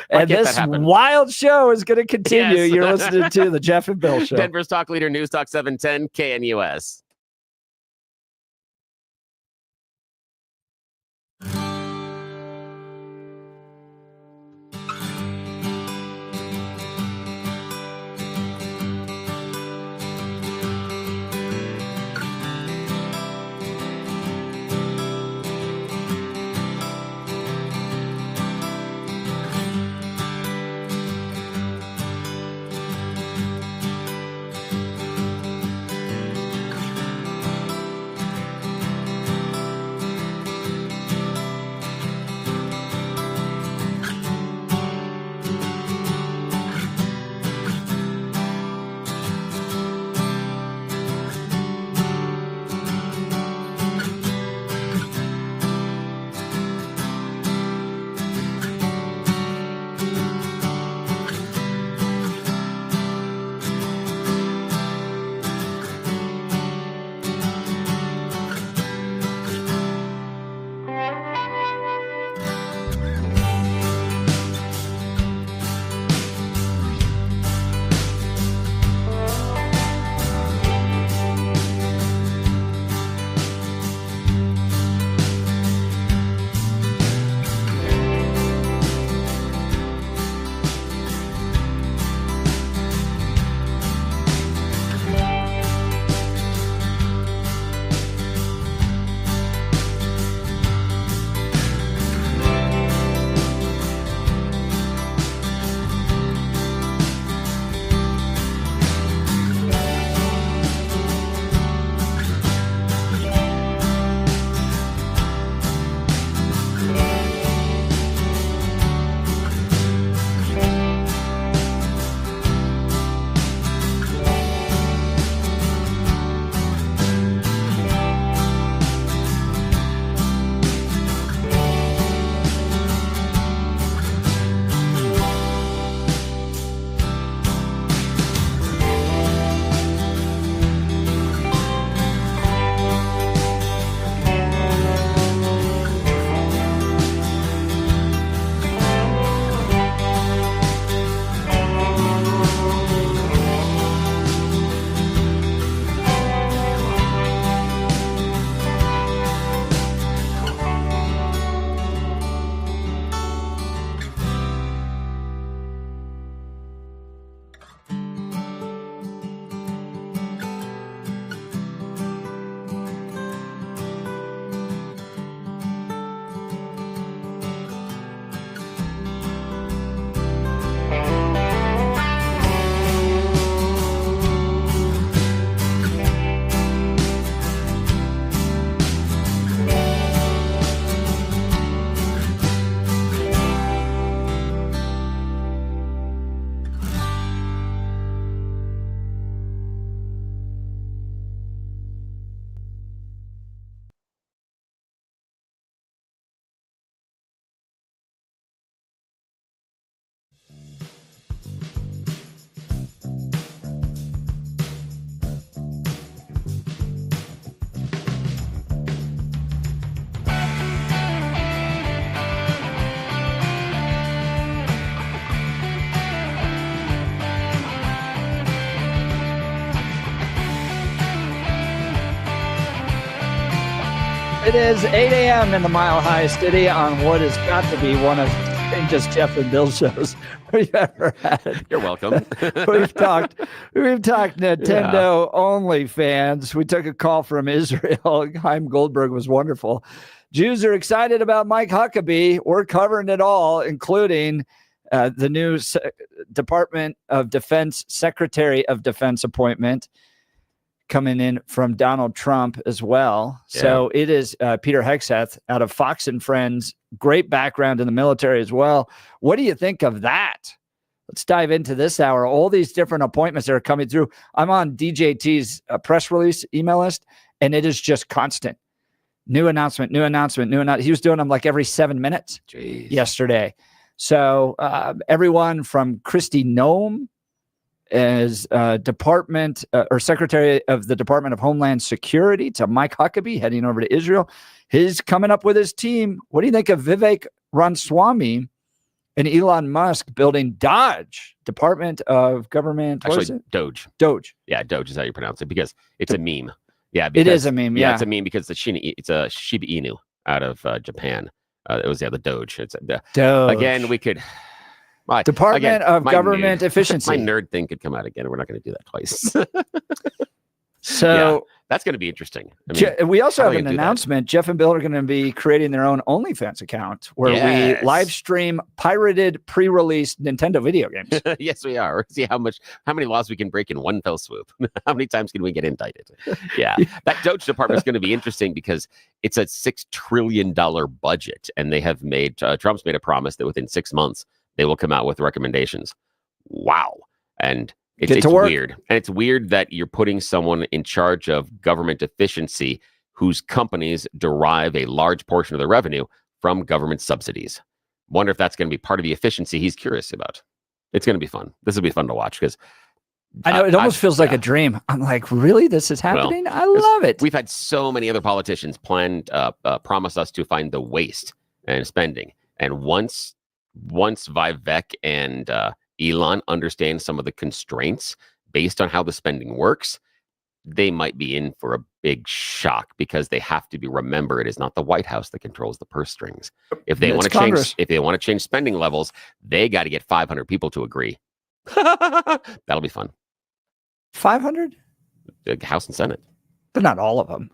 And this wild show is going to continue. Yes. You're listening to the Jeff and Bill Show. Denver's talk leader, News Talk 710 KNUS. It is 8 a.m. in the Mile High City on what has got to be one of the strangest Jeff and Bill shows we've ever had. You're welcome. We've talked Nintendo only fans. We took a call from Israel. Chaim Goldberg was wonderful. Jews are excited about Mike Huckabee. We're covering it all, including the new Department of Defense, Secretary of Defense appointment coming in from Donald Trump as well. Yeah. So it is Peter Hegseth out of Fox and Friends. Great background in the military as well. What do you think of that? Let's dive into this hour. All these different appointments that are coming through. I'm on DJT's press release email list, and it is just constant. New announcement. He was doing them like every 7 minutes yesterday. So everyone from Kristi Noem as Department or Secretary of the Department of Homeland Security to Mike Huckabee heading over to Israel. He's coming up with his team. What do you think of Vivek Ramaswamy and Elon Musk building Dodge, Department of Government? Actually, Doge. Doge. Yeah, Doge is how you pronounce it because it's a meme. Yeah, it is a meme. Yeah, it's a meme because it's a Shiba Inu out of Japan. It was the Doge. It's Doge. Again, we could. Department of Government Efficiency. My nerd thing could come out again. We're not going to do that twice. So yeah, that's going to be interesting. I mean, we also have an announcement. Jeff and Bill are going to be creating their own OnlyFans account where we live stream pirated, pre-released Nintendo video games. Yes, we are. See how many laws we can break in one fell swoop. How many times can we get indicted? Yeah, that Doge department is going to be interesting because it's a $6 trillion budget, and they have made Trump's made a promise that within 6 months they will come out with recommendations. Wow. And it's weird. And it's weird that you're putting someone in charge of government efficiency whose companies derive a large portion of their revenue from government subsidies. Wonder if that's going to be part of the efficiency he's curious about. It's going to be fun. This will be fun to watch because I know it almost feels like a dream. I'm like, really? This is happening? Well, I love it. We've had so many other politicians promise us to find the waste and spending. And once Vivek and Elon understand some of the constraints based on how the spending works, they might be in for a big shock because they have to remember it is not the White House that controls the purse strings. If they want to change spending levels, they got to get 500 people to agree. That'll be fun. 500? House and Senate, but not all of them.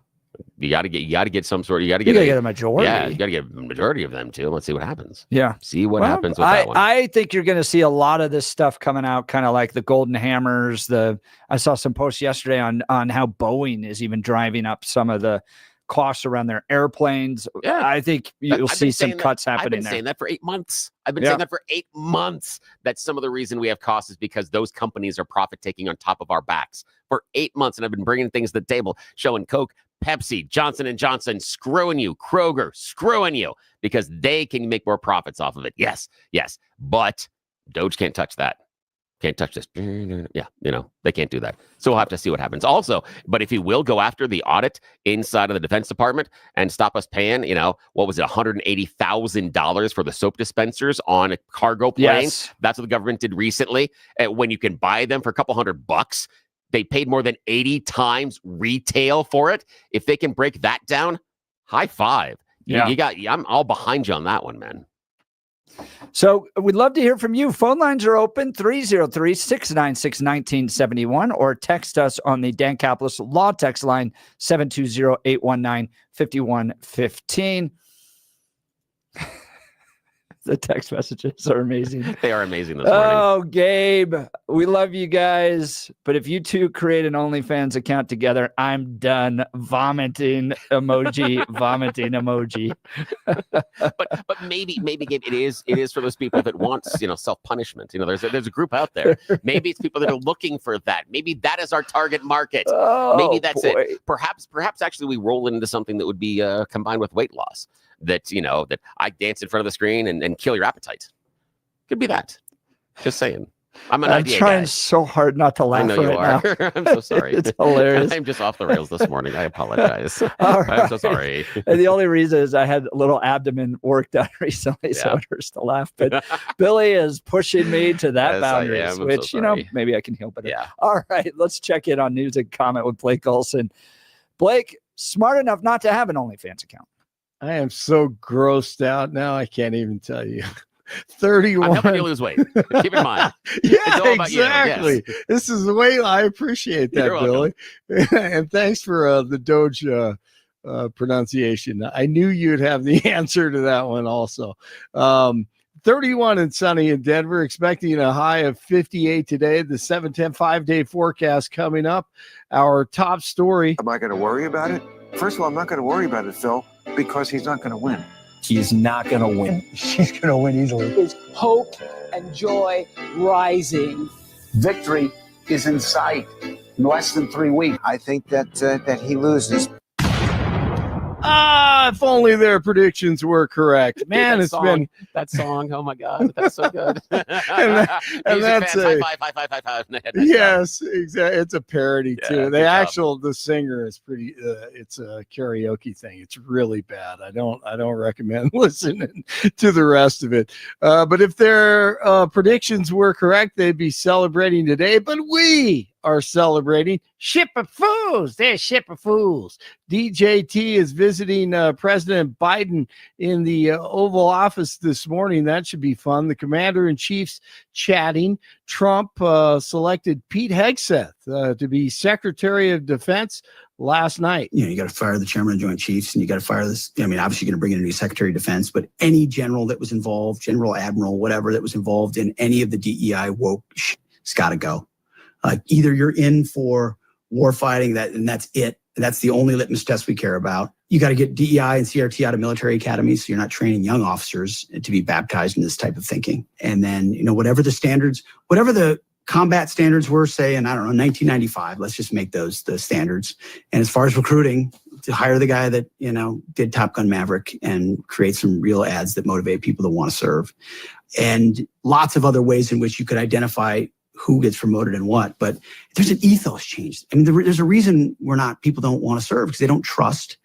You got to get some sort. You got to get a majority. Yeah, you got to get a majority of them too. Let's see what happens. Yeah, see what happens with that one. I think you're going to see a lot of this stuff coming out, kind of like the golden hammers. I saw some posts yesterday on how Boeing is even driving up some of the costs around their airplanes. Yeah, I think you'll see some cuts happening there. I've been saying that for 8 months. I've been saying that for 8 months. That some of the reason we have costs is because those companies are profit taking on top of our backs for 8 months, and I've been bringing things to the table, showing Coke, Pepsi, Johnson & Johnson screwing you, Kroger screwing you because they can make more profits off of it. Yes. But Doge can't touch that. Can't touch this. Yeah, they can't do that. So we'll have to see what happens. Also, but if he will go after the audit inside of the Defense Department and stop us paying, what was it, $180,000 for the soap dispensers on a cargo plane? Yes. That's what the government did recently. When you can buy them for a couple $100. They paid more than 80 times retail for it. If they can break that down, high five. Yeah. I'm all behind you on that one, man. So we'd love to hear from you. Phone lines are open, 303-696-1971, or text us on the Dan Caplis Law text line, 720-819-5115. The text messages are amazing. They are amazing this morning. Oh, Gabe, we love you guys. But if you two create an OnlyFans account together, I'm done. Vomiting emoji. But maybe Gabe, it is for those people that wants self-punishment. There's a group out there. Maybe it's people that are looking for that. Maybe that is our target market. Maybe that's it. Perhaps actually we roll into something that would be combined with weight loss. That I dance in front of the screen and kill your appetite. Could be that. Just saying. I'm trying so hard not to laugh. I know you are. Now. I'm so sorry. It's hilarious. I'm just off the rails this morning. I apologize. All right. I'm so sorry. And the only reason is I had a little abdomen work done recently, so it hurts to laugh. But Billy is pushing me to that boundaries, which maybe I can help it. Yeah. All right, let's check in on news and comment with Blake Olson. Blake, smart enough not to have an OnlyFans account. I am so grossed out now. I can't even tell you. 31. I'm helping you lose weight. Keep in mind. Yeah, It's all about exactly. you. Yes. This is the way I appreciate that, You're Billy. And thanks for the Doge pronunciation. I knew you'd have the answer to that one also. 31 and sunny in Denver, expecting a high of 58 today. The 7-10 5-day forecast coming up. Our top story. Am I going to worry about it? First of all, I'm not going to worry about it, Phil, because he's not going to win. He's not going to win. She's going to win easily. Is hope and joy rising? Victory is in sight in less than 3 weeks. I think that he loses. If only their predictions were correct. Man, it's been that song. Oh my God, that's so good. and that's fans, high five. Yes, exactly. It's a parody too. Yeah, The singer is pretty. It's a karaoke thing. It's really bad. I don't recommend listening to the rest of it. But if their predictions were correct, they'd be celebrating today. But we are celebrating Ship of Fools. They're Ship of Fools. DJT is visiting President Biden in the Oval Office this morning. That should be fun. The commander-in-chief's chatting. Trump selected Pete Hegseth to be Secretary of Defense last night. You got to fire the chairman of Joint Chiefs, and you got to fire this. I mean, obviously, you're going to bring in a new Secretary of Defense, but any general that was involved, general, admiral, whatever that was involved in any of the DEI woke, it's got to go. Either you're in for war fighting, and that's it. And that's the only litmus test we care about. You got to get DEI and CRT out of military academies, so you're not training young officers to be baptized in this type of thinking. And then, whatever the standards, whatever the combat standards were, say, in, 1995, let's just make those the standards. And as far as recruiting, to hire the guy that, did Top Gun Maverick and create some real ads that motivate people to want to serve. And lots of other ways in which you could identify who gets promoted and what, but there's an ethos change. I mean, there's a reason people don't want to serve, because they don't trust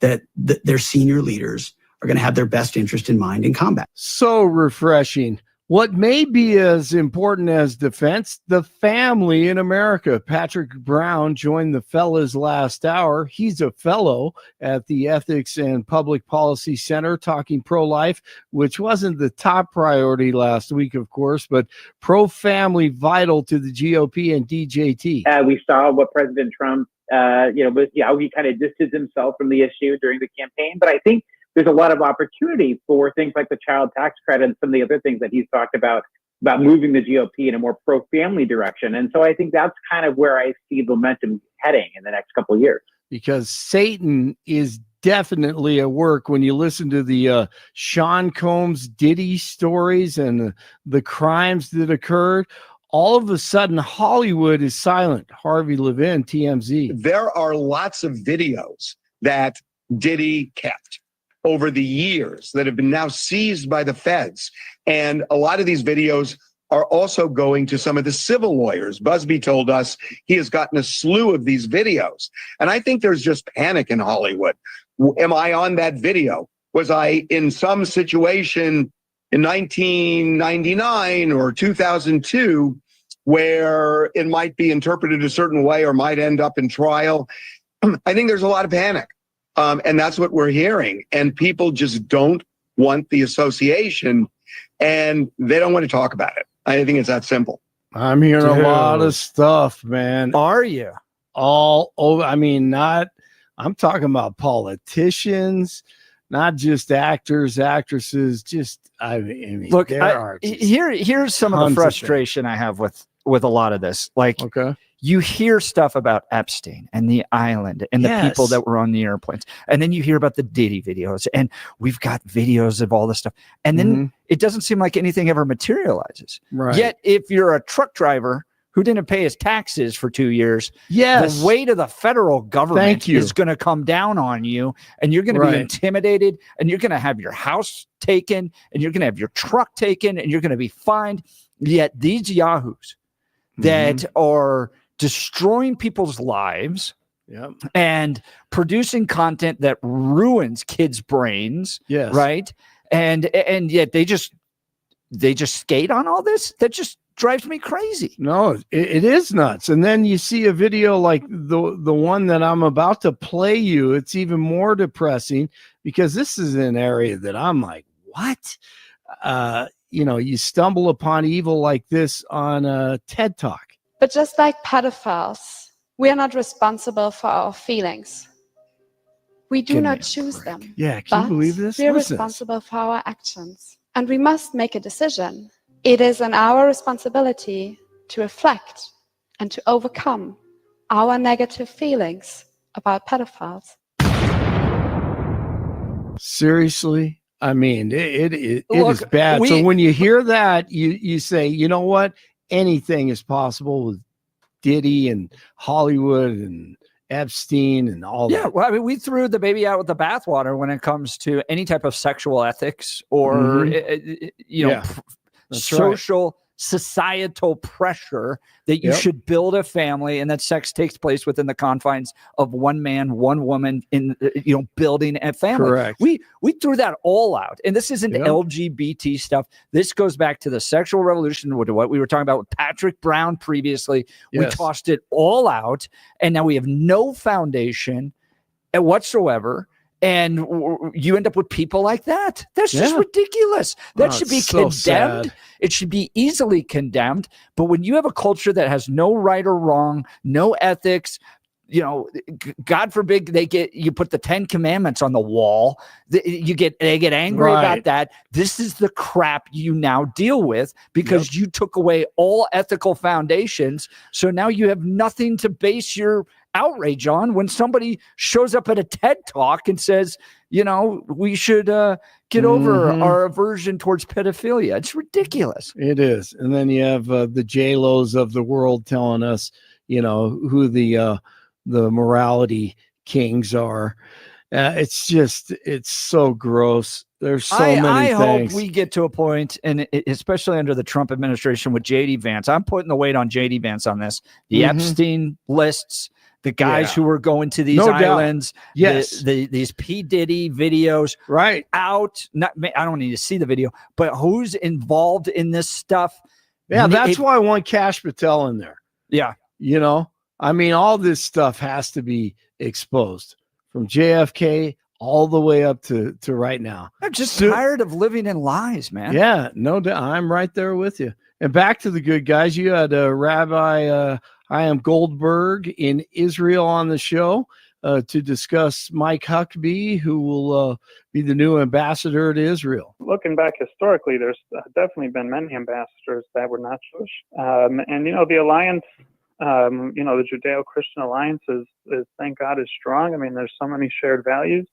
that their senior leaders are going to have their best interest in mind in combat. So refreshing. What may be as important as defense, the family in America. Patrick Brown joined the fellas last hour. He's a fellow at the Ethics and Public Policy Center, talking pro-life, which wasn't the top priority last week, of course, but pro-family vital to the GOP and DJT. We saw what President Trump, how he kind of distanced himself from the issue during the campaign. But I think there's a lot of opportunity for things like the child tax credit and some of the other things that he's talked about moving the GOP in a more pro-family direction. And so I think that's kind of where I see momentum heading in the next couple of years. Because Satan is definitely at work. When you listen to the Sean Combs Diddy stories and the crimes that occurred, all of a sudden Hollywood is silent. Harvey Levin, TMZ. There are lots of videos that Diddy kept over the years that have been now seized by the feds. And a lot of these videos are also going to some of the civil lawyers. Busby told us he has gotten a slew of these videos. And I think there's just panic in Hollywood. Am I on that video? Was I in some situation in 1999 or 2002 where it might be interpreted a certain way or might end up in trial? I think there's a lot of panic. And that's what we're hearing. And people just don't want the association, and they don't want to talk about it. I think it's that simple. I'm hearing a lot of stuff, man. Are you? All over. I mean, I'm talking about politicians, not just actors, actresses, I mean, look, here's some of the frustration I have with a lot of this. Like, okay, you hear stuff about Epstein and the island and the people that were on the airplanes. And then you hear about the Diddy videos, and we've got videos of all this stuff. And then it doesn't seem like anything ever materializes. Right. Yet, if you're a truck driver who didn't pay his taxes for 2 years, yes, the weight of the federal government is going to come down on you, and you're going to be intimidated, and you're going to have your house taken, and you're going to have your truck taken, and you're going to be fined. Yet these yahoos that are destroying people's lives and producing content that ruins kids' brains, right? And yet they just skate on all this. That just drives me crazy. No, it is nuts. And then you see a video like the one that I'm about to play you. It's even more depressing because this is an area that I'm like, what? You stumble upon evil like this on a TED Talk. But just like pedophiles, we are not responsible for our feelings. We do not choose them. Yeah, can you believe this? We are Listen. responsible for our actions. And we must make a decision. It is in our responsibility to reflect and to overcome our negative feelings about pedophiles. Seriously? I mean, it Look, is bad. So when you hear that, you say, you know what? Anything is possible with Diddy and Hollywood and Epstein and all that. Yeah, well, I mean, we threw the baby out with the bathwater when it comes to any type of sexual ethics or, social, societal pressure that you should build a family and that sex takes place within the confines of one man, one woman in, building a family. Correct. We threw that all out. And this isn't LGBT stuff. This goes back to the sexual revolution, what we were talking about with Patrick Brown previously. We tossed it all out. And now we have no foundation whatsoever. And you end up with people like that. That's just ridiculous. That should be condemned. Sad. It should be easily condemned. But when you have a culture that has no right or wrong, no ethics, God forbid you put the 10 Commandments on the wall. They get angry about that. This is the crap you now deal with because you took away all ethical foundations. So now you have nothing to base your outrage on when somebody shows up at a TED Talk and says, we should get over our aversion towards pedophilia. It's ridiculous. It is. And then you have the J-Los of the world telling us, who the morality kings are. It's so gross. There's so many things. I hope we get to a point, and especially under the Trump administration with J.D. Vance. I'm putting the weight on J.D. Vance on this. The Epstein lists, the guys who were going to these islands, these P. Diddy videos, out. I don't need to see the video, but who's involved in this stuff? Yeah, that's why I want Kash Patel in there. Yeah. I mean, all this stuff has to be exposed from JFK all the way up to right now. I'm just tired of living in lies, man. Yeah, no doubt. I'm right there with you. And back to the good guys. You had Rabbi Chaim Goldberg in Israel on the show to discuss Mike Huckabee, who will be the new ambassador to Israel. Looking back historically, there's definitely been many ambassadors that were not Jewish. And the alliance, the Judeo-Christian alliance is, thank God, is strong. I mean, there's so many shared values.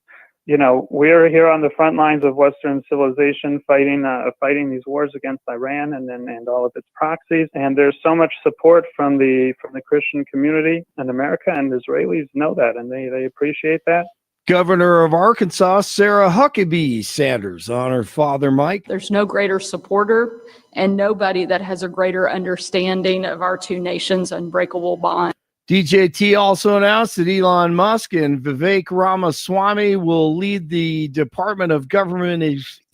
We're here on the front lines of Western civilization, fighting these wars against Iran and all of its proxies. And there's so much support from the Christian community in America, and Israelis know that, and they appreciate that. Governor of Arkansas, Sarah Huckabee Sanders, on her father, Mike. There's no greater supporter and nobody that has a greater understanding of our two nations' unbreakable bond. DJT also announced that Elon Musk and Vivek Ramaswamy will lead the Department of Government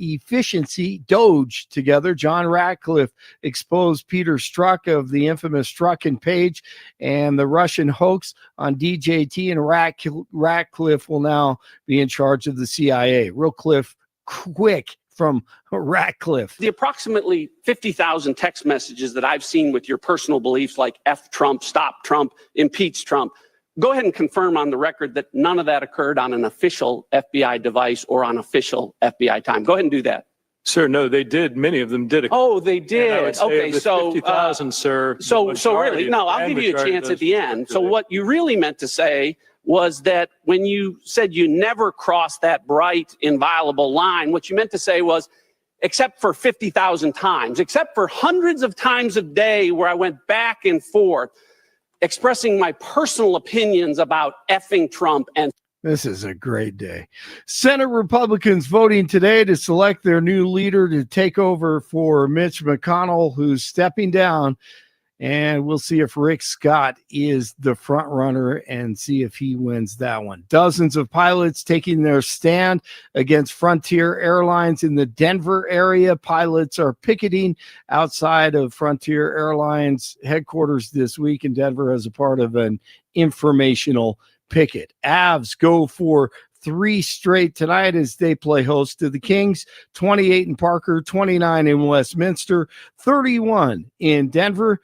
Efficiency, DOGE, together. John Ratcliffe exposed Peter Strzok of the infamous Strzok and Page and the Russian hoax on DJT, and Ratcliffe will now be in charge of the CIA. Real quick from Ratcliffe. The approximately 50,000 text messages that I've seen with your personal beliefs like F Trump, stop Trump, impeach Trump, go ahead and confirm on the record that none of that occurred on an official FBI device or on official FBI time. Go ahead and do that. Sir, no, they did. Many of them did. Oh, they did. Okay, so 50,000, sir. So really, no, I'll give you a chance at the end. So what you really meant to say was that when you said you never crossed that bright, inviolable line, what you meant to say was, except for 50,000 times, except for hundreds of times a day where I went back and forth expressing my personal opinions about effing Trump. And this is a great day. Senate Republicans voting today to select their new leader to take over for Mitch McConnell, who's stepping down. And we'll see if Rick Scott is the front runner and see if he wins that one. Dozens of pilots taking their stand against Frontier Airlines in the Denver area. Pilots are picketing outside of Frontier Airlines headquarters this week in Denver as a part of an informational picket. Avs go for 3 straight tonight as they play host to the Kings. 28 in Parker, 29 in Westminster, 31 in Denver.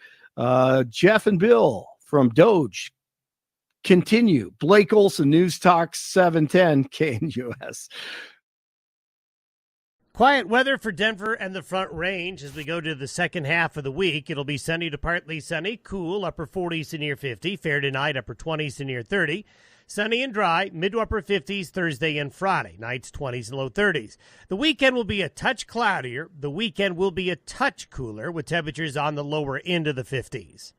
Jeff and Bill from Doge continue. Blake Olson, News Talk 710 KNUS. Quiet weather for Denver and the Front Range as we go to the second half of the week. It'll be sunny to partly sunny, cool, upper 40s to near 50. Fair tonight, upper 20s to near 30. Sunny and dry, mid to upper 50s Thursday and Friday. Nights 20s and low 30s. The weekend will be a touch cloudier. The weekend will be a touch cooler with temperatures on the lower end of the 50s.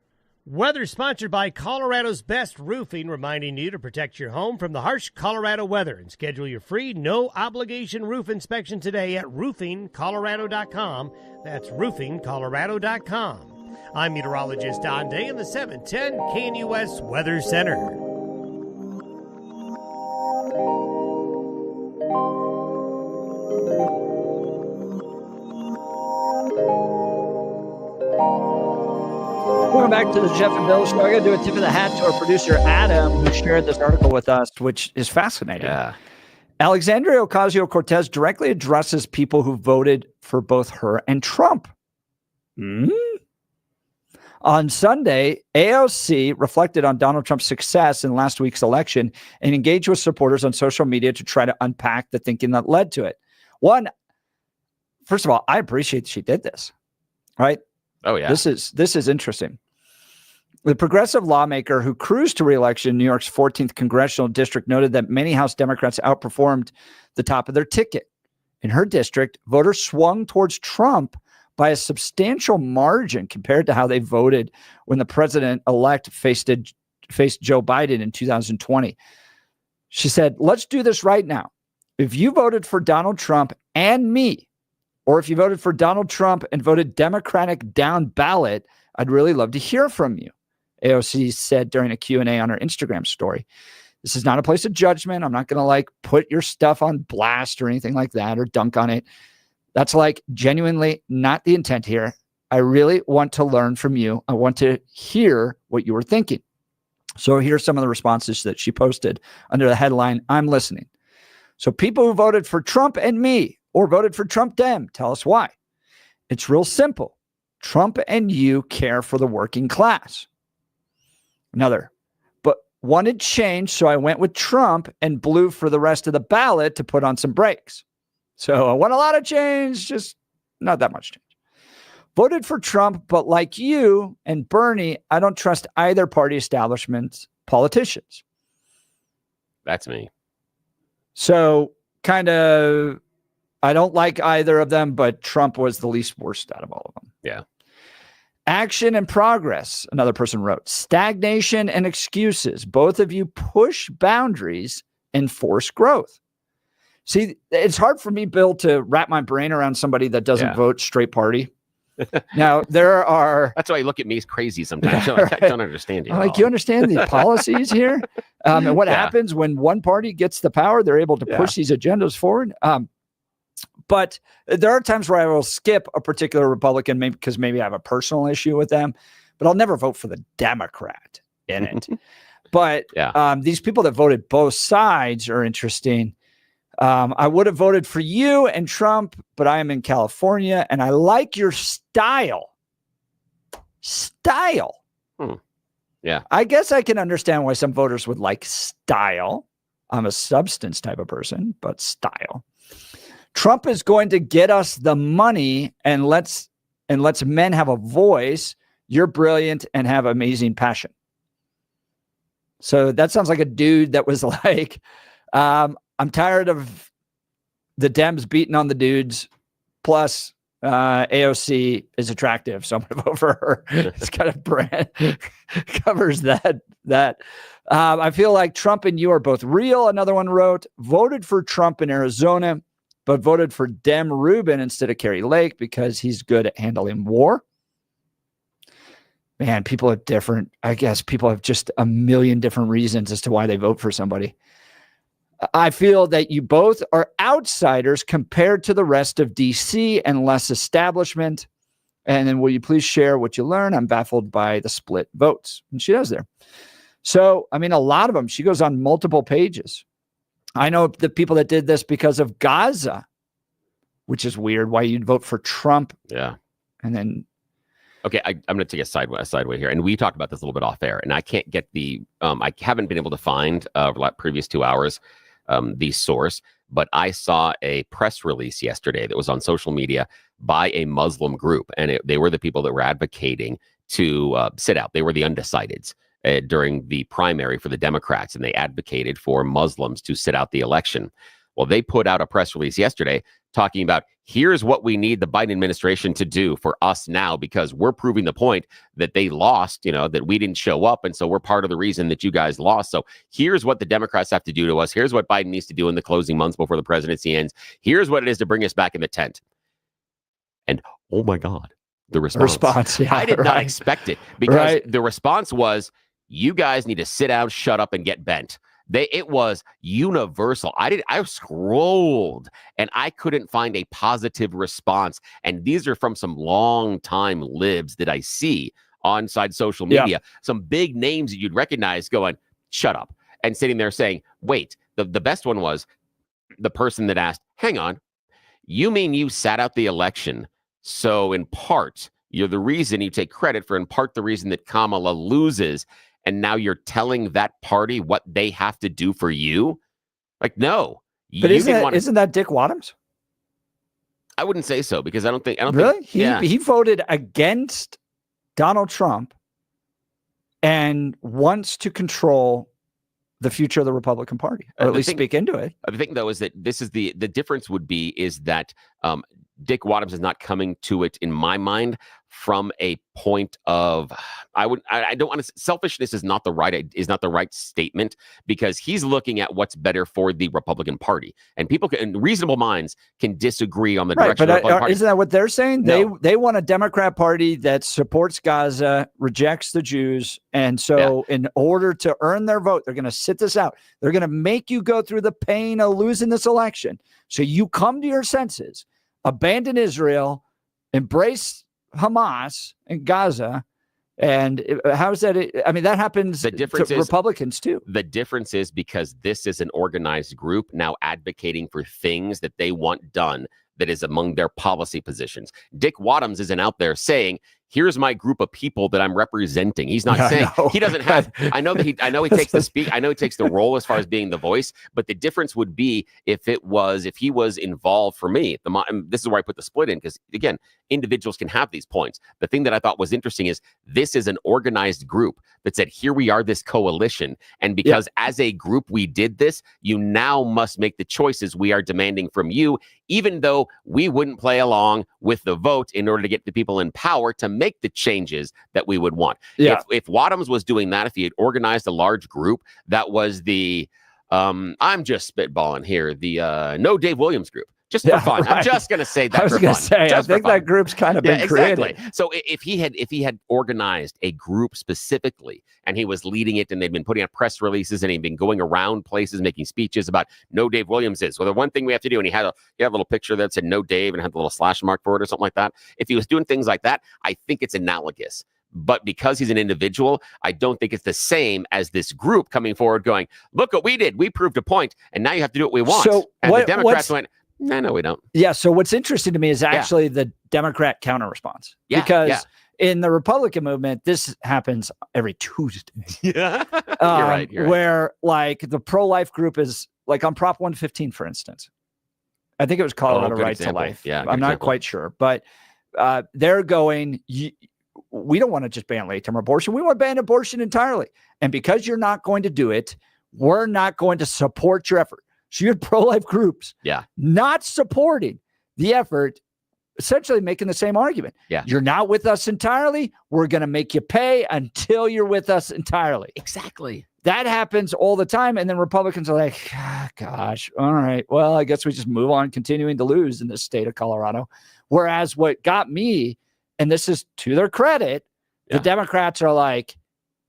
Weather sponsored by Colorado's Best Roofing, reminding you to protect your home from the harsh Colorado weather and schedule your free no-obligation roof inspection today at roofingcolorado.com. That's roofingcolorado.com. I'm meteorologist Don Day in the 710 KNUS Weather Center. Welcome back to the Jeff and Bill Show. I got to do a tip of the hat to our producer, Adam, who shared this article with us, which is fascinating. Yeah. Alexandria Ocasio-Cortez directly addresses people who voted for both her and Trump. On Sunday, AOC reflected on Donald Trump's success in last week's election and engaged with supporters on social media to try to unpack the thinking that led to it. First of all, I appreciate she did this, right? Oh, yeah. This is interesting. The progressive lawmaker who cruised to re-election in New York's 14th congressional district noted that many House Democrats outperformed the top of their ticket. In her district, voters swung towards Trump by a substantial margin compared to how they voted when the president-elect faced Joe Biden in 2020. She said, let's do this right now. If you voted for Donald Trump and me, or if you voted for Donald Trump and voted Democratic down ballot, I'd really love to hear from you, AOC said during a Q&A on her Instagram story. This is not a place of judgment. I'm not going to put your stuff on blast or anything like that or dunk on it. That's genuinely not the intent here. I really want to learn from you. I want to hear what you were thinking. So here's some of the responses that she posted under the headline, I'm listening. So people who voted for Trump and me or voted for Trump Dem, tell us why. It's real simple. Trump and you care for the working class. Another, but wanted change, so I went with Trump and blew for the rest of the ballot to put on some brakes. So I want a lot of change, just not that much change. Voted for Trump, but like you and Bernie, I don't trust either party establishment's politicians. That's me. So kind of, I don't like either of them, but Trump was the least worst out of all of them. Yeah. Action and progress, another person wrote. Stagnation and excuses. Both of you push boundaries and force growth. See, it's hard for me, Bill, to wrap my brain around somebody that doesn't vote straight party. Now, there are... That's why you look at me as crazy sometimes. I don't understand you. You understand the policies here? And what happens when one party gets the power, they're able to push these agendas forward. But there are times where I will skip a particular Republican, maybe because maybe I have a personal issue with them, but I'll never vote for the Democrat in it. But these people that voted both sides are interesting. I would have voted for you and Trump, but I am in California and I like your style. Yeah. I guess I can understand why some voters would like style. I'm a substance type of person, but style. Trump is going to get us the money and lets men have a voice. You're brilliant and have amazing passion. So that sounds like a dude that was like, I'm tired of the Dems beating on the dudes. Plus, AOC is attractive, so I'm going to vote for her. It's kind of brand covers that. I feel like Trump and you are both real. Another one wrote, voted for Trump in Arizona, but voted for Dem Rubin instead of Kerry Lake because he's good at handling war. man, people have different, I guess people have just a million different reasons as to why they vote for somebody. I feel that you both are outsiders compared to the rest of DC and less establishment. And then will you please share what you learn? I'm baffled by the split votes. And she does there. So, I mean, a lot of them, she goes on multiple pages. I know the people that did this because of Gaza, which is weird, why you'd vote for Trump. Yeah. And then. Okay, I'm going to take a sideway here. And we talked about this a little bit off air. And I can't get I haven't been able to find over the previous 2 hours the source. But I saw a press release yesterday that was on social media by a Muslim group. And they were the people that were advocating to sit out. They were the undecideds during the primary for the Democrats. And they advocated for Muslims to sit out the election. Well, they put out a press release yesterday talking about here's what we need the Biden administration to do for us now, because we're proving the point that they lost, that we didn't show up. And so we're part of the reason that you guys lost. So here's what the Democrats have to do to us. Here's what Biden needs to do in the closing months before the presidency ends. Here's what it is to bring us back in the tent. And oh my God, the response. Yeah, I did not expect it, because the response was, you guys need to sit down, shut up, and get bent. It was universal. I scrolled and I couldn't find a positive response. And these are from some long-time libs that I see on social media. Yeah. Some big names that you'd recognize going, shut up, and sitting there saying, wait. The best one was the person that asked, hang on, you mean you sat out the election? So in part, you're the reason, you take credit for in part the reason that Kamala loses. And now you're telling that party what they have to do for you? Like, no. But isn't that Dick Wadhams? I wouldn't say so, because I don't think. Really? He voted against Donald Trump and wants to control the future of the Republican Party, or at least speak into it. The thing, though, is that this is the difference would be is that Dick Wadhams is not coming to it, in my mind, from a point of I don't want to. Selfishness is not the right statement, because he's looking at what's better for the Republican Party, and reasonable minds can disagree on the direction of the Republican Party. Isn't that what they're saying? No. They want a Democrat Party that supports Gaza, rejects the Jews, and so in order to earn their vote, they're going to sit this out. They're going to make you go through the pain of losing this election, so you come to your senses, abandon Israel, embrace Hamas and Gaza. And how is that? I mean, that happens to Republicans too. The difference is because this is an organized group now advocating for things that they want done that is among their policy positions. Dick Wadhams isn't out there saying, here's my group of people that I'm representing. He's not saying he doesn't have. I know he takes the speak. I know he takes the role as far as being the voice. But the difference would be if he was involved. For me, this is where I put the split in, because again, individuals can have these points. The thing that I thought was interesting is this is an organized group that said, here we are, this coalition, and because as a group we did this, you now must make the choices we are demanding from you, even though we wouldn't play along with the vote in order to get the people in power to make the changes that we would want. If Wadhams was doing that, if he had organized a large group that was the I'm just spitballing here, the no Dave Williams group, just for fun. I'm just going to say that. I was going to say, I think that group's kind of been created. So if he had organized a group specifically, and he was leading it, and they'd been putting out press releases, and he'd been going around places making speeches about no Dave Williams is. Well, the one thing we have to do, and he had a little picture that said no Dave and had the little slash mark for it or something like that. If he was doing things like that, I think it's analogous. But because he's an individual, I don't think it's the same as this group coming forward going, look what we did. We proved a point, and now you have to do what we want. So and the Democrats went, no, we don't. Yeah. So what's interesting to me is actually the Democrat counter response. Because in the Republican movement, this happens every Tuesday. Yeah. You're right. Where like the pro-life group is like on Prop 115, for instance. I think it was Colorado Right to Life. Yeah. I'm not quite sure. But they're going, we don't want to just ban late-term abortion. We want to ban abortion entirely. And because you're not going to do it, we're not going to support your effort. So you had pro-life groups not supporting the effort, essentially making the same argument. Yeah. You're not with us entirely. We're going to make you pay until you're with us entirely. Exactly. That happens all the time. And then Republicans are like, gosh, all right, well, I guess we just move on, continuing to lose in the state of Colorado. Whereas what got me, and this is to their credit, The Democrats are like,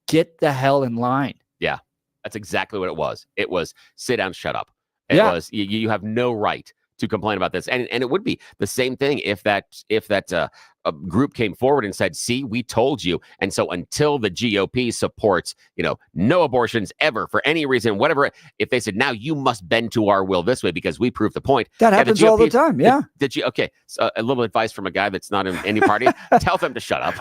get the hell in line. Yeah, that's exactly what it was. It was sit down, shut up. It was you have no right to complain about this, and it would be the same thing if that a group came forward and said, see, we told you. And so until the GOP supports, no abortions ever for any reason, whatever, if they said, now you must bend to our will this way because we proved the point. That happens all the time. Yeah. Okay. So a little advice from a guy that's not in any party. Tell them to shut up.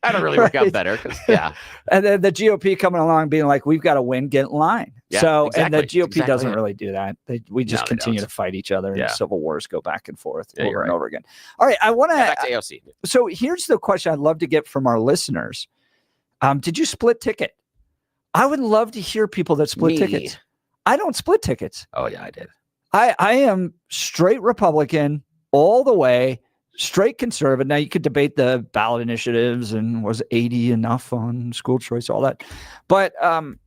That'll really work out better. Yeah. And then the GOP coming along being like, we've got to win, get in line. Yeah, so, exactly, and the GOP doesn't really do that. We just continue don't. to fight each other and civil wars go back and forth over and over again. All right. I want to, back to AOC. So here's the question I'd love to get from our listeners. Did you split ticket? I would love to hear people that split tickets. I don't split tickets. Oh yeah, I did. I am straight Republican all the way, straight conservative. Now you could debate the ballot initiatives and was 80 enough on school choice, all that. But on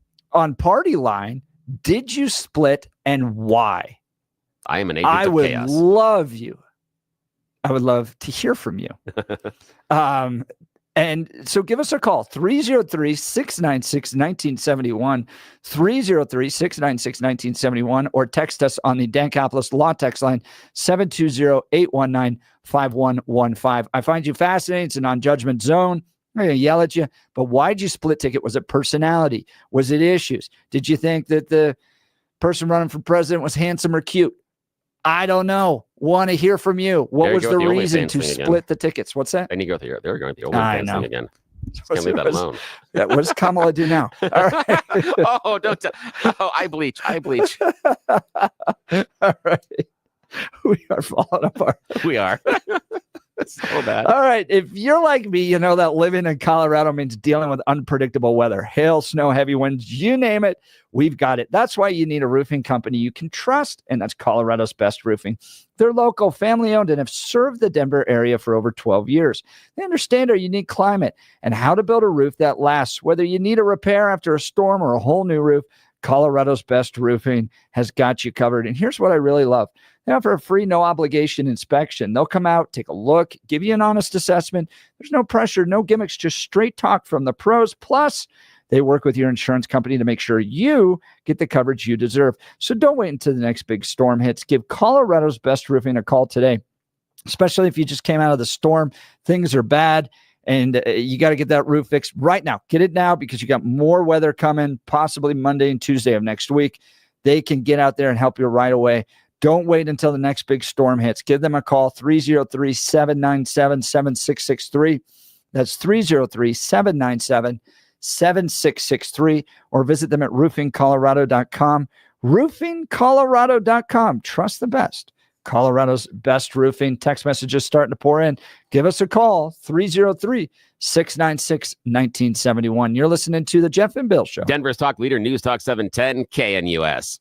party line, did you split and why? I am an agent of chaos. I would love to hear from you. And so give us a call, 303-696-1971, 303-696-1971, or text us on the Dankopolis Law Text line, 720-819-5115. I find you fascinating. It's a non-judgment zone. I'm going to yell at you, but why'd you split ticket? Was it personality? Was it issues? Did you think that the person running for president was handsome or cute? I don't know. Want to hear from you. What was the reason to split the tickets? What's that? And you go through. They're going to the OnlyFans thing again. Can't leave that alone. What does Kamala do now? All right. Oh, don't. I bleach. All right. We are falling apart. We are. It's so bad. All right. If you're like me, you know that living in Colorado means dealing with unpredictable weather, hail, snow, heavy winds, you name it. We've got it. That's why you need a roofing company you can trust. And that's Colorado's Best Roofing. They're local, family owned, and have served the Denver area for over 12 years. They understand our unique climate and how to build a roof that lasts. Whether you need a repair after a storm or a whole new roof, Colorado's Best Roofing has got you covered. And here's what I really love. They offer a free, no obligation inspection. They'll come out, take a look, give you an honest assessment. There's no pressure, no gimmicks, just straight talk from the pros. Plus, they work with your insurance company to make sure you get the coverage you deserve. So don't wait until the next big storm hits. Give Colorado's Best Roofing a call today, especially if you just came out of the storm. Things are bad, and you got to get that roof fixed right now. Get it now because you got more weather coming, possibly Monday and Tuesday of next week. They can get out there and help you right away. Don't wait until the next big storm hits. Give them a call, 303-797-7663. That's 303-797-7663. Or visit them at roofingcolorado.com. Roofingcolorado.com. Trust the best. Colorado's Best Roofing. Text messages starting to pour in. Give us a call, 303-696-1971. You're listening to The Jeff and Bill Show. Denver's Talk Leader, News Talk 710, KNUS.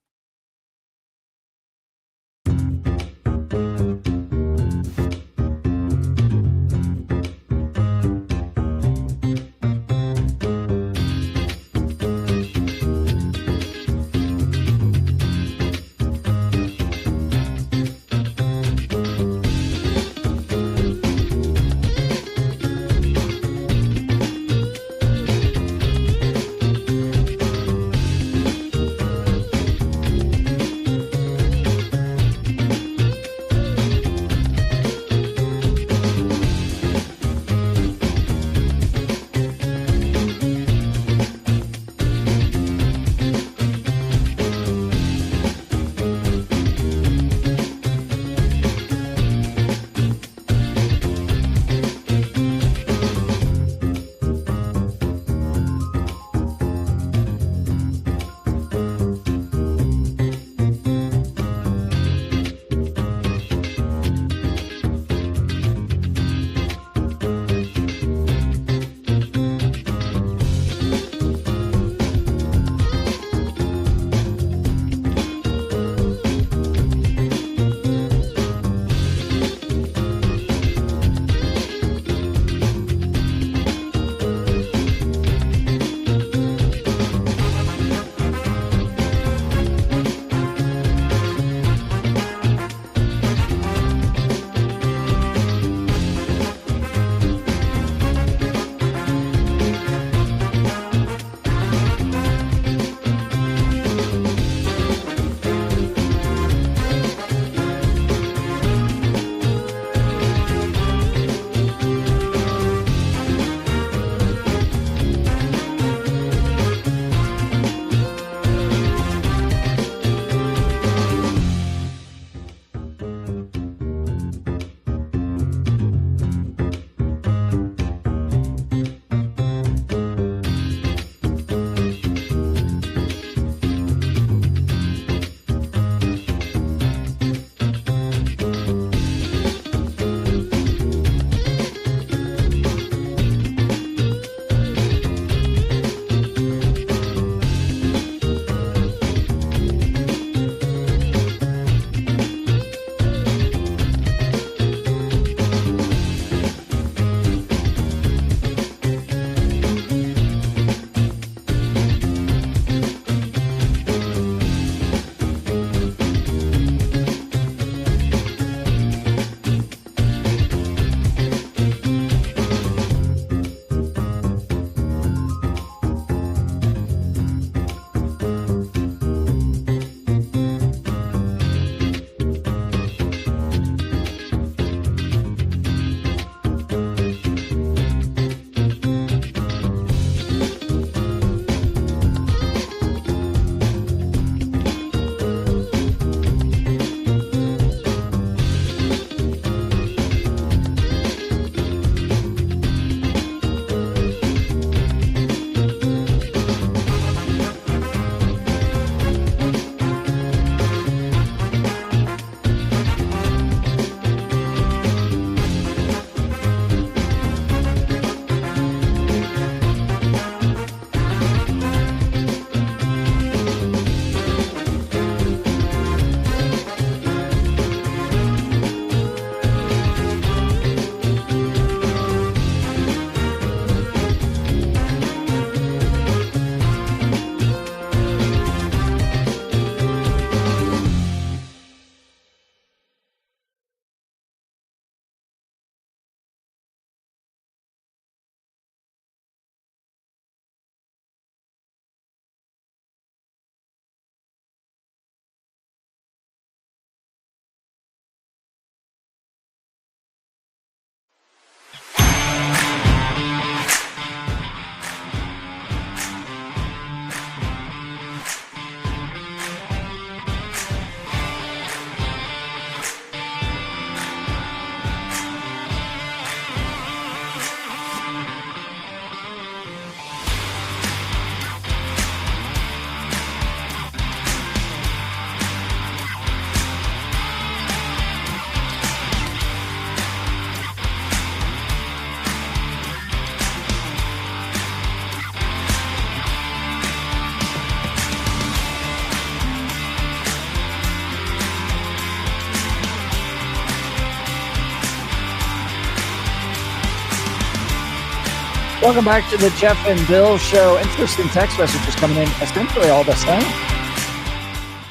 Welcome back to the Jeff and Bill Show. Interesting text messages coming in, essentially all the same.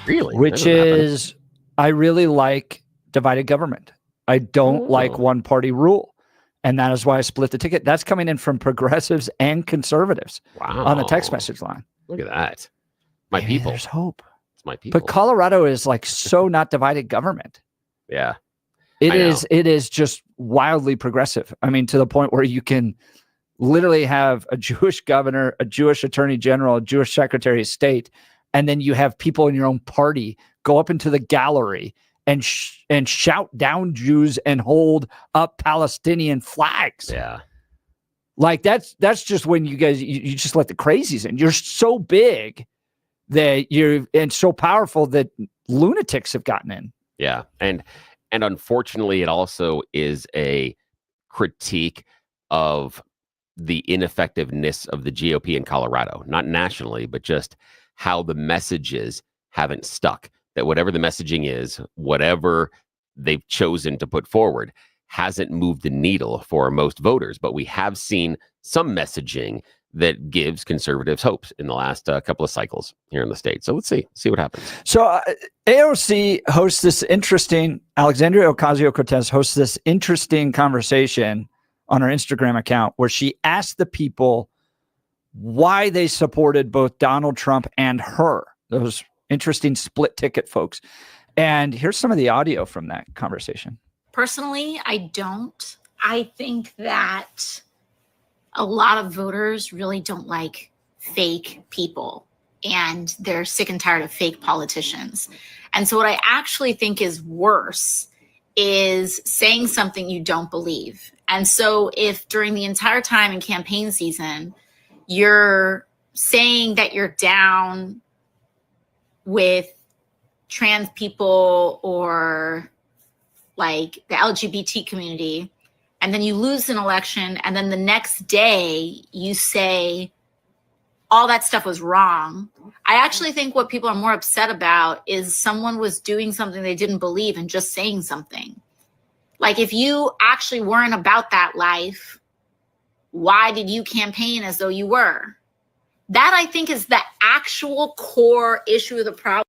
Really? Which is, I really like divided government. I don't like one-party rule. And that is why I split the ticket. That's coming in from progressives and conservatives on the text message line. Look at that. My people. There's hope. It's my people. But Colorado is like so not divided government. Yeah. It is just wildly progressive. I mean, to the point where you can literally have a Jewish governor, a Jewish attorney general, a Jewish secretary of state, and then you have people in your own party go up into the gallery and shout down Jews and hold up Palestinian flags. Yeah. Like that's just when you guys, you just let the crazies in. You're so big that and so powerful that lunatics have gotten in. Yeah. And unfortunately, it also is a critique of the ineffectiveness of the GOP in Colorado, not nationally, but just how the messages haven't stuck. That whatever the messaging is, whatever they've chosen to put forward, hasn't moved the needle for most voters. But we have seen some messaging that gives conservatives hopes in the last couple of cycles here in the state. So let's see what happens. So AOC hosts this interesting, Alexandria Ocasio-Cortez hosts this interesting conversation on her Instagram account where she asked the people why they supported both Donald Trump and her. Those interesting split ticket folks. And here's some of the audio from that conversation. Personally, I don't. I think that a lot of voters really don't like fake people, and they're sick and tired of fake politicians. And so what I actually think is worse is saying something you don't believe. And so if during the entire time in campaign season, you're saying that you're down with trans people or like the LGBT community, and then you lose an election, and then the next day you say all that stuff was wrong. I actually think what people are more upset about is someone was doing something they didn't believe and just saying something. Like, if you actually weren't about that life, why did you campaign as though you were? That, I think, is the actual core issue of the problem.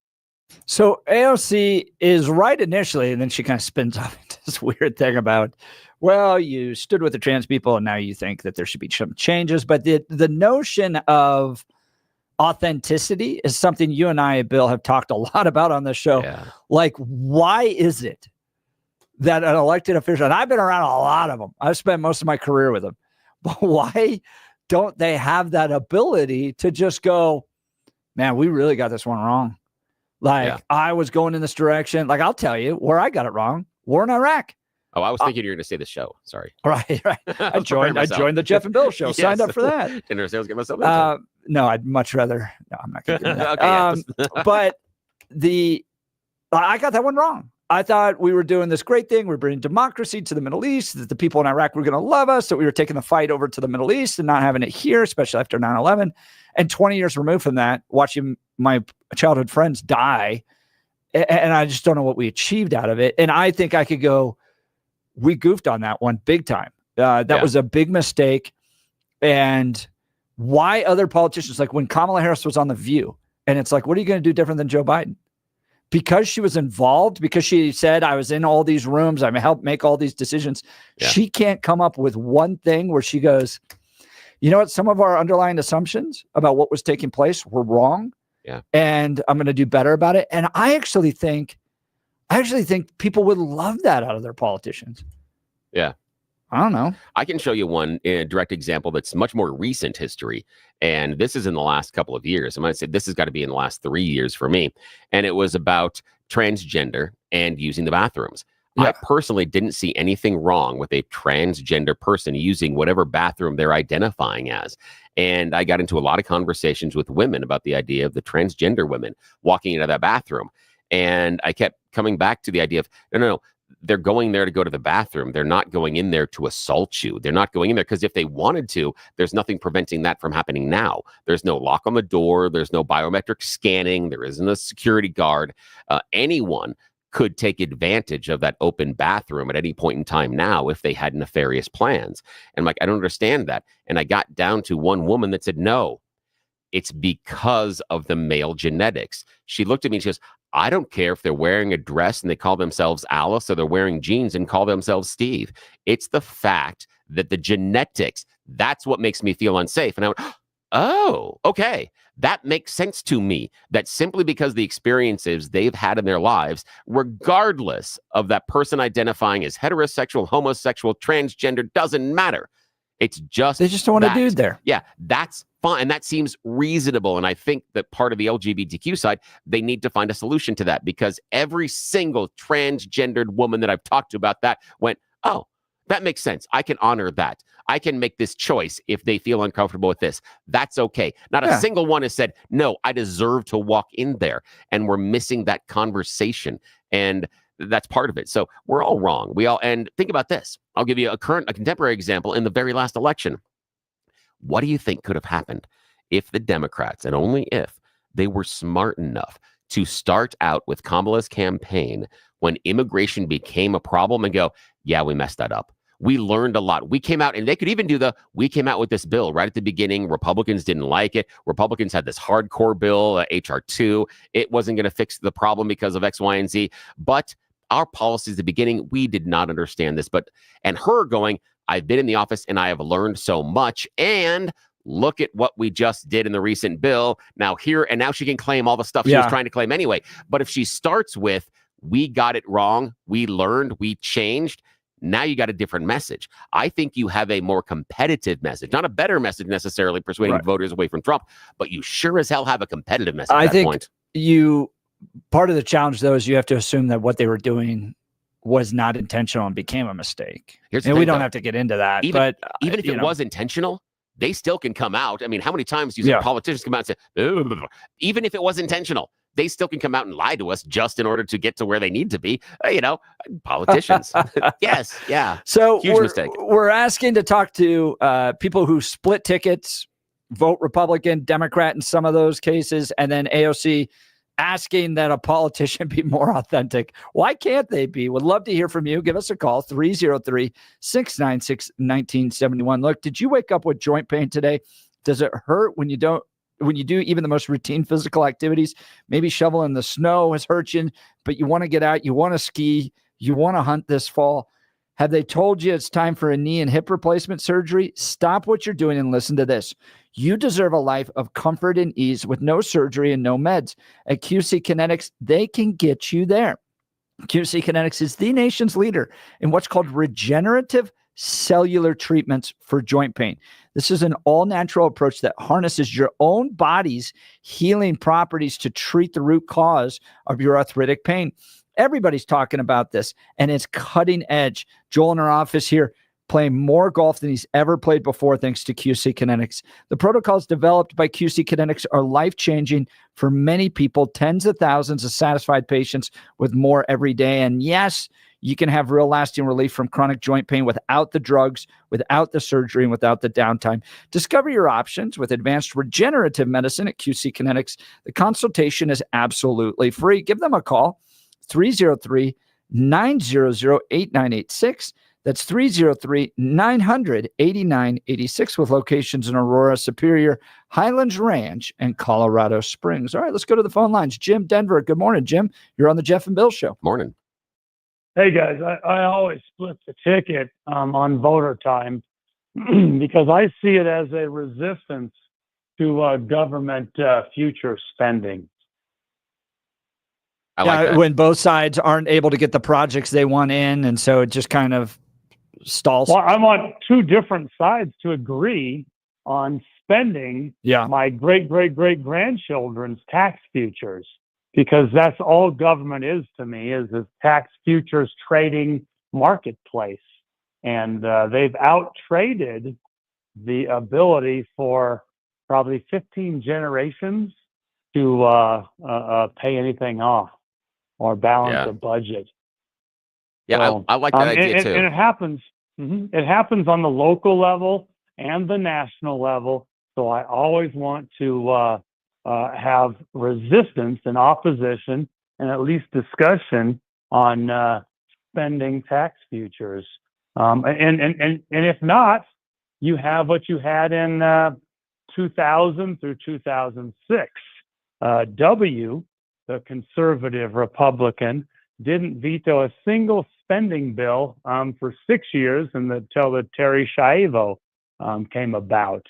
So AOC is right initially, and then she kind of spins off into this weird thing about, well, you stood with the trans people, and now you think that there should be some changes. But the notion of authenticity is something you and I, Bill, have talked a lot about on this show. Yeah. Like, why is it that an elected official, and I've been around a lot of them, I've spent most of my career with them, but why don't they have that ability to just go, man, we really got this one wrong. Like, I was going in this direction. Like, I'll tell you where I got it wrong. War in Iraq. Oh, I was thinking you were going to say the show. Sorry. Right. I joined the Jeff and Bill show. Yes. Signed up for that. Didn't understand I was getting myself into. No, I'd much rather. No, I'm not going to do that. Okay, but I got that one wrong. I thought we were doing this great thing. We're bringing democracy to the Middle East, that the people in Iraq were going to love us, that we were taking the fight over to the Middle East and not having it here, especially after 9/11. And 20 years removed from that, watching my childhood friends die, and I just don't know what we achieved out of it. And I think I could go, we goofed on that one big time. That was a big mistake. And why other politicians, like when Kamala Harris was on The View, and it's like, what are you going to do different than Joe Biden? Because she was involved, because she said, I was in all these rooms, I helped make all these decisions. Yeah. She can't come up with one thing where she goes, you know what? Some of our underlying assumptions about what was taking place were wrong. Yeah. And I'm going to do better about it. And I actually think people would love that out of their politicians. Yeah. I don't know. I can show you one direct example that's much more recent history. And this is in the last couple of years. I might say this has got to be in the last 3 years for me. And it was about transgender and using the bathrooms. Yeah. I personally didn't see anything wrong with a transgender person using whatever bathroom they're identifying as. And I got into a lot of conversations with women about the idea of the transgender women walking into that bathroom. And I kept coming back to the idea of, no. They're going there to go to the bathroom. They're not going in there to assault you. They're not going in there because if they wanted to, there's nothing preventing that from happening now. There's no lock on the door. There's no biometric scanning. There isn't a security guard. Anyone could take advantage of that open bathroom at any point in time now if they had nefarious plans. And I'm like, I don't understand that. And I got down to one woman that said, no, it's because of the male genetics. She looked at me and she goes, I don't care if they're wearing a dress and they call themselves Alice or they're wearing jeans and call themselves Steve. It's the fact that the genetics, that's what makes me feel unsafe. And I went, oh, okay. That makes sense to me, that simply because the experiences they've had in their lives, regardless of that person identifying as heterosexual, homosexual, transgender, doesn't matter. It's just they just don't want a dude there. Yeah, that's fine. And that seems reasonable. And I think that part of the LGBTQ side, they need to find a solution to that, because every single transgendered woman that I've talked to about that went, oh, that makes sense. I can honor that. I can make this choice if they feel uncomfortable with this. That's okay. Not a single one has said, no, I deserve to walk in there. And we're missing that conversation. And that's part of it. So we're all wrong. And think about this. I'll give you a contemporary example. In the very last election, what do you think could have happened if the Democrats, and only if, they were smart enough to start out with Kamala's campaign when immigration became a problem and go, yeah, we messed that up. We learned a lot. We came out, and they could even do we came out with this bill right at the beginning. Republicans didn't like it. Republicans had this hardcore bill, HR 2. It wasn't going to fix the problem because of X, Y, and Z. But our policies at the beginning, we did not understand this. And her going, I've been in the office and I have learned so much. And look at what we just did in the recent bill. Now she can claim all the stuff she was trying to claim anyway. But if she starts with, we got it wrong, we learned, we changed, now you got a different message. I think you have a more competitive message, not a better message necessarily persuading voters away from Trump, but you sure as hell have a competitive message at that point. Part of the challenge, though, is you have to assume that what they were doing was not intentional and became a mistake. And we don't have to get into that. Even if it was intentional, they still can come out. I mean, how many times do you see politicians come out and say, even if it was intentional, they still can come out and lie to us just in order to get to where they need to be. Politicians. Yes. Yeah. So huge mistake. We're asking to talk to people who split tickets, vote Republican, Democrat in some of those cases, and then AOC asking that a politician be more authentic. Why can't they be? Would love to hear from you. Give us a call, 303-696-1971. Look, did you wake up with joint pain today? Does it hurt when you do even the most routine physical activities? Maybe shoveling the snow has hurt you, but you want to get out, you want to ski, you want to hunt this fall. Have they told you it's time for a knee and hip replacement surgery? Stop what you're doing and listen to this. You deserve a life of comfort and ease with no surgery and no meds. At QC Kinetics, they can get you there. QC Kinetics is the nation's leader in what's called regenerative cellular treatments for joint pain. This is an all-natural approach that harnesses your own body's healing properties to treat the root cause of your arthritic pain. Everybody's talking about this, and it's cutting edge. Joel in our office here playing more golf than he's ever played before thanks to QC Kinetics. The protocols developed by QC Kinetics are life-changing for many people, tens of thousands of satisfied patients with more every day. And yes, you can have real lasting relief from chronic joint pain without the drugs, without the surgery, and without the downtime. Discover your options with advanced regenerative medicine at QC Kinetics. The consultation is absolutely free. Give them a call, 303-900-8986. That's 303-900-8986 with locations in Aurora, Superior, Highlands Ranch, and Colorado Springs. All right, let's go to the phone lines. Jim, Denver. Good morning, Jim. You're on the Jeff and Bill Show. Morning. Hey, guys. I always split the ticket on voter time because I see it as a resistance to government future spending. I like that. When both sides aren't able to get the projects they want in, and so it just kind of stalls. Well, I want two different sides to agree on spending my great-great-great-grandchildren's tax futures, because that's all government is to me, is a tax futures trading marketplace. And they've out-traded the ability for probably 15 generations to pay anything off or balance a budget. Yeah, So, I like that idea too. And it happens. It happens on the local level and the national level. So I always want to have resistance and opposition and at least discussion on spending tax futures. And if not, you have what you had in 2000 through 2006. W, the conservative Republican, didn't veto a single spending bill for 6 years until the Terry Schiavo came about.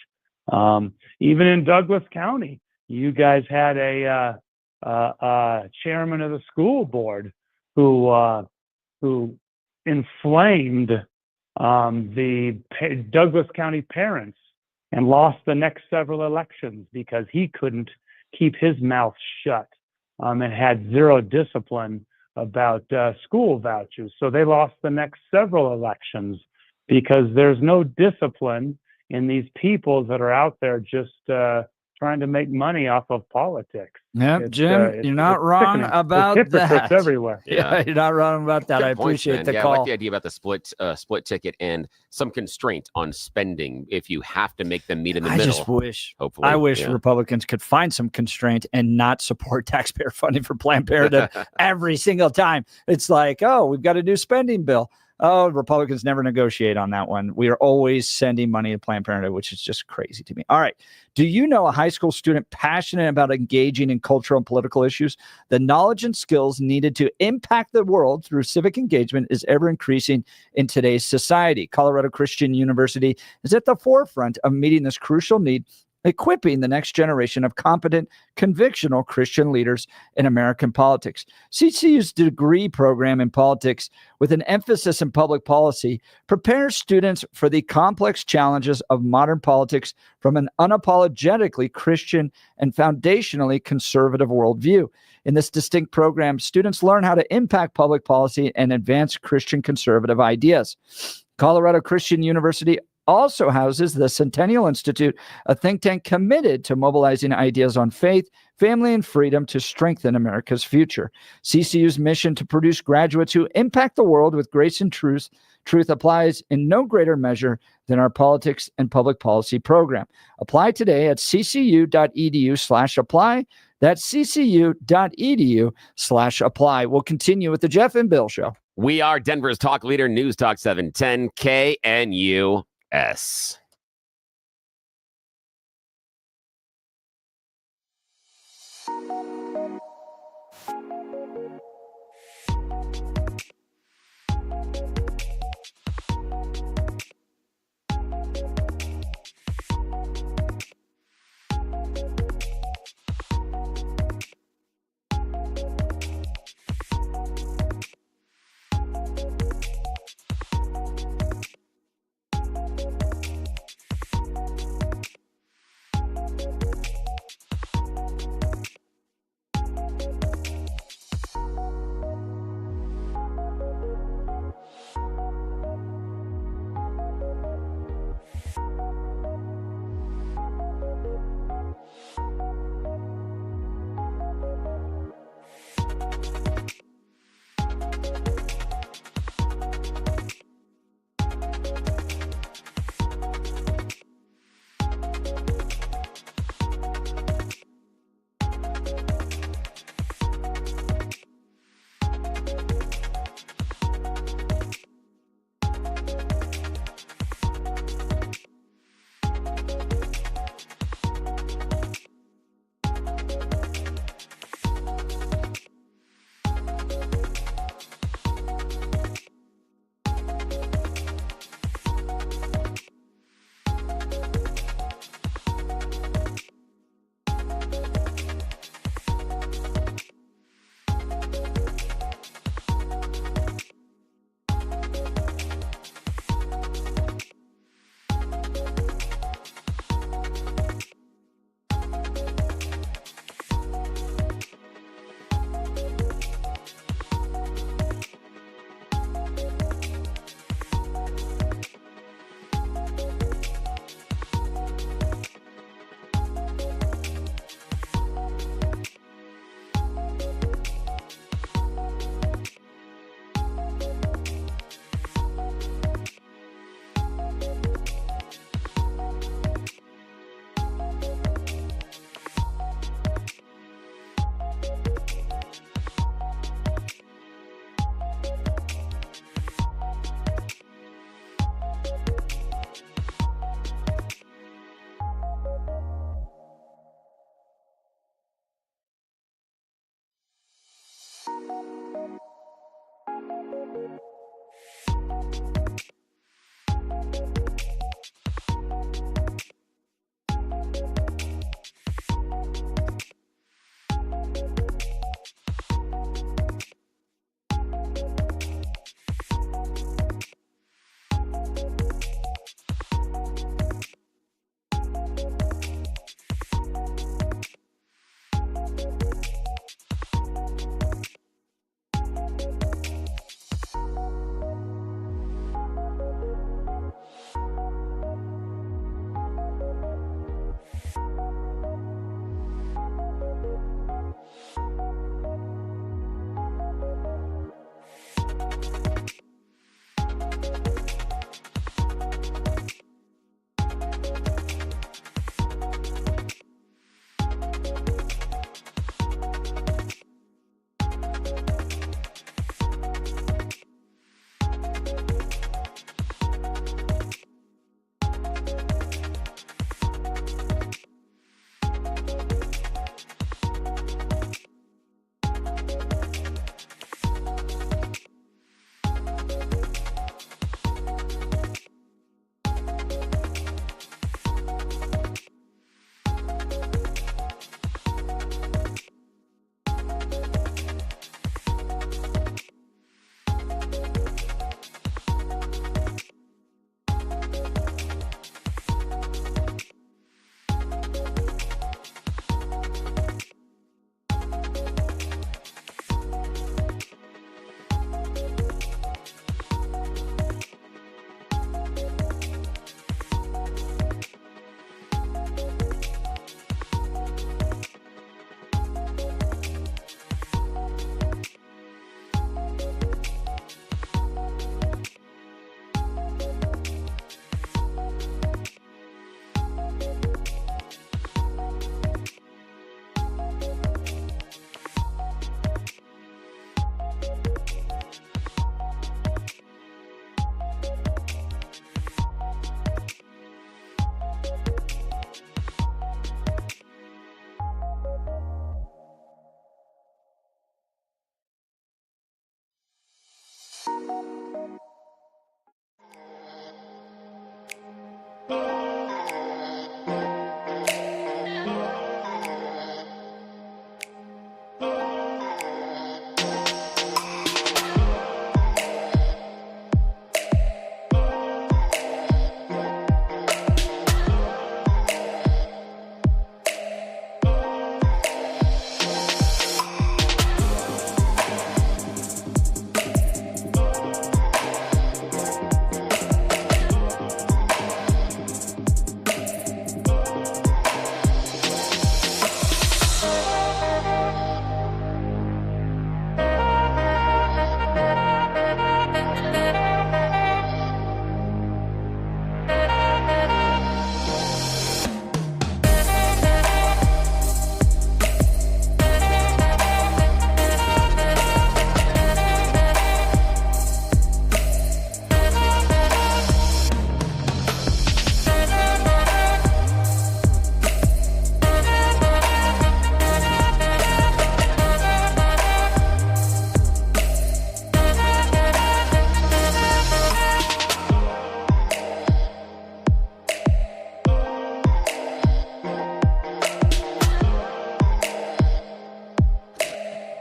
Even in Douglas County, you guys had a chairman of the school board who inflamed the Douglas County parents and lost the next several elections because he couldn't keep his mouth shut and had zero discipline about school vouchers. So they lost the next several elections because there's no discipline in these people that are out there just trying to make money off of politics. Yep, Jim, you're not wrong about that. Everywhere. Yeah, you're not wrong about that. Good I points, appreciate man. the Yeah, call. I like the idea about the split ticket and some constraint on spending if you have to make them meet in the middle. I wish Republicans could find some constraint and not support taxpayer funding for Planned Parenthood every single time. It's like, oh, we've got a new spending bill. Oh, Republicans never negotiate on that one. We are always sending money to Planned Parenthood, which is just crazy to me. All right. Do you know a high school student passionate about engaging in cultural and political issues? The knowledge and skills needed to impact the world through civic engagement is ever increasing in today's society. Colorado Christian University is at the forefront of meeting this crucial need, equipping the next generation of competent, convictional Christian leaders in American politics. CCU's degree program in politics, with an emphasis in public policy, prepares students for the complex challenges of modern politics from an unapologetically Christian and foundationally conservative worldview. In this distinct program, students learn how to impact public policy and advance Christian conservative ideas. Colorado Christian University also houses the Centennial Institute, a think tank committed to mobilizing ideas on faith, family, and freedom to strengthen America's future. CCU's mission to produce graduates who impact the world with grace and truth applies in no greater measure than our politics and public policy program. Apply today at ccu.edu/apply. That's ccu.edu/apply. We'll continue with the Jeff and Bill Show. We are Denver's talk leader, News Talk 710 KNUS.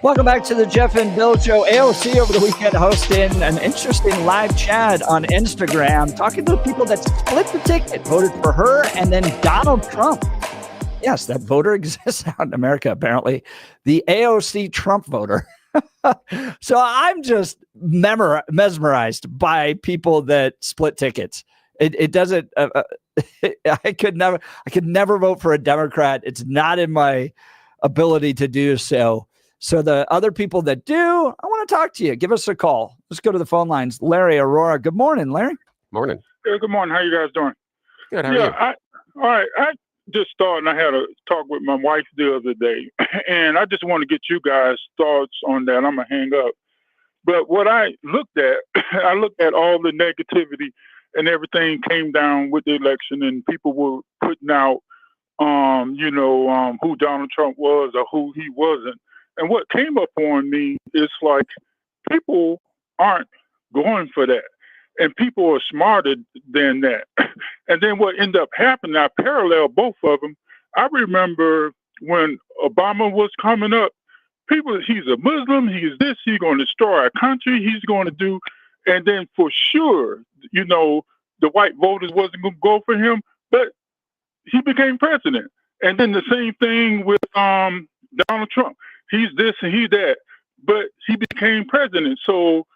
Welcome back to the Jeff and Bill Show. AOC over the weekend hosting an interesting live chat on Instagram, talking to people that split the ticket, voted for her and then Donald Trump. Yes, that voter exists out in America, apparently. The AOC Trump voter. So I'm just mesmerized by people that split tickets. It doesn't. I could never vote for a Democrat. It's not in my ability to do so. So the other people that do, I want to talk to you. Give us a call. Let's go to the phone lines. Larry, Aurora. Good morning, Larry. Morning. Yeah, good morning. How you guys doing? Good. How are you? All right. I just started, and I had a talk with my wife the other day, and I just want to get you guys' thoughts on that. I'm going to hang up. But what I looked at, I looked at all the negativity and everything came down with the election, and people were putting out, who Donald Trump was or who he wasn't. And what came up on me is like people aren't going for that. And people are smarter than that. And then what ended up happening, I parallel both of them. I remember when Obama was coming up, people, he's a Muslim, he's this, he's going to destroy our country, he's going to do. And then for sure, the white voters wasn't going to go for him, but he became president. And then the same thing with Donald Trump. He's this and he's that, but he became president. So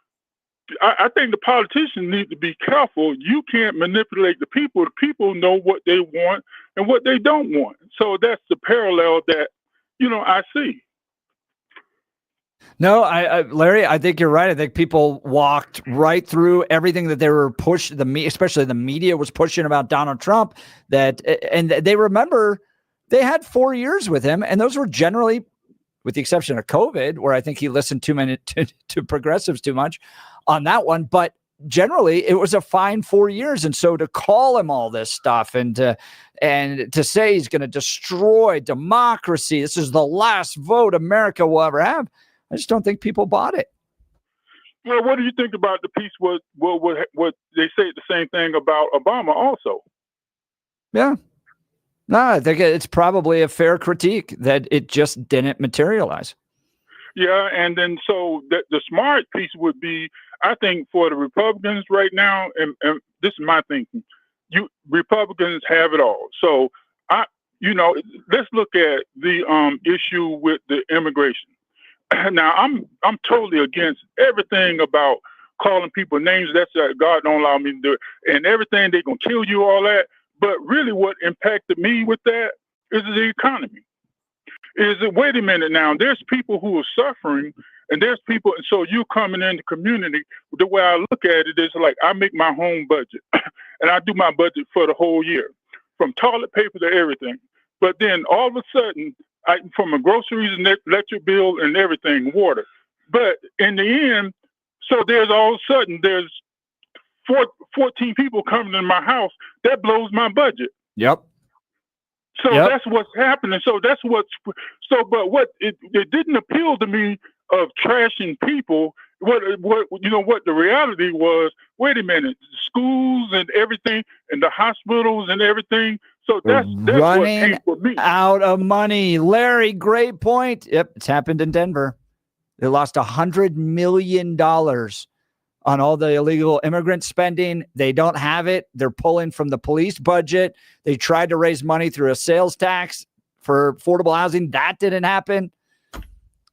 I think the politicians need to be careful. You can't manipulate the people. The people know what they want and what they don't want. So that's the parallel that, I see. No, Larry, I think you're right. I think people walked right through everything that they were pushing, especially the media was pushing about Donald Trump, and they remember they had 4 years with him, and those were generally, with the exception of COVID, where I think he listened to progressives too much on that one. But generally, it was a fine 4 years. And so to call him all this stuff and to say he's going to destroy democracy, this is the last vote America will ever have, I just don't think people bought it. Well, what do you think about the piece? What they say the same thing about Obama also? Yeah. No, I think it's probably a fair critique that it just didn't materialize. Yeah, and then so the smart piece would be, I think, for the Republicans right now, and this is my thinking, Republicans have it all. So let's look at the issue with the immigration. Now, I'm totally against everything about calling people names. That's God don't allow me to do it, and everything they're gonna kill you, all that. But really, what impacted me with that is the economy. Wait a minute now, there's people who are suffering, and there's people, and so you coming in the community, the way I look at it is like I make my home budget, and I do my budget for the whole year, from toilet paper to everything. But then all of a sudden, from a groceries and electric bill and everything, water. But in the end, so there's all of a sudden, there's 14 people coming in my house, that blows my budget. Yep. So that's what's happening. So that's but what it didn't appeal to me of trashing people. What the reality was, wait a minute, schools and everything and the hospitals and everything. So that's running what came for me. Out of money. Larry, great point. Yep. It's happened in Denver. They lost $100 million on all the illegal immigrant spending. They don't have it. They're pulling from the police budget. They tried to raise money through a sales tax for affordable housing. That didn't happen.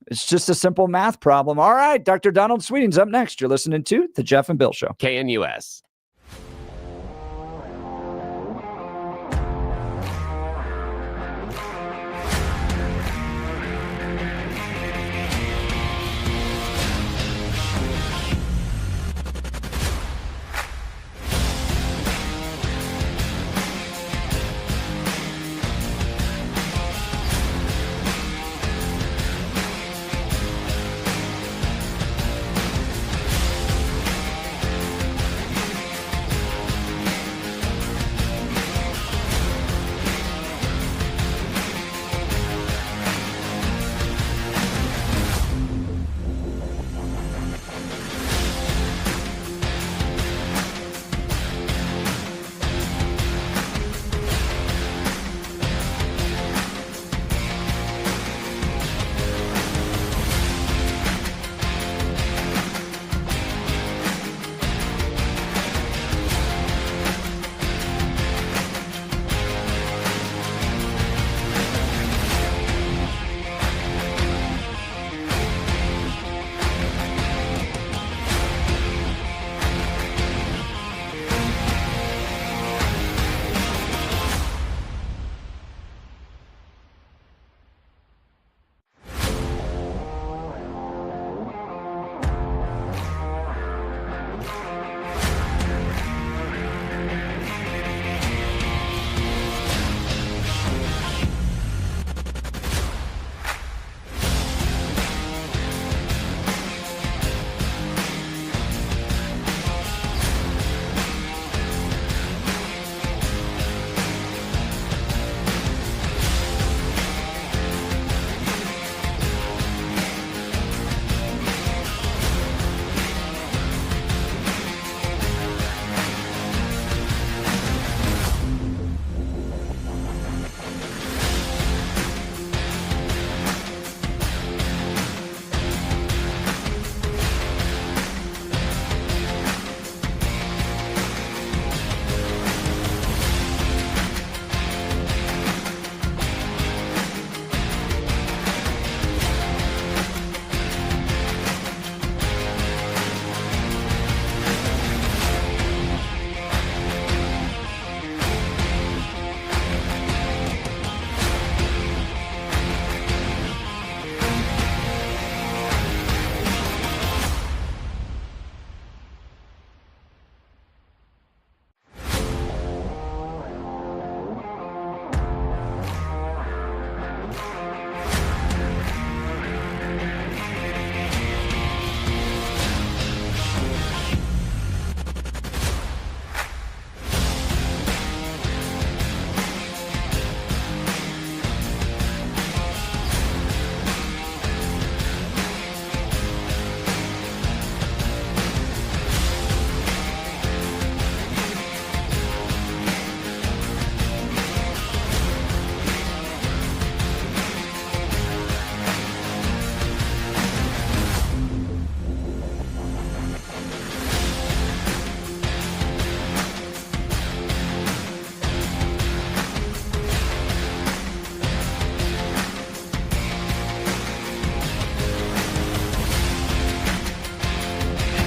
It's just a simple math problem. All right, Dr. Donald Sweeting's up next. You're listening to The Jeff and Bill Show. KNUS.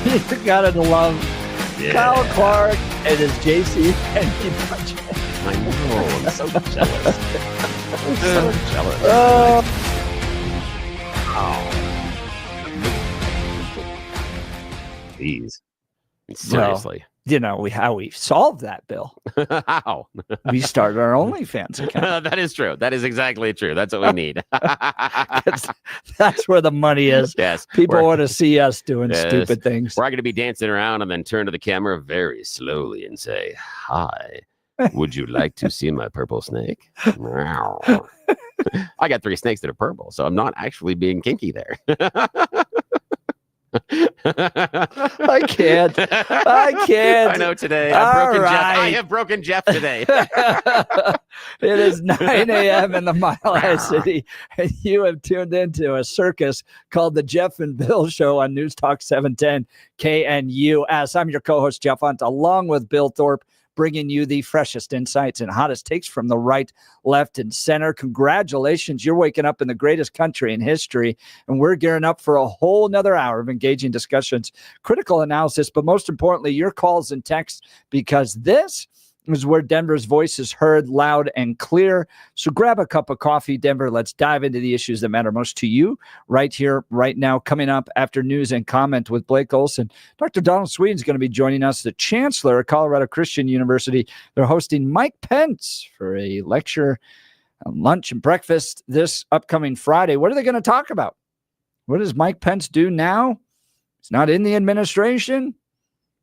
You gotta love Kyle Clark and his JC Penney budget. I know. I'm so jealous. I'm so jealous. Jeez. Seriously. How we solved that, Bill. How? We started our OnlyFans account. That is true. That is exactly true. That's what we need. That's where the money is. Yes. People want to see us doing stupid things. We're going to be dancing around and then turn to the camera very slowly and say, "Hi, would you like to see my purple snake?" I got 3 snakes that are purple, so I'm not actually being kinky there. I can't. I know today. I have broken Jeff today. It is 9 a.m. in the Mile High City, and you have tuned into a circus called the Jeff and Bill Show on News Talk 710 KNUS. I'm your co-host, Jeff Hunt, along with Bill Thorpe, bringing you the freshest insights and hottest takes from the right, left, and center. Congratulations. You're waking up in the greatest country in history, and we're gearing up for a whole nother hour of engaging discussions, critical analysis, but most importantly, your calls and texts, because this is where Denver's voice is heard loud and clear. So grab a cup of coffee, Denver. Let's dive into the issues that matter most to you right here, right now. Coming up after news and comment with Blake Olson, Dr. Donald Sweden is going to be joining us, the chancellor of Colorado Christian University. They're hosting Mike Pence for a lecture, lunch, and breakfast this upcoming Friday. What are they going to talk about? What does Mike Pence do now? He's not in the administration,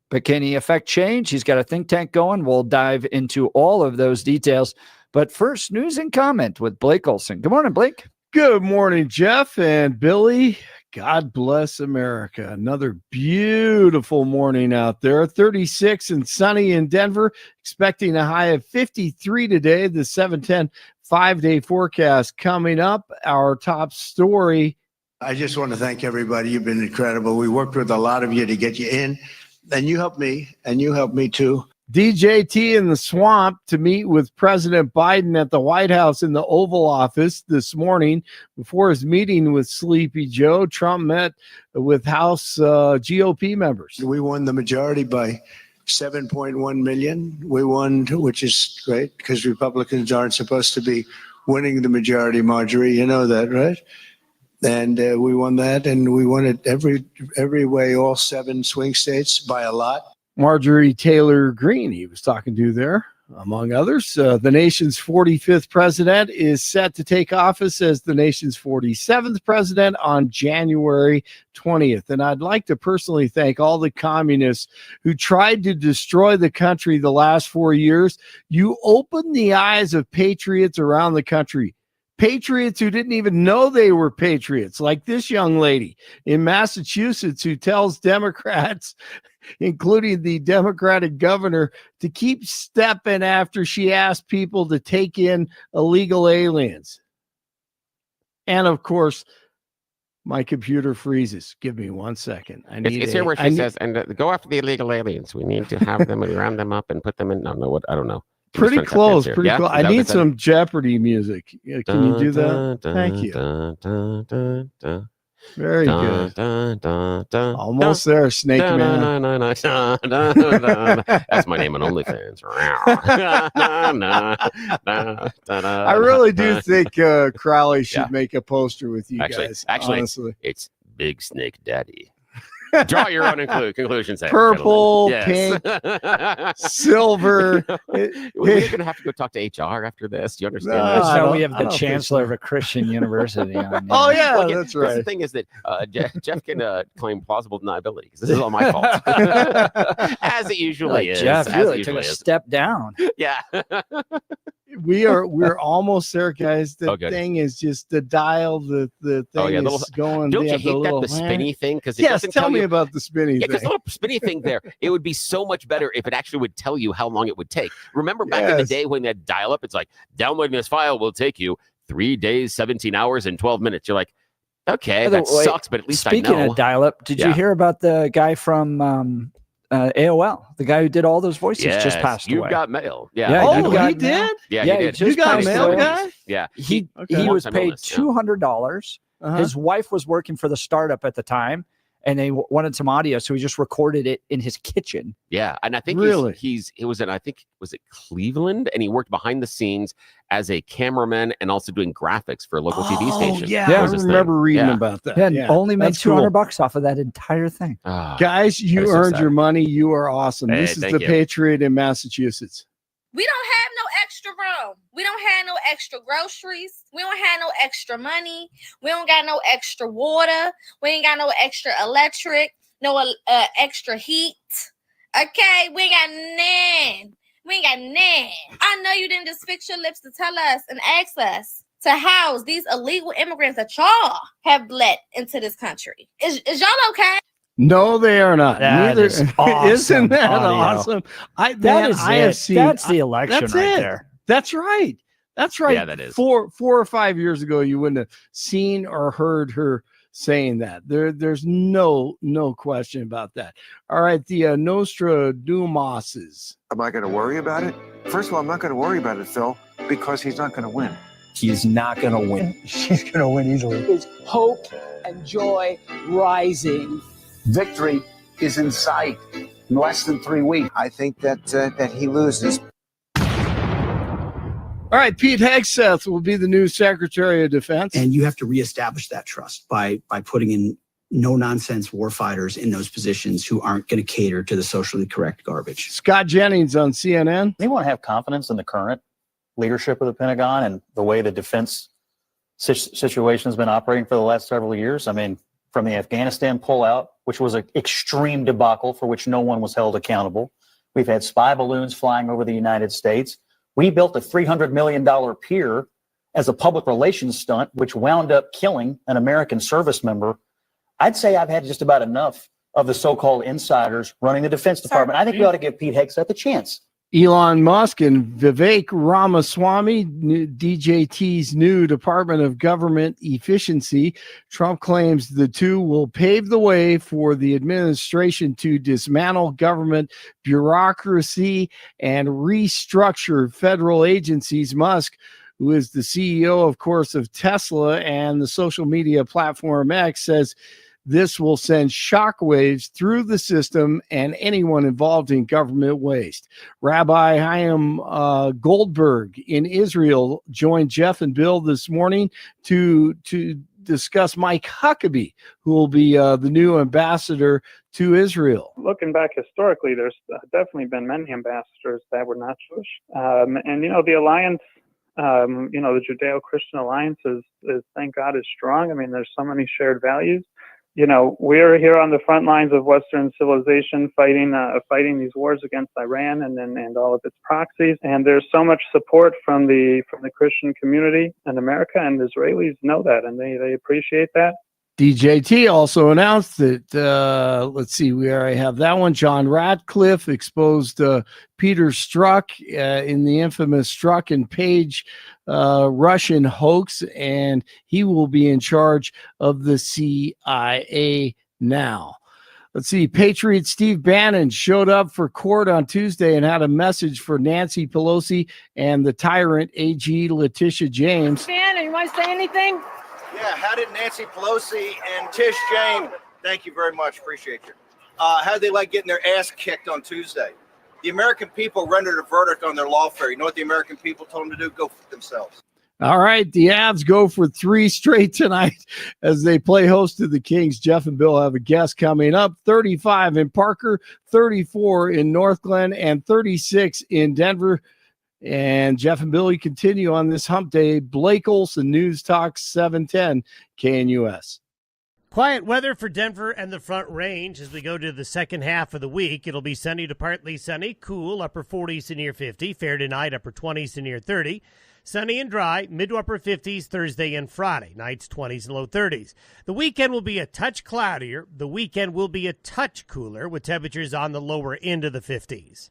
but can he affect change? He's got a think tank going. We'll dive into all of those details. But first, news and comment with Blake Olson. Good morning, Blake. Good morning, Jeff and Billy. God bless America. Another beautiful morning out there. 36 and sunny in Denver. Expecting a high of 53 today. The 710 5-day forecast coming up. Our top story. I just want to thank everybody. You've been incredible. We worked with a lot of you to get you in. And you helped me, and you helped me too. DJT in the swamp to meet with President Biden at the White House in the Oval Office this morning. Before his meeting with Sleepy Joe, Trump met with House GOP members. We won the majority by 7.1 million. We won, which is great because Republicans aren't supposed to be winning the majority, Marjorie. You know that, right? And we won that, and we won it every way, all 7 swing states by a lot. Marjorie Taylor Greene, he was talking to there, among others. The nation's 45th president is set to take office as the nation's 47th president on January 20th. And I'd like to personally thank all the communists who tried to destroy the country the last 4 years. You opened the eyes of patriots around the country. Patriots who didn't even know they were patriots, like this young lady in Massachusetts who tells Democrats, including the Democratic governor, to keep stepping after she asked people to take in illegal aliens. And of course, my computer freezes. Give me 1 second. It's here where she says, and go after the illegal aliens. We need to have them and round them up and put them in. I don't know. Pretty close. Pretty close. I need some Jeopardy music. Can you do that? Thank you. Very good. Almost there, Snake Man. That's my name on OnlyFans. I really do think Crowley should make a poster with you guys. Actually, honestly. It's Big Snake Daddy. Draw your own conclusions. Purple, yes. pink, silver. We're going to have to go talk to HR after this. Do you understand? No, we have the chancellor of a Christian university on. Oh, yeah, that's right. The thing is that Jeff can claim plausible deniability because this is all my fault. As it usually is. Jeff, you really took a step down. Yeah. We're almost there, guys. The thing is just the dial. The thing is going. Don't you hate the spinny thing? Because tell me about the spinny thing. Because the little spinny thing there, it would be so much better if it actually would tell you how long it would take. Remember back in the day when that dial up, it's like downloading this file will take you 3 days, 17 hours, and 12 minutes. You're like, okay, that sucks, but at least I know. Speaking of dial up, did you hear about the guy from AOL, the guy who did all those voices, just passed away? You got mail. He did? Yeah, he did. You got mail, guy? Yeah. He was paid $200. His wife was working for the startup at the time, and they wanted some audio, so he just recorded it in his kitchen. Yeah, and I think Really? I think was it Cleveland, and he worked behind the scenes as a cameraman and also doing graphics for a local TV station. Yeah, I Was his thing. remember reading Yeah. about that. Yeah, Yeah, only made that's cool. $200 off of that entire thing. Guys, you that is so earned sad. your money. You are awesome. Hey, This is thank the you. Patriot in Massachusetts. We don't have no extra room. We don't have no extra groceries. We don't have no extra money. We don't got no extra water. We ain't got no extra electric, no extra heat. Okay, we ain't got none. We ain't got none. I know you didn't just fix your lips to tell us and ask us to house these illegal immigrants that y'all have let into this country. Is y'all okay? No, they are not. That is awesome Isn't that audio. awesome? That is I have it. seen. That's the election that's right it. there. That's right. That's right. Yeah, that is. 4 or 5 years ago, you wouldn't have seen or heard her saying that. There's no question about that. All right, the Nostradamuses. Am I going to worry about it? First of all, I'm not going to worry about it, Phil, because he's not going to win. He's not going to win. She's going to win easily. Is hope and joy rising. Victory is in sight in less than 3 weeks. I think that he loses. All right, Pete Hegseth will be the new Secretary of Defense. And you have to reestablish that trust by putting in no-nonsense warfighters in those positions who aren't going to cater to the socially correct garbage. Scott Jennings on CNN. They want to have confidence in the current leadership of the Pentagon and the way the defense situation has been operating for the last several years. I mean, from the Afghanistan pullout, which was an extreme debacle for which no one was held accountable. We've had spy balloons flying over the United States. We built a $300 million pier as a public relations stunt, which wound up killing an American service member. I'd say I've had just about enough of the so-called insiders running the Defense Department. I think we ought to give Pete Hegseth a chance. Elon Musk and Vivek Ramaswamy, DJT's new Department of Government Efficiency. Trump claims the two will pave the way for the administration to dismantle government bureaucracy and restructure federal agencies. Musk, who is the CEO, of course, of Tesla and the social media platform X, says this will send shockwaves through the system and anyone involved in government waste. Rabbi Chaim Goldberg in Israel joined Jeff and Bill this morning to discuss Mike Huckabee, who will be the new ambassador to Israel. Looking back historically, there's definitely been many ambassadors that were not Jewish. And, the alliance, the Judeo-Christian alliance is, thank God, is strong. I mean, there's so many shared values. We're here on the front lines of Western civilization, fighting these wars against Iran and all of its proxies. And there's so much support from the Christian community in America, and Israelis know that, and they appreciate that. DJT also announced that, let's see, we already have that one. John Ratcliffe exposed Peter Strzok in the infamous Strzok and Page Russian hoax, and he will be in charge of the CIA now. Let's see, Patriot Steve Bannon showed up for court on Tuesday and had a message for Nancy Pelosi and the tyrant AG Letitia James. Bannon, you want to say anything? Yeah, how did Nancy Pelosi and Tish James, thank you very much, appreciate you. How did they like getting their ass kicked on Tuesday? The American people rendered a verdict on their lawfare. You know what the American people told them to do? Go for themselves. All right, the Avs go for 3 straight tonight as they play host to the Kings. Jeff and Bill have a guest coming up. 35 in Parker, 34 in North Glen, and 36 in Denver. And Jeff and Billy continue on this hump day. Blake Olson, News Talk 710 KNUS. Quiet weather for Denver and the Front Range as we go to the second half of the week. It'll be sunny to partly sunny, cool, upper 40s to near 50. Fair tonight, upper 20s to near 30. Sunny and dry, mid to upper 50s Thursday and Friday. Nights 20s and low 30s. The weekend will be a touch cloudier. The weekend will be a touch cooler with temperatures on the lower end of the 50s.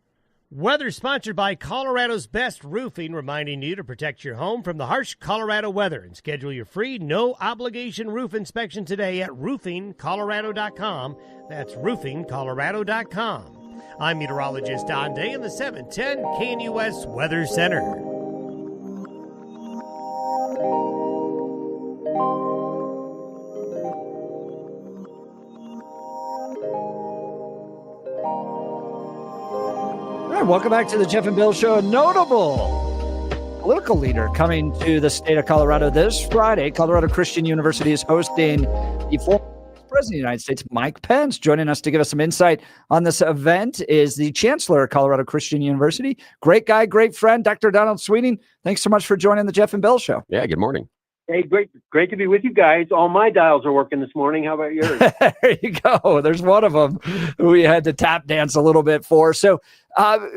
Weather sponsored by Colorado's Best Roofing, reminding you to protect your home from the harsh Colorado weather and schedule your free no-obligation roof inspection today at roofingcolorado.com. That's roofingcolorado.com. I'm meteorologist Don Day in the 710 KNUS Weather Center. right, welcome back to the Jeff and Bill Show. A notable political leader coming to the state of Colorado this Friday. Colorado Christian University is hosting the former President of the United States, Mike Pence. Joining us to give us some insight on this event is the Chancellor of Colorado Christian University. Great guy, great friend, Dr. Donald Sweeting. Thanks so much for joining the Jeff and Bill Show. Yeah, good morning. Hey, great to be with you guys. All my dials are working this morning. How about yours? There you go. There's one of them we had to tap dance a little bit for. So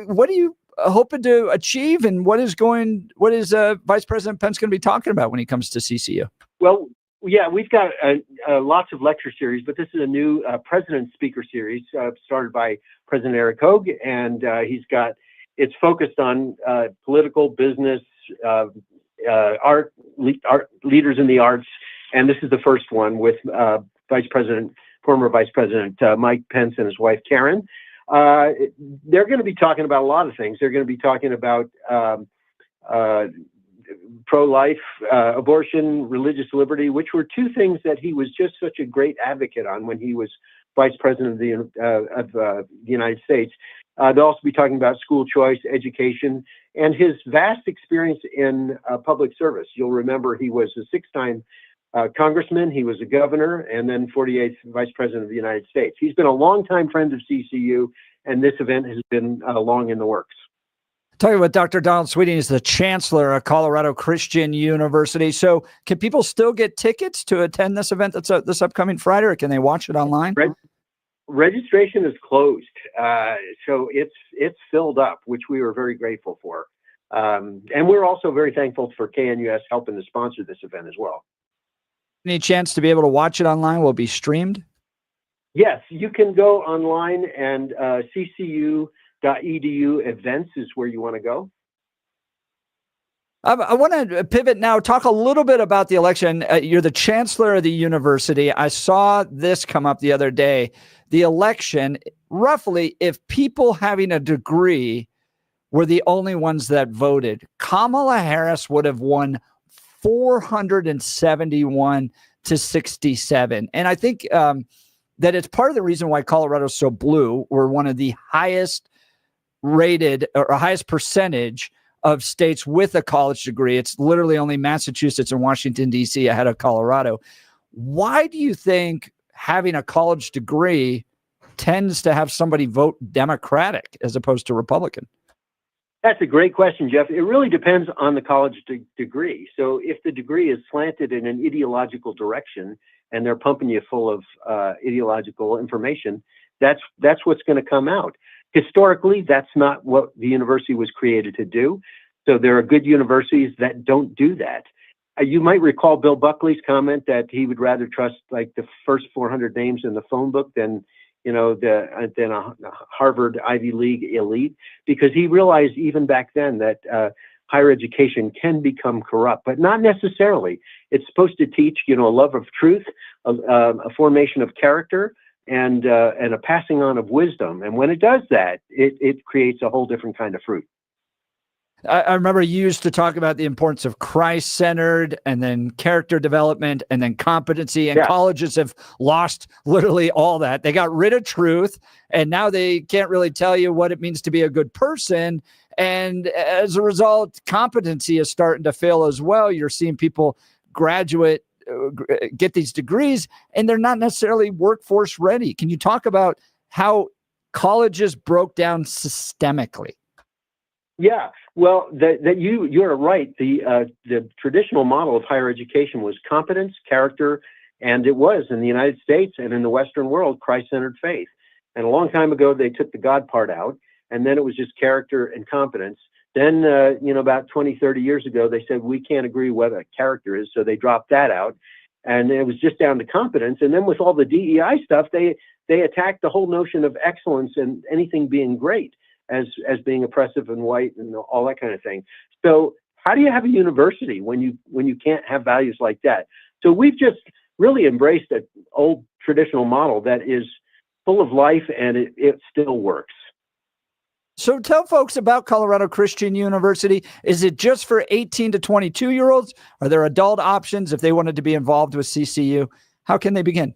what are you hoping to achieve, and what is Vice President Pence going to be talking about when he comes to CCU? Well, yeah, we've got lots of lecture series, but this is a new President Speaker Series started by President Eric Hogue, and it's focused on political, business, art, leaders in the arts, and this is the first one with former Vice President Mike Pence and his wife Karen. They're going to be talking about a lot of things. They're going to be talking about pro-life, abortion, religious liberty, which were two things that he was just such a great advocate on when he was Vice President of the United States. They'll also be talking about school choice, education, and his vast experience in public service. You'll remember he was a 6-time congressman, he was a governor, and then 48th Vice President of the United States. He's been a longtime friend of CCU, and this event has been long in the works. Talking with Dr. Donald Sweeting is the Chancellor of Colorado Christian University. So can people still get tickets to attend this event that's this upcoming Friday, or can they watch it online? Registration is closed, so it's filled up, which we were very grateful for. And we're also very thankful for KNUS helping to sponsor this event as well. Any chance to be able to watch it online? Will it be streamed? Yes, you can go online, and ccu.edu events is where you want to go. I want to pivot now, talk a little bit about the election. You're the Chancellor of the university. I saw this come up the other day. The election, roughly, if people having a degree were the only ones that voted, Kamala Harris would have won 471 to 67. And I think that it's part of the reason why Colorado's so blue. We're one of the highest rated or highest percentage of states with a college degree. It's literally only Massachusetts and Washington, D.C. ahead of Colorado. Why do you think having a college degree tends to have somebody vote Democratic as opposed to Republican? That's a great question, Jeff. It really depends on the college degree. So if the degree is slanted in an ideological direction and they're pumping you full of ideological information, that's what's going to come out. Historically, that's not what the university was created to do. So there are good universities that don't do that. You might recall Bill Buckley's comment that he would rather trust like the first 400 names in the phone book than a Harvard Ivy League elite, because he realized even back then that higher education can become corrupt, but not necessarily. It's supposed to teach, a love of truth, a formation of character, and a passing on of wisdom. And when it does that, it creates a whole different kind of fruit. I remember you used to talk about the importance of Christ-centered and then character development and then competency, and colleges have lost literally all that. They got rid of truth, and now they can't really tell you what it means to be a good person. And as a result, competency is starting to fail as well. You're seeing people get these degrees, and they're not necessarily workforce ready. Can you talk about how colleges broke down systemically? Yeah, well, you're right. The traditional model of higher education was competence, character, and it was in the United States and in the Western world, Christ-centered faith. And a long time ago, they took the God part out, and then it was just character and competence. Then, about 20, 30 years ago, they said, we can't agree what a character is, so they dropped that out. And it was just down to competence. And then with all the DEI stuff, they attacked the whole notion of excellence and anything being great as being oppressive and white and all that kind of thing. So how do you have a university when you can't have values like that? So we've just really embraced an old traditional model that is full of life, and it still works. So tell folks about Colorado Christian University. Is it just for 18 to 22-year-olds? Are there adult options if they wanted to be involved with CCU? How can they begin?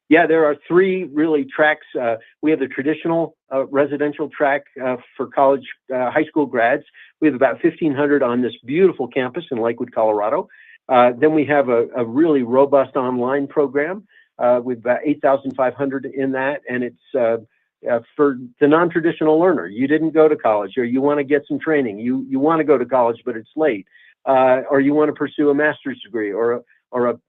Yeah, there are three really tracks. We have the traditional residential track for college, high school grads. We have about 1,500 on this beautiful campus in Lakewood, Colorado. Then we have a really robust online program with about 8,500 in that, and it's for the non-traditional learner. You didn't go to college, or you want to get some training. You want to go to college, but it's late, or you want to pursue a master's degree or a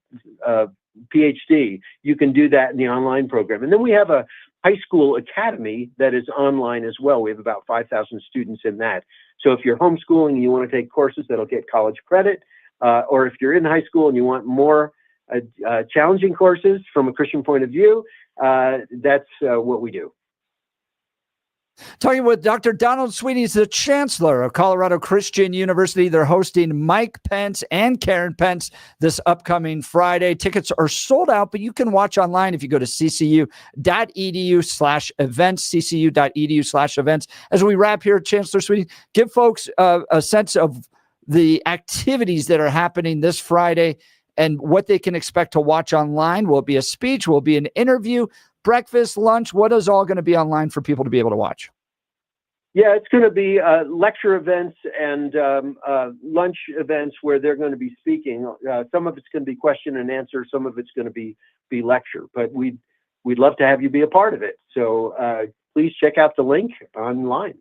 PhD. You can do that in the online program. And then we have a high school academy that is online as well. We have about 5,000 students in that. So if you're homeschooling and you want to take courses that'll get college credit, or if you're in high school and you want more challenging courses from a Christian point of view, that's what we do. Talking with Dr. Donald Sweeney, he's the chancellor of Colorado Christian University. They're hosting Mike Pence and Karen Pence this upcoming Friday. Tickets are sold out, but you can watch online if you go to ccu.edu/events, ccu.edu/events. As we wrap here, Chancellor Sweeney, give folks a sense of the activities that are happening this Friday and what they can expect to watch online. Will it be a speech? Will it be an interview? Breakfast, lunch, what is all going to be online for people to be able to watch? Yeah, it's going to be lecture events and lunch events where they're going to be speaking. Some of it's going to be question and answer. Some of it's going to be lecture. But we'd love to have you be a part of it. So please check out the link online.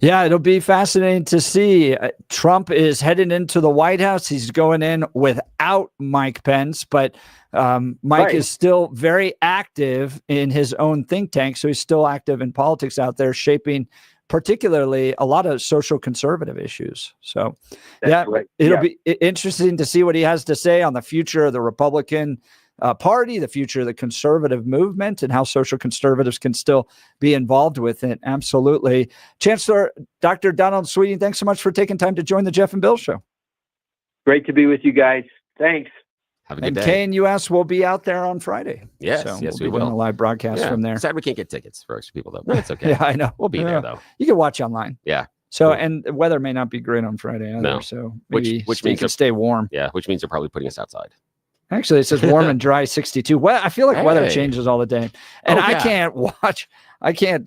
Yeah, it'll be fascinating to see. Trump is heading into the White House. He's going in without Mike Pence, but Mike is still very active in his own think tank. So he's still active in politics out there, shaping particularly a lot of social conservative issues. So it'll be interesting to see what he has to say on the future of the Republican Party, the future of the conservative movement, and how social conservatives can still be involved with it. Absolutely. Chancellor Dr. Donald Sweeney, thanks so much for taking time to join the Jeff and Bill Show. Great to be with you guys. Thanks. Have a good day. KNUS will be out there on Friday. Yes, so yes, we'll be doing a live broadcast from there. Sad we can't get tickets for extra people, though. No, it's okay. Yeah, I know. We'll be there, though. You can watch online. Yeah. So, and the weather may not be great on Friday either. No. So maybe which you means can stay warm. Yeah, which means they're probably putting us outside. Actually, it says warm and dry 62. Well, I feel like weather changes all the time. And I can't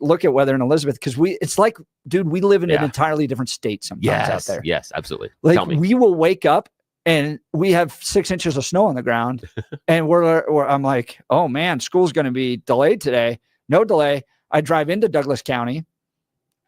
look at weather in Elizabeth because it's like, dude, we live in an entirely different state sometimes out there. Yes, absolutely. Like Tell me. we will wake up and we have 6 inches of snow on the ground. And I'm like, oh man, school's going to be delayed today. No delay. I drive into Douglas County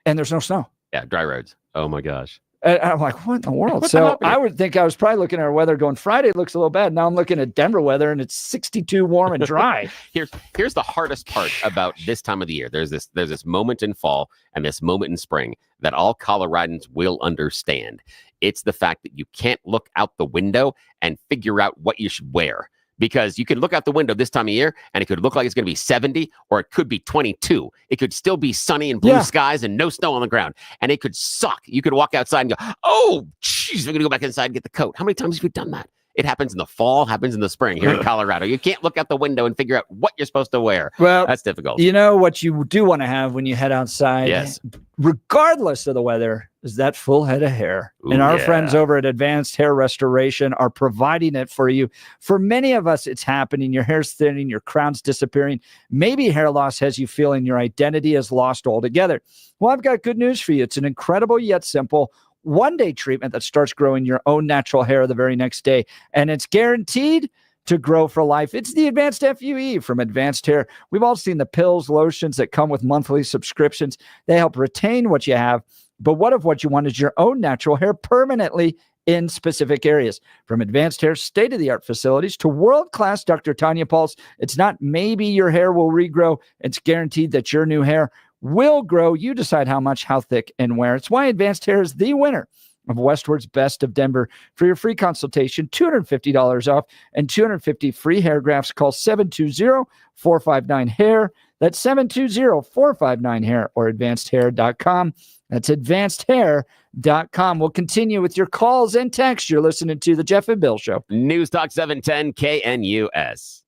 and there's no snow. Yeah, dry roads. Oh my gosh. And I'm like, what in the world? So I would think I was probably looking at our weather going, Friday looks a little bad. Now I'm looking at Denver weather and it's 62 warm and dry. Here's the hardest part about this time of the year. There's this moment in fall and this moment in spring that all Coloradans will understand. It's the fact that you can't look out the window and figure out what you should wear. Because you can look out the window this time of year and it could look like it's going to be 70 or it could be 22. It could still be sunny and blue skies and no snow on the ground. And it could suck. You could walk outside and go, oh, geez, we're going to go back inside and get the coat. How many times have we done that? It happens in the fall, happens in the spring here in Colorado. You can't look out the window and figure out what you're supposed to wear. Well, that's difficult. You know what you do want to have when you head outside, regardless of the weather, is that full head of hair. Ooh, and our friends over at Advanced Hair Restoration are providing it for you. For many of us, it's happening. Your hair's thinning, your crown's disappearing. Maybe hair loss has you feeling your identity is lost altogether. Well, I've got good news for you. It's an incredible yet simple one-day treatment that starts growing your own natural hair the very next day. And it's guaranteed to grow for life. It's the Advanced FUE from Advanced Hair. We've all seen the pills, lotions that come with monthly subscriptions. They help retain what you have. But what if what you want is your own natural hair permanently in specific areas? From Advanced Hair state-of-the-art facilities to world-class Dr. Tanya Pulse, it's not maybe your hair will regrow. It's guaranteed that your new hair will grow. You decide how much, how thick, and where. It's why Advanced Hair is the winner of Westward's Best of Denver. For your free consultation, $250 off and 250 free hair grafts. Call 720-459-HAIR. That's 720-459-HAIR or advancedhair.com. That's advancedhair.com. We'll continue with your calls and texts. You're listening to the Jeff and Bill Show. News Talk 710 KNUS.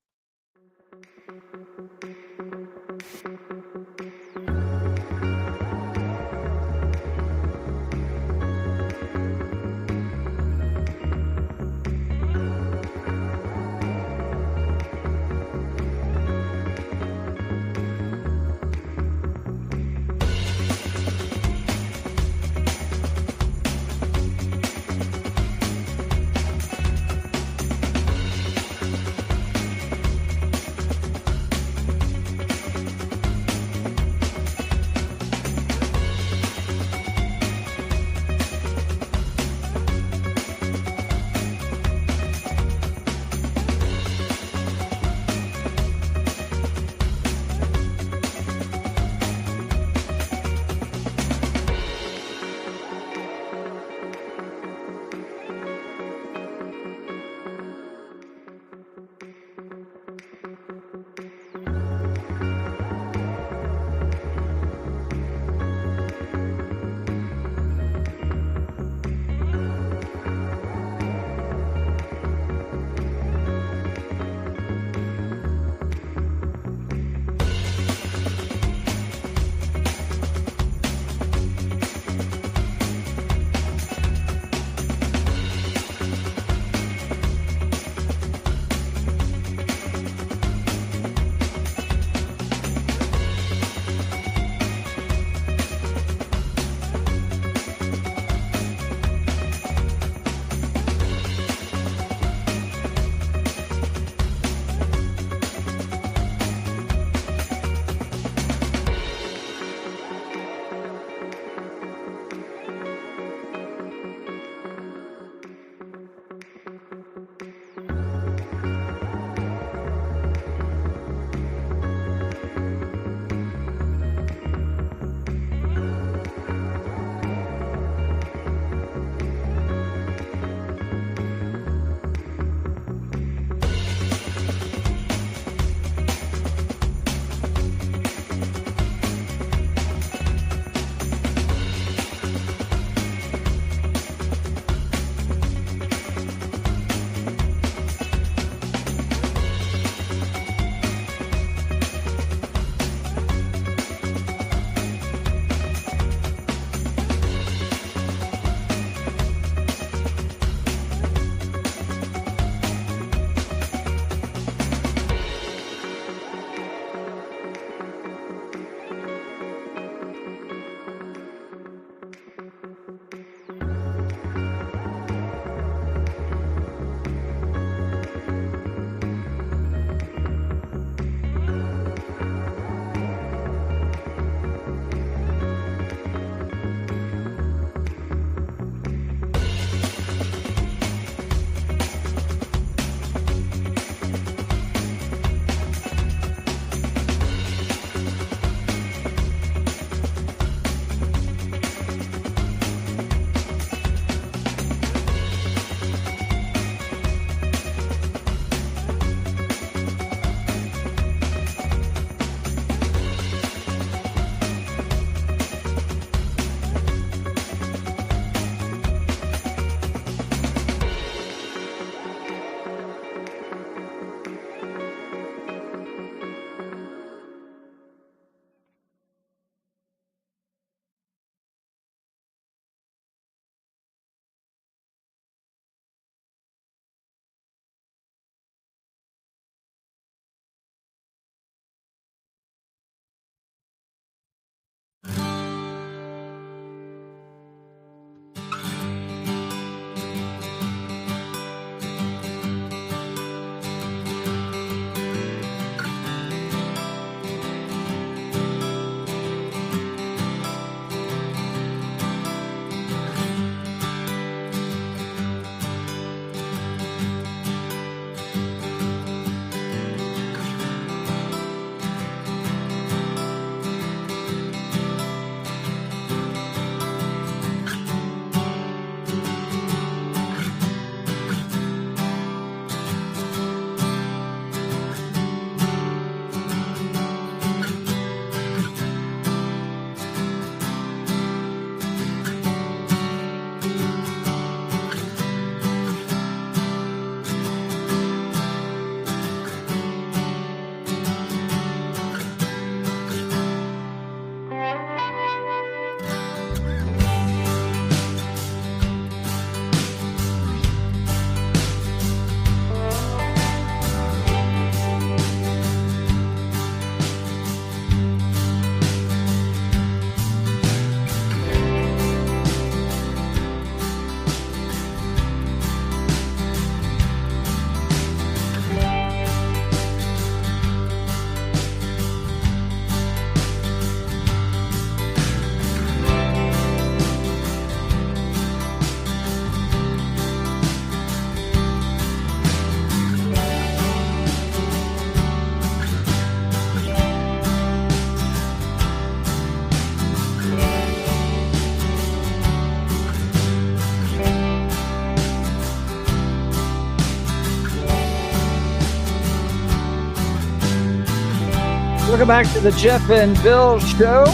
Welcome back to the Jeff and Bill Show.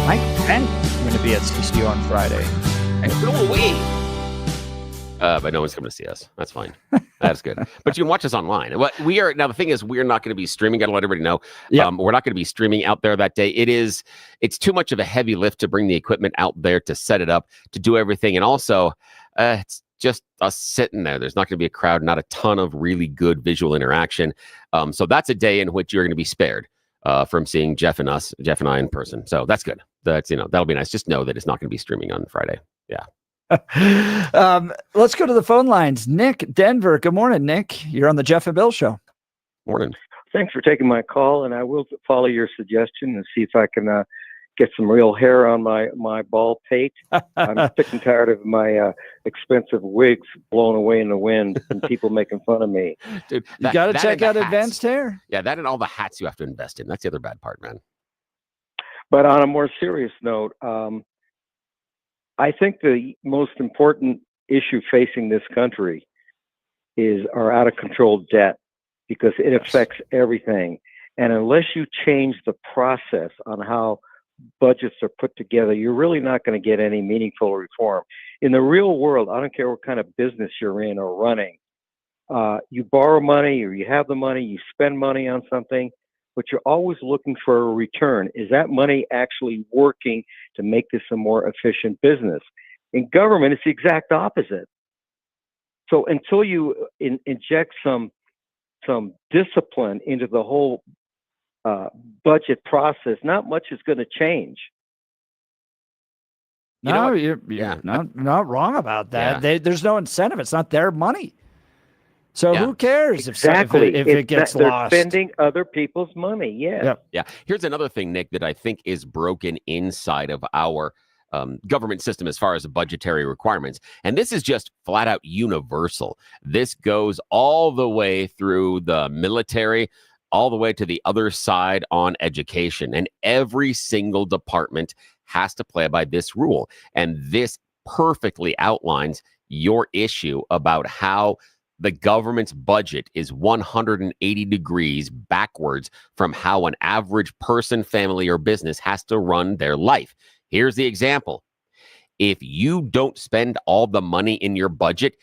Mike Pence is going to be at CCU on Friday. And so will we. But no one's coming to see us. That's fine. That's good. But you can watch us online. What we are now, the thing is, we're not going to be streaming. Got to let everybody know. We're not going to be streaming out there that day. It's too much of a heavy lift to bring the equipment out there, to set it up, to do everything, and also it's just us sitting there. There's not going to be a crowd, not a ton of really good visual interaction. So that's a day in which you're going to be spared from seeing Jeff and I in person. So that's good. That'll be nice. Just know that it's not going to be streaming on Friday. Yeah. Let's go to the phone lines. Nick, Denver. Good morning, Nick. You're on the Jeff and Bill Show. Morning. Thanks for taking my call, and I will follow your suggestion and see if I can get some real hair on my bald pate. I'm sick and tired of my expensive wigs blown away in the wind and people making fun of me. Dude, You got to check out Advanced Hair. Yeah, that and all the hats you have to invest in. That's the other bad part, man. But on a more serious note, I think the most important issue facing this country is our out of control debt, because it affects everything. And unless you change the process on how budgets are put together, you're really not going to get any meaningful reform. In the real world, I don't care what kind of business you're in or running, you borrow money or you have the money, you spend money on something, but you're always looking for a return. Is that money actually working to make this a more efficient business? In government, it's the exact opposite. So until you inject some discipline into the whole budget process, not much is going to change. No, you're not wrong about that. There's no incentive. It's not their money. So who cares if it gets lost? They're spending other people's money. Yeah. Here's another thing, Nick, that I think is broken inside of our government system as far as budgetary requirements. And this is just flat out universal. This goes all the way through the military, all the way to the other side on education. And every single department has to play by this rule. And this perfectly outlines your issue about how the government's budget is 180 degrees backwards from how an average person, family, or business has to run their life. Here's the example. If you don't spend all the money in your budget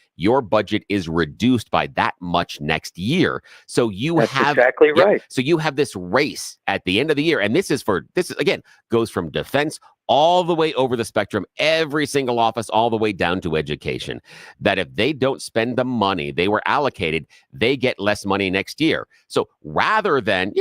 is reduced by that much next year. So That's exactly right. So you have this race at the end of the year. And this is again, goes from defense all the way over the spectrum, every single office, all the way down to education, that if they don't spend the money they were allocated, they get less money next year. So rather than,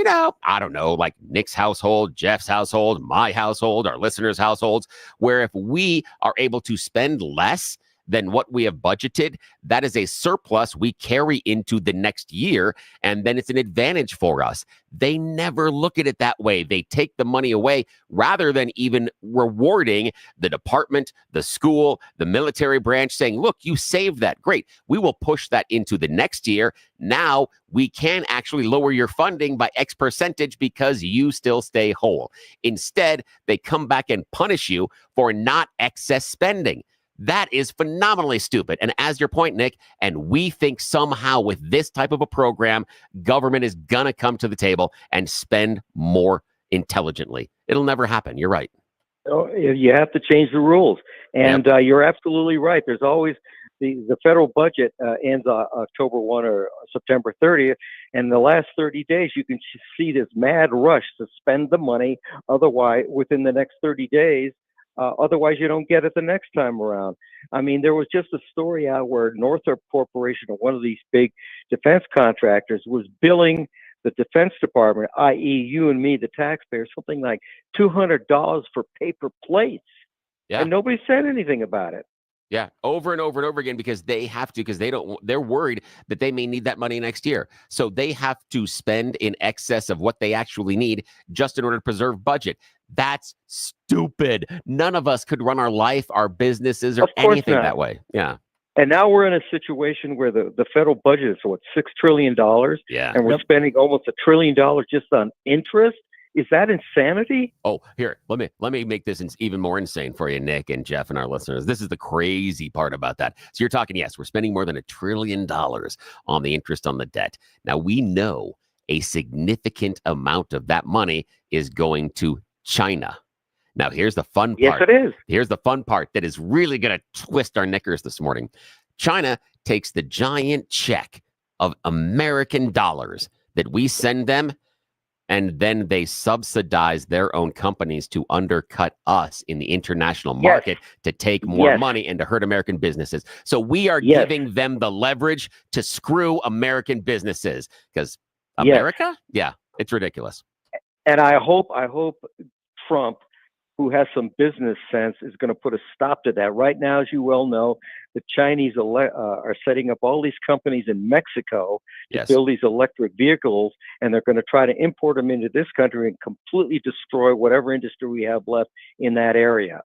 I don't know, like Nick's household, Jeff's household, my household, our listeners' households, where if we are able to spend less than what we have budgeted, that is a surplus we carry into the next year, and then it's an advantage for us. They never look at it that way. They take the money away rather than even rewarding the department, the school, the military branch, saying, look, you saved that. Great. We will push that into the next year. Now we can actually lower your funding by X percentage because you still stay whole. Instead, they come back and punish you for not excess spending. That is phenomenally stupid. And as your point, Nick, and we think somehow with this type of a program, government is going to come to the table and spend more intelligently. It'll never happen. You're right. You have to change the rules. And you're absolutely right. There's always the federal budget ends October 1 or September 30th. And the last 30 days, you can see this mad rush to spend the money. Otherwise, within the next 30 days, otherwise, you don't get it the next time around. I mean, there was just a story out where Northrop Corporation, or one of these big defense contractors, was billing the Defense Department, i.e. you and me, the taxpayers, something like $200 for paper plates. Yeah. And nobody said anything about it. Yeah, over and over and over again, because they have to, because they're worried that they may need that money next year. So they have to spend in excess of what they actually need just in order to preserve budget. That's stupid. None of us could run our life, our businesses, or anything that way. Yeah. And now we're in a situation where the federal budget is, $6 trillion? Yeah. And we're spending almost $1 trillion just on interest. Is that insanity? Oh, here, let me make this even more insane for you, Nick and Jeff and our listeners. This is the crazy part about that. So you're talking, yes, we're spending more than $1 trillion on the interest on the debt. Now, we know a significant amount of that money is going to China. Now, here's the fun part. Yes, it is. Here's the fun part that is really going to twist our knickers this morning. China takes the giant check of American dollars that we send them, and then they subsidize their own companies to undercut us in the international market to take more money and to hurt American businesses. So we are giving them the leverage to screw American businesses because America, it's ridiculous. And I hope Trump, who has some business sense, is going to put a stop to that. Right now, as you well know, the Chinese are setting up all these companies in Mexico to build these electric vehicles, and they're going to try to import them into this country and completely destroy whatever industry we have left in that area.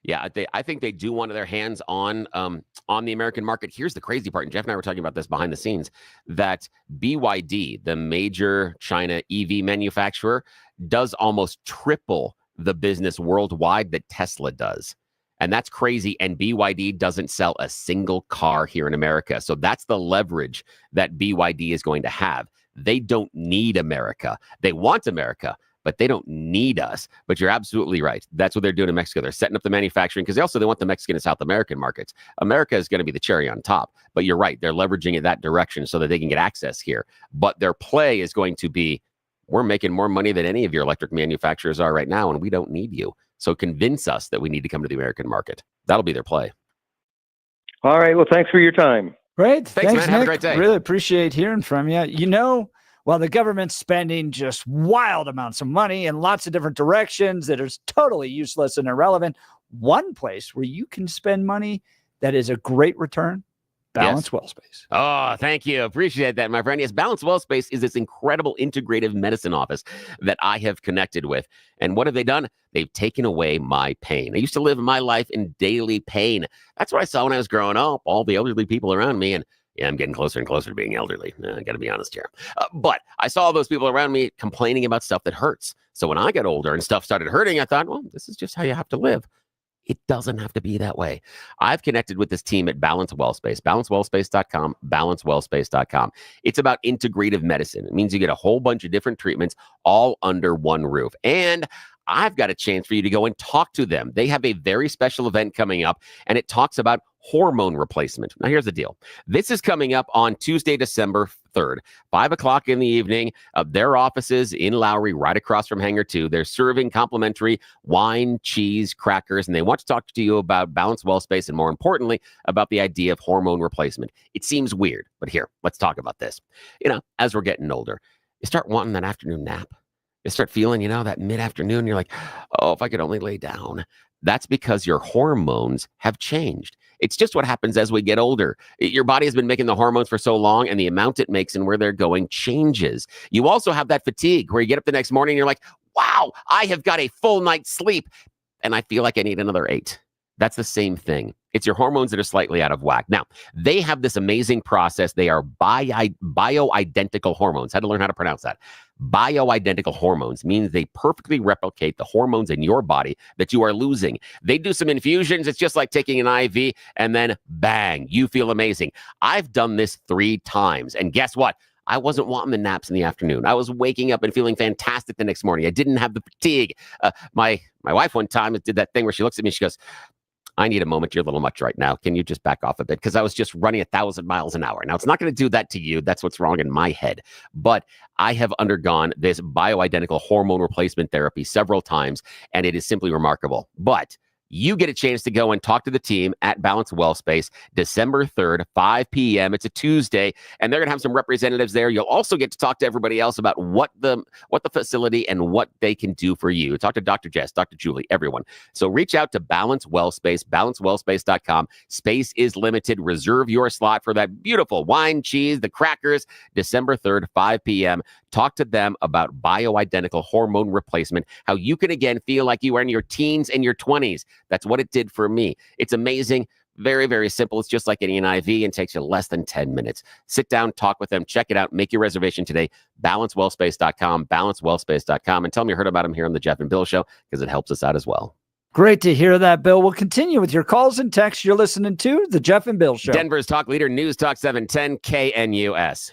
Yeah, I think they do want their hands on the American market. Here's the crazy part, and Jeff and I were talking about this behind the scenes, that BYD, the major China EV manufacturer, does almost triple the business worldwide that Tesla does. And that's crazy. And BYD doesn't sell a single car here in America. So that's the leverage that BYD is going to have. They don't need America. They want America, but they don't need us. But you're absolutely right. That's what they're doing in Mexico. They're setting up the manufacturing because they want the Mexican and South American markets. America is going to be the cherry on top. But you're right. They're leveraging it that direction so that they can get access here. But their play is going to be, we're making more money than any of your electric manufacturers are right now, and we don't need you. So convince us that we need to come to the American market. That'll be their play. All right. Well, thanks for your time. Great. Thanks, man. Nick. Have a great day. Really appreciate hearing from you. You know, while the government's spending just wild amounts of money in lots of different directions that is totally useless and irrelevant, one place where you can spend money that is a great return, Balance WellSpace. Oh, thank you. Appreciate that, my friend. Yes, Balance WellSpace is this incredible integrative medicine office that I have connected with. And what have they done? They've taken away my pain. I used to live my life in daily pain. That's what I saw when I was growing up, all the elderly people around me. And yeah, I'm getting closer and closer to being elderly. I got to be honest here. But I saw all those people around me complaining about stuff that hurts. So when I got older and stuff started hurting, I thought, well, this is just how you have to live. It doesn't have to be that way. I've connected with this team at Balance WellSpace, balancewellspace.com, balancewellspace.com. It's about integrative medicine. It means you get a whole bunch of different treatments all under one roof. And I've got a chance for you to go and talk to them. They have a very special event coming up, and it talks about hormone replacement. Now, here's the deal. This is coming up on Tuesday, December 3rd, 5 o'clock in the evening. Their offices in Lowry, right across from Hangar 2. They're serving complimentary wine, cheese, crackers, and they want to talk to you about Balance WellSpace and, more importantly, about the idea of hormone replacement. It seems weird, but here, let's talk about this. You know, as we're getting older, you start wanting that afternoon nap. You start feeling, you know, that mid-afternoon, you're like, oh, if I could only lay down. That's because your hormones have changed. It's just what happens as we get older. Your body has been making the hormones for so long, and the amount it makes and where they're going changes. You also have that fatigue where you get up the next morning and you're like, wow, I have got a full night's sleep, and I feel like I need another 8. That's the same thing. It's your hormones that are slightly out of whack. Now, they have this amazing process. They are bioidentical hormones. Had to learn how to pronounce that. Bioidentical hormones means they perfectly replicate the hormones in your body that you are losing. They do some infusions. It's just like taking an IV, and then bang, you feel amazing. I've done this 3 times, and guess what? I wasn't wanting the naps in the afternoon. I was waking up and feeling fantastic the next morning. I didn't have the fatigue. My wife one time did that thing where she looks at me, she goes, I need a moment. You're a little much right now. Can you just back off a bit? Because I was just running 1,000 miles an hour. Now, it's not going to do that to you. That's what's wrong in my head. But I have undergone this bioidentical hormone replacement therapy several times, and it is simply remarkable. But you get a chance to go and talk to the team at Balance WellSpace December 3rd, 5 p.m. It's a Tuesday, and they're going to have some representatives there. You'll also get to talk to everybody else about what the facility and what they can do for you. Talk to Dr. Jess, Dr. Julie, everyone. So reach out to Balance WellSpace, balancewellspace.com. Space is limited. Reserve your slot for that beautiful wine, cheese, the crackers, December 3rd, 5 p.m. Talk to them about bioidentical hormone replacement, how you can again feel like you are in your teens and your 20s. That's what it did for me. It's amazing. Very, very simple. It's just like getting an IV and takes you less than 10 minutes. Sit down, talk with them, check it out, make your reservation today. Balancewellspace.com, balancewellspace.com, and tell them you heard about them here on the Jeff and Bill Show because it helps us out as well. Great to hear that, Bill. We'll continue with your calls and texts. You're listening to the Jeff and Bill Show. Denver's talk leader, News Talk 710 KNUS.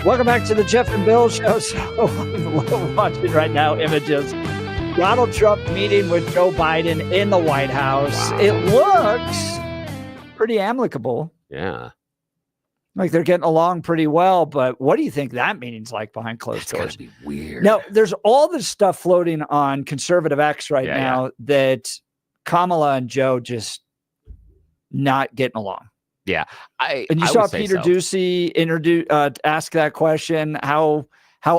Welcome back to the Jeff and Bill Show. So I'm watching right now images. Donald Trump meeting with Joe Biden in the White House. Wow. It looks pretty amicable. Yeah. Like they're getting along pretty well, but what do you think that meeting's like behind closed doors? It's gotta be weird. Now, there's all this stuff floating on conservative X right now that Kamala and Joe just not getting along. Yeah. And you saw Peter Doocy ask that question, how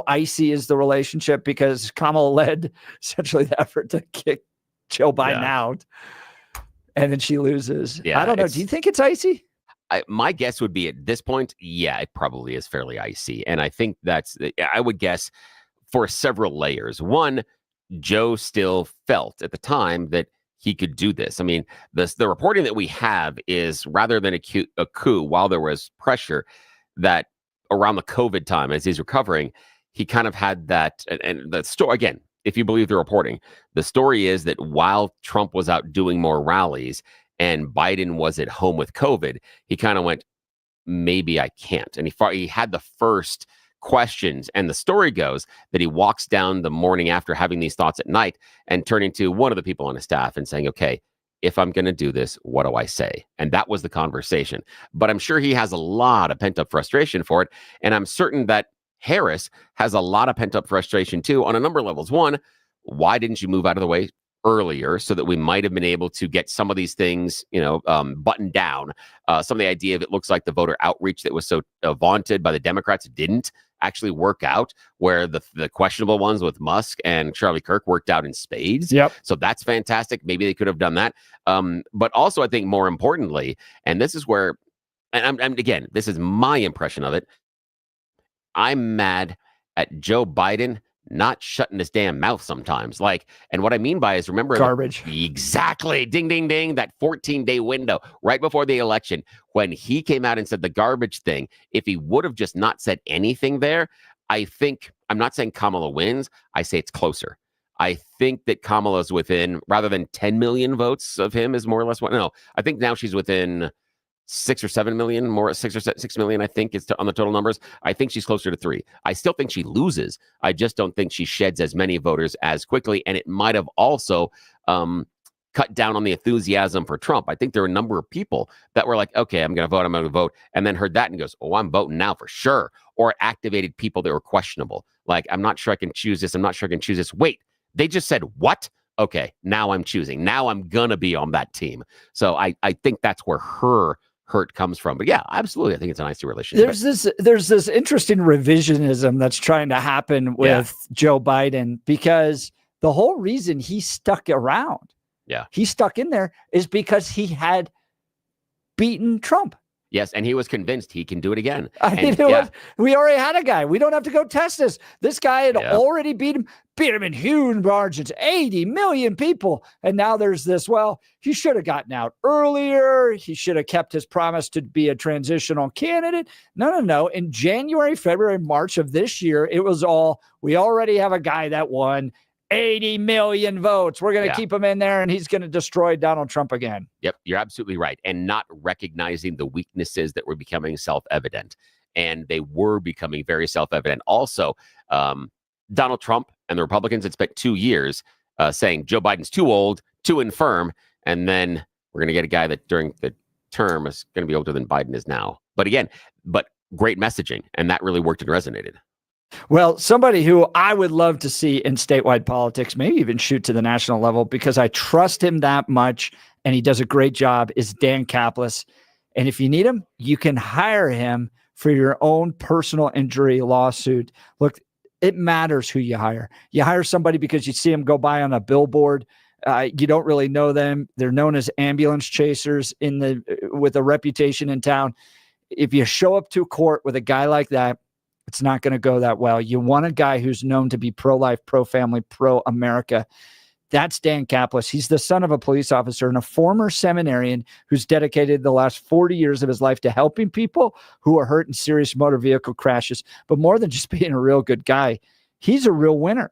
icy is the relationship? Because Kamala led essentially the effort to kick Joe Biden out, and then she loses. Yeah, I don't know. Do you think it's icy? My guess would be at this point, yeah, it probably is fairly icy. And I think I would guess for several layers. One, Joe still felt at the time that he could do this. I mean, the reporting that we have is rather than a coup, while there was pressure that around the COVID time as he's recovering, he kind of had that. And the story, again, if you believe the reporting, the story is that while Trump was out doing more rallies and Biden was at home with COVID, he kind of went, maybe I can't. And he had the first questions. And the story goes that he walks down the morning after having these thoughts at night and turning to one of the people on his staff and saying, okay, if I'm going to do this, what do I say? And that was the conversation. But I'm sure he has a lot of pent-up frustration for it. And I'm certain that Harris has a lot of pent-up frustration too on a number of levels. One, why didn't you move out of the way earlier so that we might have been able to get some of these things, buttoned down? Some of the idea of it looks like the voter outreach that was so vaunted by the Democrats didn't actually work out, where the questionable ones with Musk and Charlie Kirk worked out in spades. Yep. So that's fantastic. Maybe they could have done that. But also, I think more importantly, and this is where, and again, this is my impression of it, I'm mad at Joe Biden not shutting his damn mouth sometimes. And what I mean by is, remember, garbage. Exactly. Ding, ding, ding. That 14-day window right before the election, when he came out and said the garbage thing, if he would have just not said anything there, I think, I'm not saying Kamala wins. I say it's closer. I think that Kamala's within, rather than 10 million votes of him is more or less what, no, I think now she's within 6 or 7 million, more 6 or 6 million, I think is on the total numbers. I think she's closer to 3. I still think she loses. I just don't think she sheds as many voters as quickly. And it might have also cut down on the enthusiasm for Trump. I think there are a number of people that were like, okay, I'm going to vote. And then heard that and goes, oh, I'm voting now for sure. Or activated people that were questionable. Like, I'm not sure I can choose this. I'm not sure I can choose this. Wait, they just said what? Okay, now I'm choosing. Now I'm going to be on that team. So I think that's where her hurt comes from. But yeah, absolutely, I think it's an icy relationship. There's this interesting revisionism that's trying to happen with Joe Biden, because the whole reason he stuck around, he stuck in there, is because he had beaten Trump. Yes, and he was convinced he can do it again. We already had a guy. We don't have to go test this. This guy had already beat him in huge margins, 80 million people. And now there's this, well, he should have gotten out earlier. He should have kept his promise to be a transitional candidate. No. In January, February, March of this year, it was all, we already have a guy that won 80 million votes. We're going to keep him in there, and he's going to destroy Donald Trump again. Yep, you're absolutely right. And not recognizing the weaknesses that were becoming self-evident. And they were becoming very self-evident. Also, Donald Trump and the Republicans had spent 2 years saying Joe Biden's too old, too infirm, and then we're going to get a guy that during the term is going to be older than Biden is now. But again, great messaging, and that really worked and resonated. Well, somebody who I would love to see in statewide politics, maybe even shoot to the national level, because I trust him that much and he does a great job, is Dan Kaplis. And if you need him, you can hire him for your own personal injury lawsuit. Look, it matters who you hire. You hire somebody because you see them go by on a billboard. You don't really know them. They're known as ambulance chasers with a reputation in town. If you show up to court with a guy like that, it's not going to go that well. You want a guy who's known to be pro-life, pro-family, pro-America. That's Dan Kaplis. He's the son of a police officer and a former seminarian who's dedicated the last 40 years of his life to helping people who are hurt in serious motor vehicle crashes. But more than just being a real good guy, he's a real winner.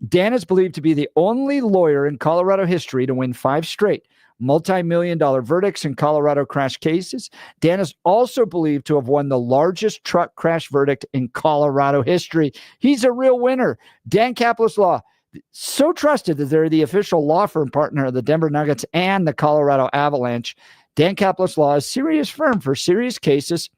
Dan is believed to be the only lawyer in Colorado history to win 5 straight multi-million-dollar verdicts in Colorado crash cases. Dan is also believed to have won the largest truck crash verdict in Colorado history. He's a real winner. Dan Caplis Law, so trusted that they're the official law firm partner of the Denver Nuggets and the Colorado Avalanche. Dan Caplis Law is a serious firm for serious cases.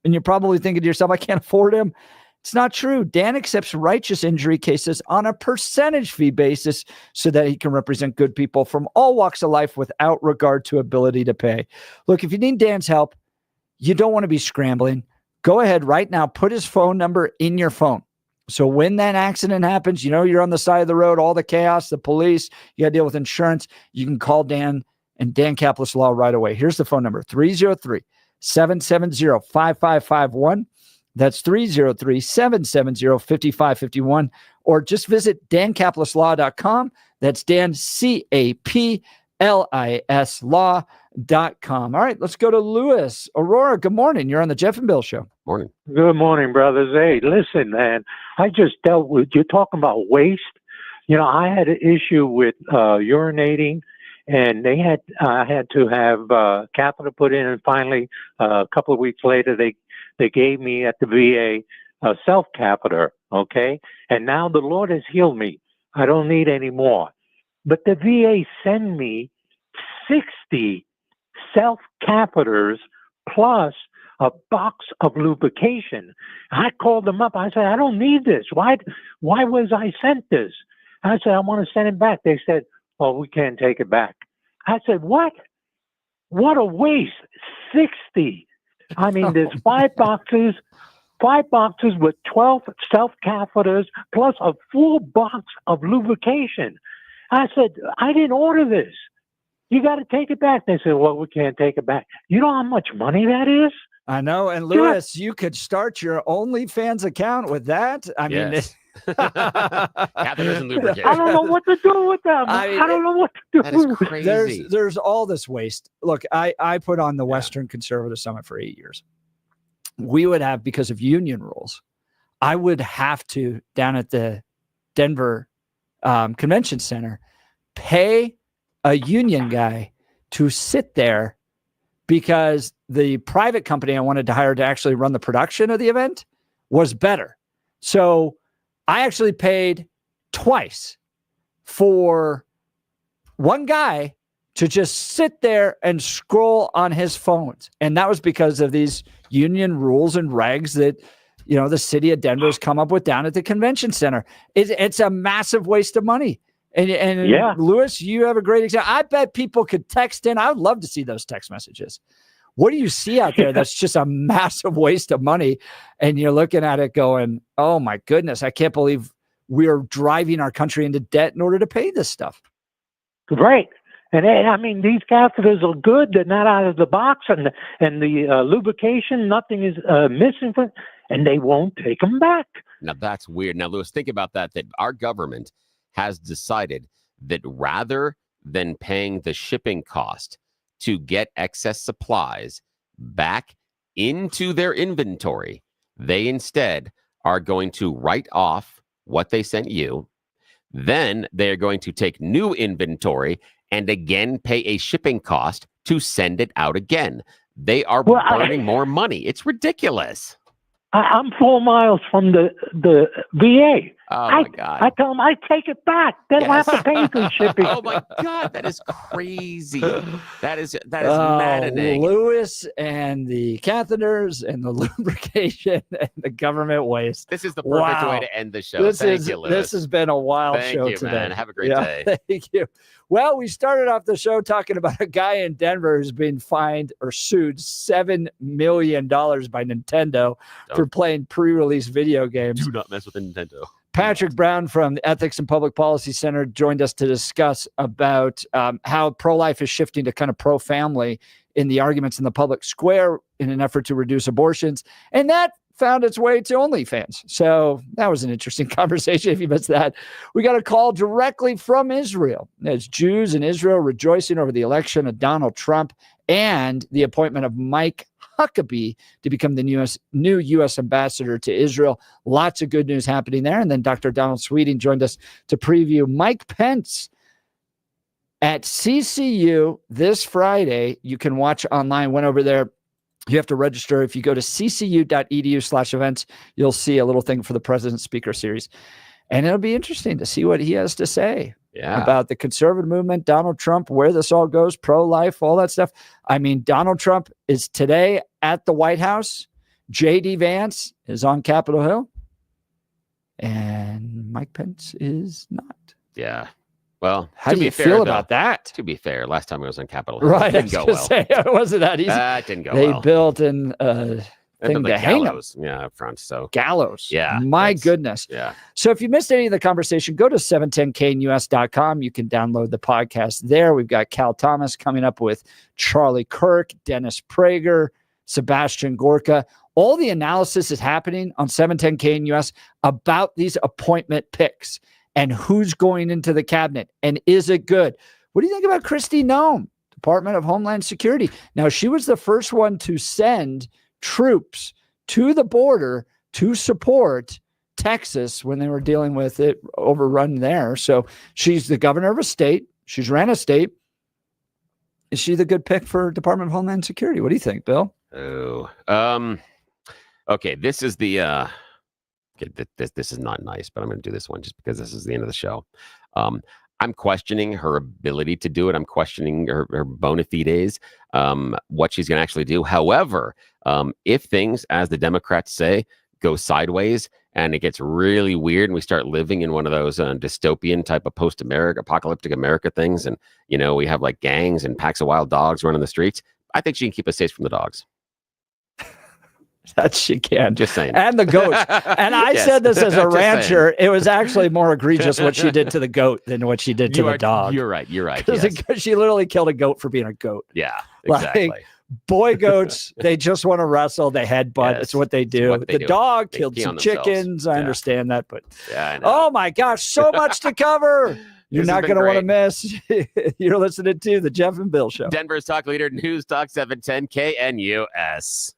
And you're probably thinking to yourself, I can't afford him. It's not true. Dan accepts righteous injury cases on a percentage fee basis so that he can represent good people from all walks of life without regard to ability to pay. Look, if you need Dan's help, you don't want to be scrambling. Go ahead right now, put his phone number in your phone. So when that accident happens, you're on the side of the road, all the chaos, the police, you got to deal with insurance. You can call Dan and Dan Caplis Law right away. Here's the phone number, 303-770-5551. That's 303-770-5551. Or just visit dancaplisLaw.com. That's Dan, CAPLIS law.com. All right, let's go to Louis. Aurora, good morning. You're on the Jeff and Bill Show. Morning. Good morning, brothers. Hey, listen, man, I just dealt with, you're talking about waste. I had an issue with urinating, and I had to have catheter put in, and finally, a couple of weeks later, they gave me at the VA a self-catheter, okay? And now the Lord has healed me. I don't need any more. But the VA sent me 60 self-catheters plus a box of lubrication. I called them up. I said, I don't need this. Why was I sent this? I said, I want to send it back. They said, well, we can't take it back. I said, what? What a waste. 60. I mean, there's 5 boxes with 12 self-catheters plus a full box of lubrication. I said, I didn't order this. You got to take it back. They said, well, we can't take it back. You know how much money that is? I know. And Louis, you could start your OnlyFans account with that. I mean, catheters and lubrication. I don't know what to do with them. I don't know what to do. That is crazy. There's all this waste. Look, I put on the Western Conservative Summit for 8 years. We would have, because of union rules, I would have to, down at the Denver Convention Center, pay a union guy to sit there because the private company I wanted to hire to actually run the production of the event was better. So I actually paid twice for one guy to just sit there and scroll on his phones. And that was because of these union rules and regs that, the city of Denver has come up with down at the convention center. It's a massive waste of money. And yeah. Louis, you have a great example. I bet people could text in. I would love to see those text messages. What do you see out there that's just a massive waste of money? And you're looking at it going, oh my goodness, I can't believe we're driving our country into debt in order to pay this stuff. Right. And I mean, these catheters are good. They're not out of the box, and the lubrication, nothing is missing from, and they won't take them back. Now that's weird. Now, Louis, think about that our government has decided that rather than paying the shipping cost to get excess supplies back into their inventory, they instead are going to write off what they sent you. Then they're going to take new inventory and again pay a shipping cost to send it out again. They are burning more money. It's ridiculous. I'm 4 miles from the VA. Oh my God. I tell them I take it back. They don't have to pay for shipping. Oh my God, that is crazy. That is maddening. Louis and the catheters and the lubrication and the government waste. This is the perfect way to end the show. Thank you, Louis. This has been a wild Thank show you, today. Man. Have a great day. Thank you. Well, we started off the show talking about a guy in Denver who's been fined or sued $7 million by Nintendo for playing pre-release video games. Do not mess with Nintendo. Patrick Brown from the Ethics and Public Policy Center joined us to discuss about how pro-life is shifting to kind of pro-family in the arguments in the public square in an effort to reduce abortions. And that found its way to OnlyFans. So that was an interesting conversation. If you missed that, we got a call directly from Israel. It's Jews in Israel rejoicing over the election of Donald Trump and the appointment of Mike Huckabee to become the new U.S. ambassador to Israel. Lots of good news happening there. And then Dr. Donald Sweeting joined us to preview Mike Pence at CCU this Friday. You can watch online. Went over there. You have to register. If you go to ccu.edu/events, you'll see a little thing for the President Speaker Series. And it'll be interesting to see what he has to say about the conservative movement, Donald Trump, where this all goes, pro-life, all that stuff. I mean, Donald Trump is today at the White House. J.D. Vance is on Capitol Hill. And Mike Pence is not. Yeah. Well, how do you feel about that? To be fair, last time I was on Capitol Hill, right, it didn't go well. Say, it wasn't that easy. That didn't go they well. They built an thing to hang him. Yeah, up front. So gallows. Yeah. My goodness. Yeah. So if you missed any of the conversation, go to 710knus.com. You can download the podcast there. We've got Cal Thomas coming up with Charlie Kirk, Dennis Prager, Sebastian Gorka. All the analysis is happening on 710KNUS about these appointment picks and who's going into the cabinet and is it good? What do you think about Kristi Noem, Department of Homeland Security? Now, she was the first one to send troops to the border to support Texas when they were dealing with it overrun there. So she's the governor of a state. She's ran a state. Is she the good pick for Department of Homeland Security? What do you think, Bill? Okay, this is the this is not nice, but I'm going to do this one just because this is the end of the show. I'm questioning her ability to do it. I'm questioning her bona fides, what she's going to actually do. However, if things, as the Democrats say, go sideways and it gets really weird and we start living in one of those dystopian type of apocalyptic America things, and we have like gangs and packs of wild dogs running the streets, I think she can keep us safe from the dogs. That she can. Just saying. And the goats. And I said this as a rancher. It was actually more egregious what she did to the goat than what she did to the dog. You're right. Because she literally killed a goat for being a goat. Yeah, exactly. Like, boy goats, they just want to wrestle. They headbutt. Yes, it's what they do. The dog killed some chickens. I understand that. But oh my gosh, so much to cover. You're not going to want to miss. You're listening to the Jeff and Bill Show. Denver's talk leader, News Talk 710 KNUS.